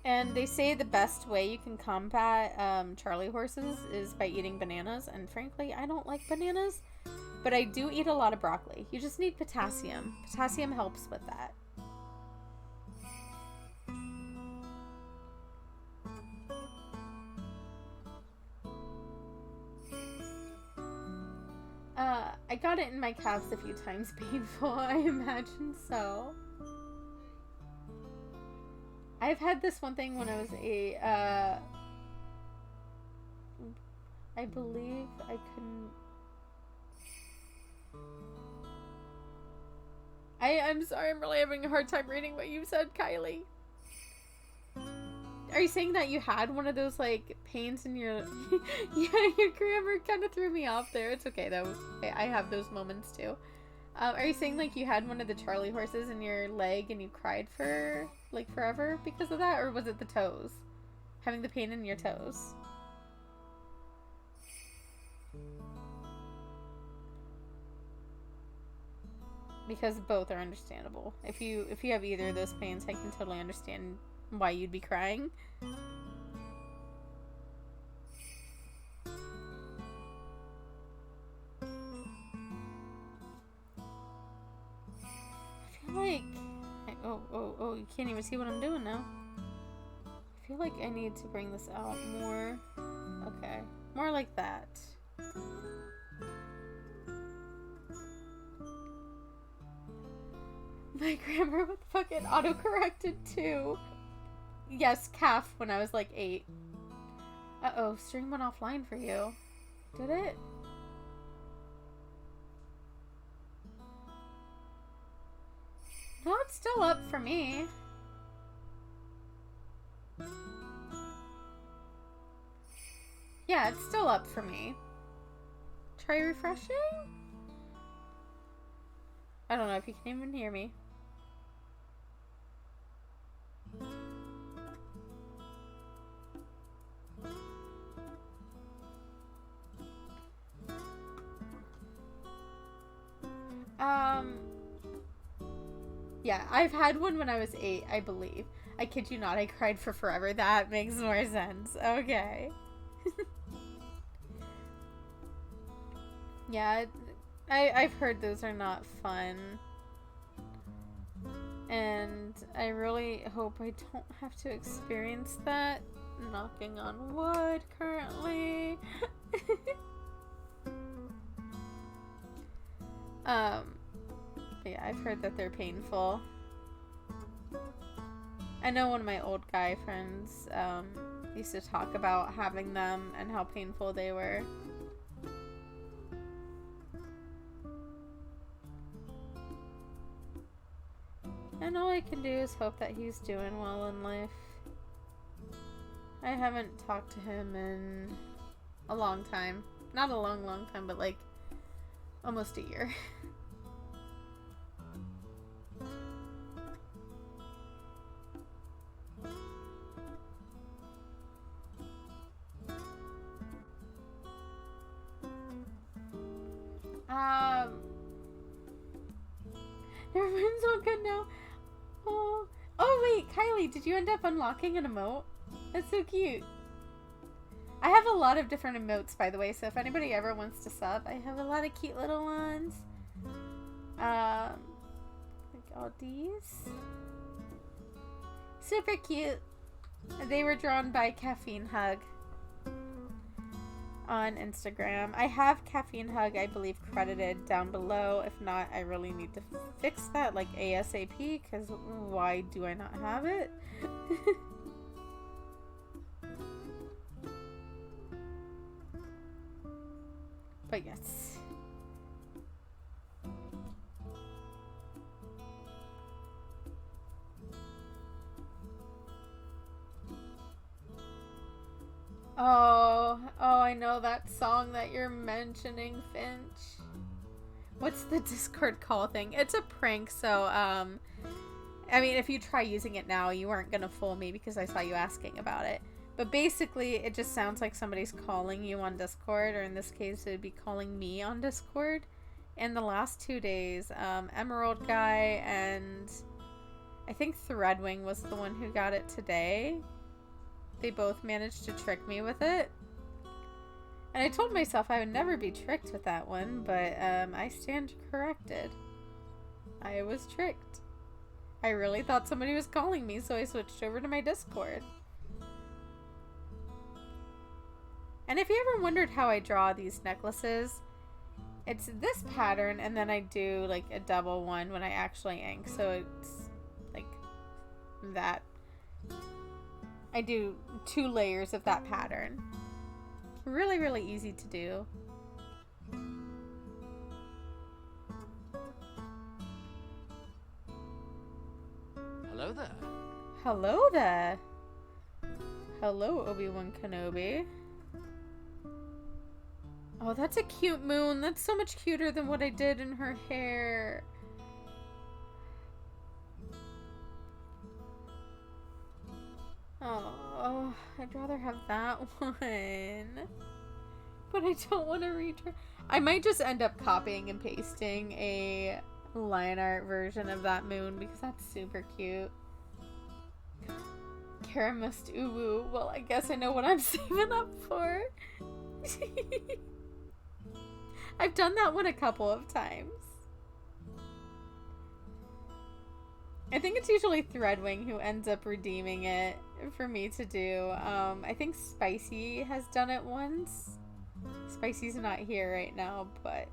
And they say the best way you can combat Charlie horses is by eating bananas. And frankly, I don't like bananas. But I do eat a lot of broccoli. You just need potassium. Potassium helps with that. I got it in my calves a few times. Painful, I imagine so. I've had this one thing when I was I believe I couldn't... I'm sorry, I'm really having a hard time reading what you said, Kylie. Are you saying that you had one of those, like, pains in your... Yeah, your grammar kind of threw me off there. It's okay, though. I have those moments, too. Are you saying, like, you had one of the Charlie horses in your leg and you cried for, like, forever because of that? Or was it the toes? Having the pain in your toes? Because both are understandable. If you have either of those pains, I can totally understand why you'd be crying. I feel like... Oh, you can't even see what I'm doing now. I feel like I need to bring this out more. Okay. More like that. My grammar was fucking autocorrected too. Yes, calf when I was like 8. Uh-oh, stream went offline for you. Did it? No, it's still up for me. Yeah, it's still up for me. Try refreshing? I don't know if you can even hear me. Yeah, I've had one when I was 8, I believe. I kid you not, I cried for forever. That makes more sense. Okay. Yeah, I've heard those are not fun. And I really hope I don't have to experience that. Knocking on wood currently. But yeah, I've heard that they're painful. I know one of my old guy friends used to talk about having them and how painful they were. And all I can do is hope that he's doing well in life. I haven't talked to him in a long time. Not a long time, but like almost a year. Everyone's all good now. Oh wait, Kylie, did you end up unlocking an emote? That's so cute. I have a lot of different emotes, by the way, so if anybody ever wants to sub, I have a lot of cute little ones. Like all these. Super cute. They were drawn by Caffeine Hug on Instagram. I have Caffeine Hug, I believe, credited down below. If not, I really need to fix that like ASAP, because why do I not have it? But yes. Oh, I know that song that you're mentioning, Finch. What's the Discord call thing? It's a prank, so, I mean, if you try using it now, you weren't gonna fool me because I saw you asking about it. But basically, it just sounds like somebody's calling you on Discord, or in this case, it would be calling me on Discord. In the last 2 days, Emerald Guy and I think Threadwing was the one who got it today. They both managed to trick me with it. And I told myself I would never be tricked with that one, but I stand corrected. I was tricked. I really thought somebody was calling me, so I switched over to my Discord. And if you ever wondered how I draw these necklaces, it's this pattern, and then I do like a double one when I actually ink, so it's like that. I do 2 layers of that pattern. Really, really easy to do. Hello there. Hello there. Hello, Obi-Wan Kenobi. Oh, that's a cute moon. That's so much cuter than what I did in her hair. Oh, I'd rather have that one. But I don't want to return. I might just end up copying and pasting a line art version of that moon because that's super cute. Kara must uwu. Well, I guess I know what I'm saving up for. I've done that one a couple of times. I think it's usually Threadwing who ends up redeeming it for me to do. I think Spicy has done it once. Spicy's not here right now, but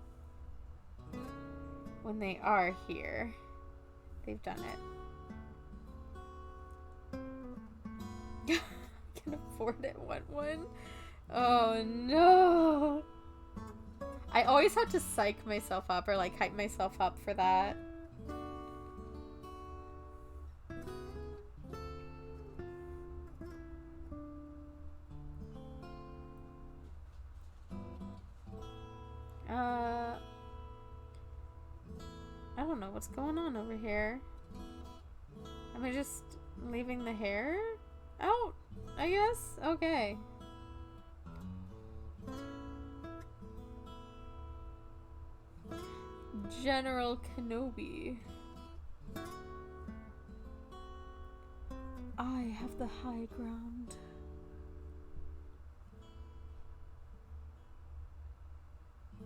when they are here, they've done it. Can afford it, want one? Oh no! I always have to psych myself up or like hype myself up for that. I don't know what's going on over here. Am I just leaving the hair out? I guess? Okay. General Kenobi. I have the high ground.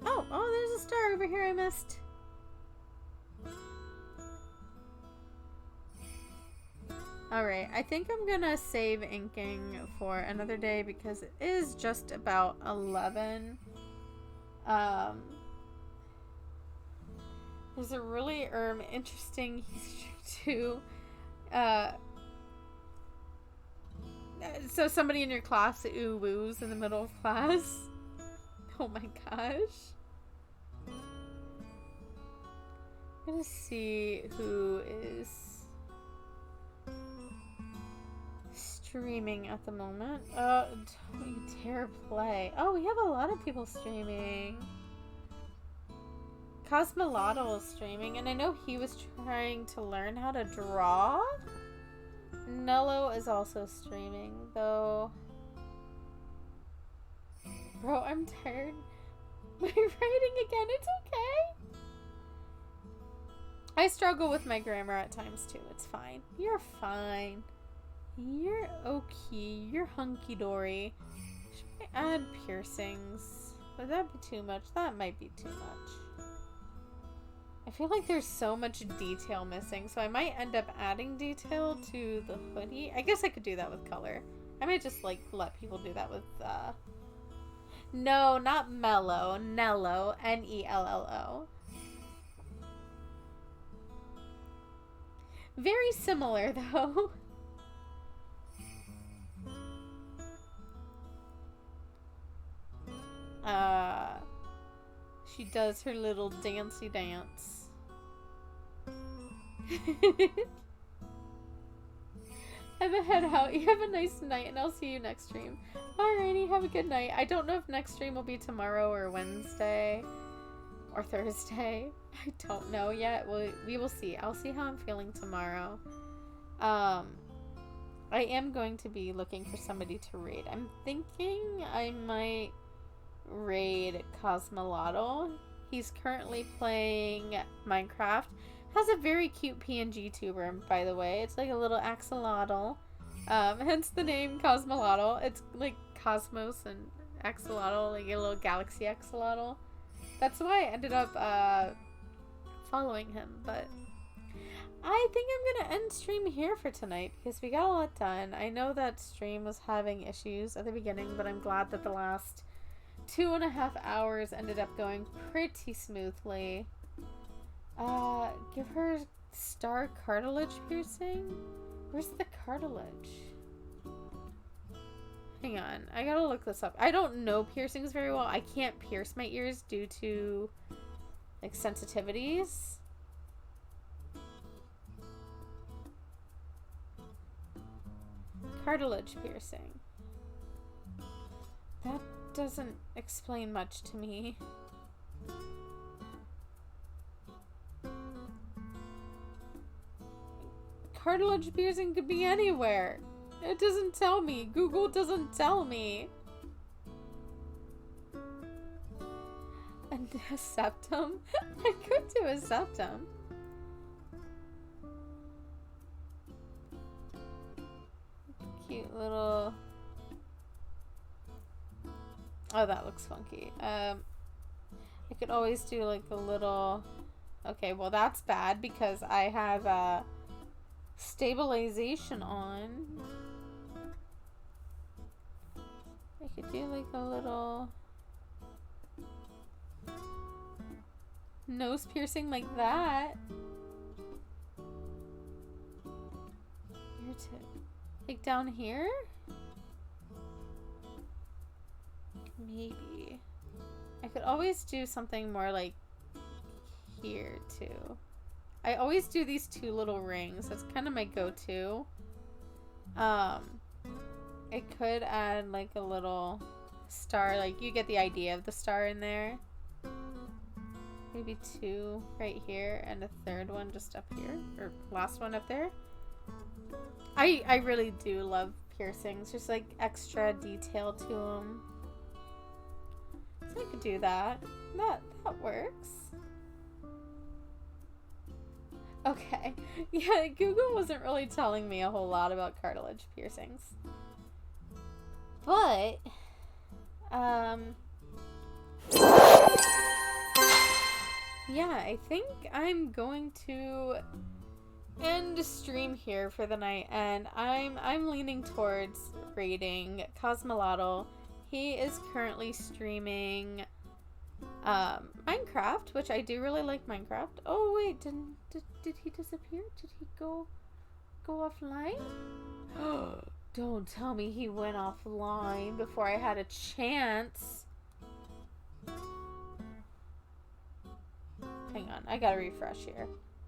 Oh, there's a star over here I missed. Alright, I think I'm gonna save inking for another day because it is just about 11. There's a really interesting history too. So somebody in your class ooh-woos in the middle of class. Oh my gosh. I'm gonna see who is streaming at the moment. Don't you dare play. Oh, we have a lot of people streaming. Cosmolotl is streaming, and I know he was trying to learn how to draw. Nello is also streaming, though. Bro, I'm tired. My writing again, it's okay. I struggle with my grammar at times too. It's fine. You're fine. You're okay. You're hunky-dory. Should I add piercings? Would that be too much? That might be too much. I feel like there's so much detail missing, so I might end up adding detail to the hoodie. I guess I could do that with color. I might just, like, let people do that with, No, not mellow. Nello. N-E-L-L-O. Very similar, though. She does her little dancey dance. I'm a head out. You have a nice night, and I'll see you next stream. Alrighty, have a good night. I don't know if next stream will be tomorrow or Wednesday or Thursday. I don't know yet. We will see. I'll see how I'm feeling tomorrow. I am going to be looking for somebody to raid. I'm thinking I might raid Cosmolotl. He's currently playing Minecraft. Has a very cute PNGTuber, by the way. It's like a little axolotl. Hence the name Cosmolotl. It's like Cosmos and axolotl, like a little galaxy axolotl. That's why I ended up following him, but I think I'm gonna end stream here for tonight because we got a lot done. I know that stream was having issues at the beginning, but I'm glad that the last 2.5 hours ended up going pretty smoothly. Give her star cartilage piercing? Where's the cartilage? Hang on, I gotta look this up. I don't know piercings very well. I can't pierce my ears due to, like, sensitivities. Cartilage piercing. That doesn't explain much to me. Cartilage piercing could be anywhere. It doesn't tell me. Google doesn't tell me. And a septum? I could do a septum. Cute little... Oh, that looks funky. I could always do like a little... Okay, well that's bad because I have stabilization on. I could do like a little nose piercing like that. Ear tip. Like down here? Maybe. I could always do something more like here too. I always do these two little rings. That's kind of my go-to. It could add like a little star. Like you get the idea of the star in there. Maybe two right here and a third one just up here. Or last one up there. I really do love piercings. Just like extra detail to them. So I could do that. That works. Okay. Yeah, Google wasn't really telling me a whole lot about cartilage piercings. But, yeah, I think I'm going to end stream here for the night, and I'm leaning towards raiding Cosmolotl. He is currently streaming Minecraft, which I do really like Minecraft. Oh wait, did he disappear? Did he go offline? Don't tell me he went offline before I had a chance. Hang on, I gotta refresh here.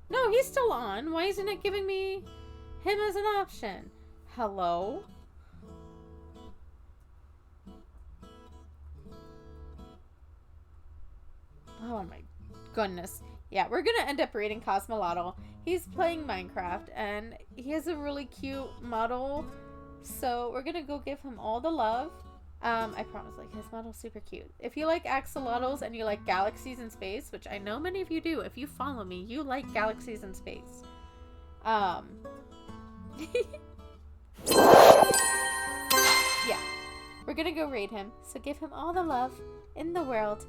No, he's still on. Why isn't it giving me him as an option? Hello? Oh my goodness. Yeah, we're gonna end up raiding Cosmolotl. He's playing Minecraft, and he has a really cute model. So we're gonna go give him all the love. I promise, like, his model's super cute. If you like axolotls and you like galaxies in space, which I know many of you do, if you follow me, you like galaxies in space. Yeah. We're gonna go raid him. So give him all the love in the world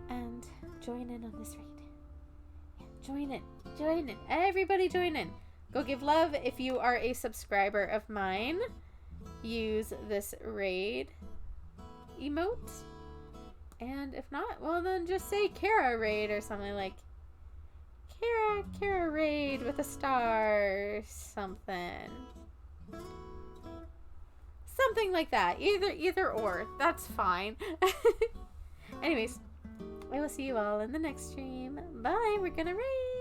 and join in on this raid. Yeah, join in. Everybody join in. Go give love. If you are a subscriber of mine, use this raid emote. And if not, well then just say Kara raid or something like Kara raid with a star, something like that. Either or. That's fine. Anyways, I will see you all in the next stream. Bye. We're gonna raid.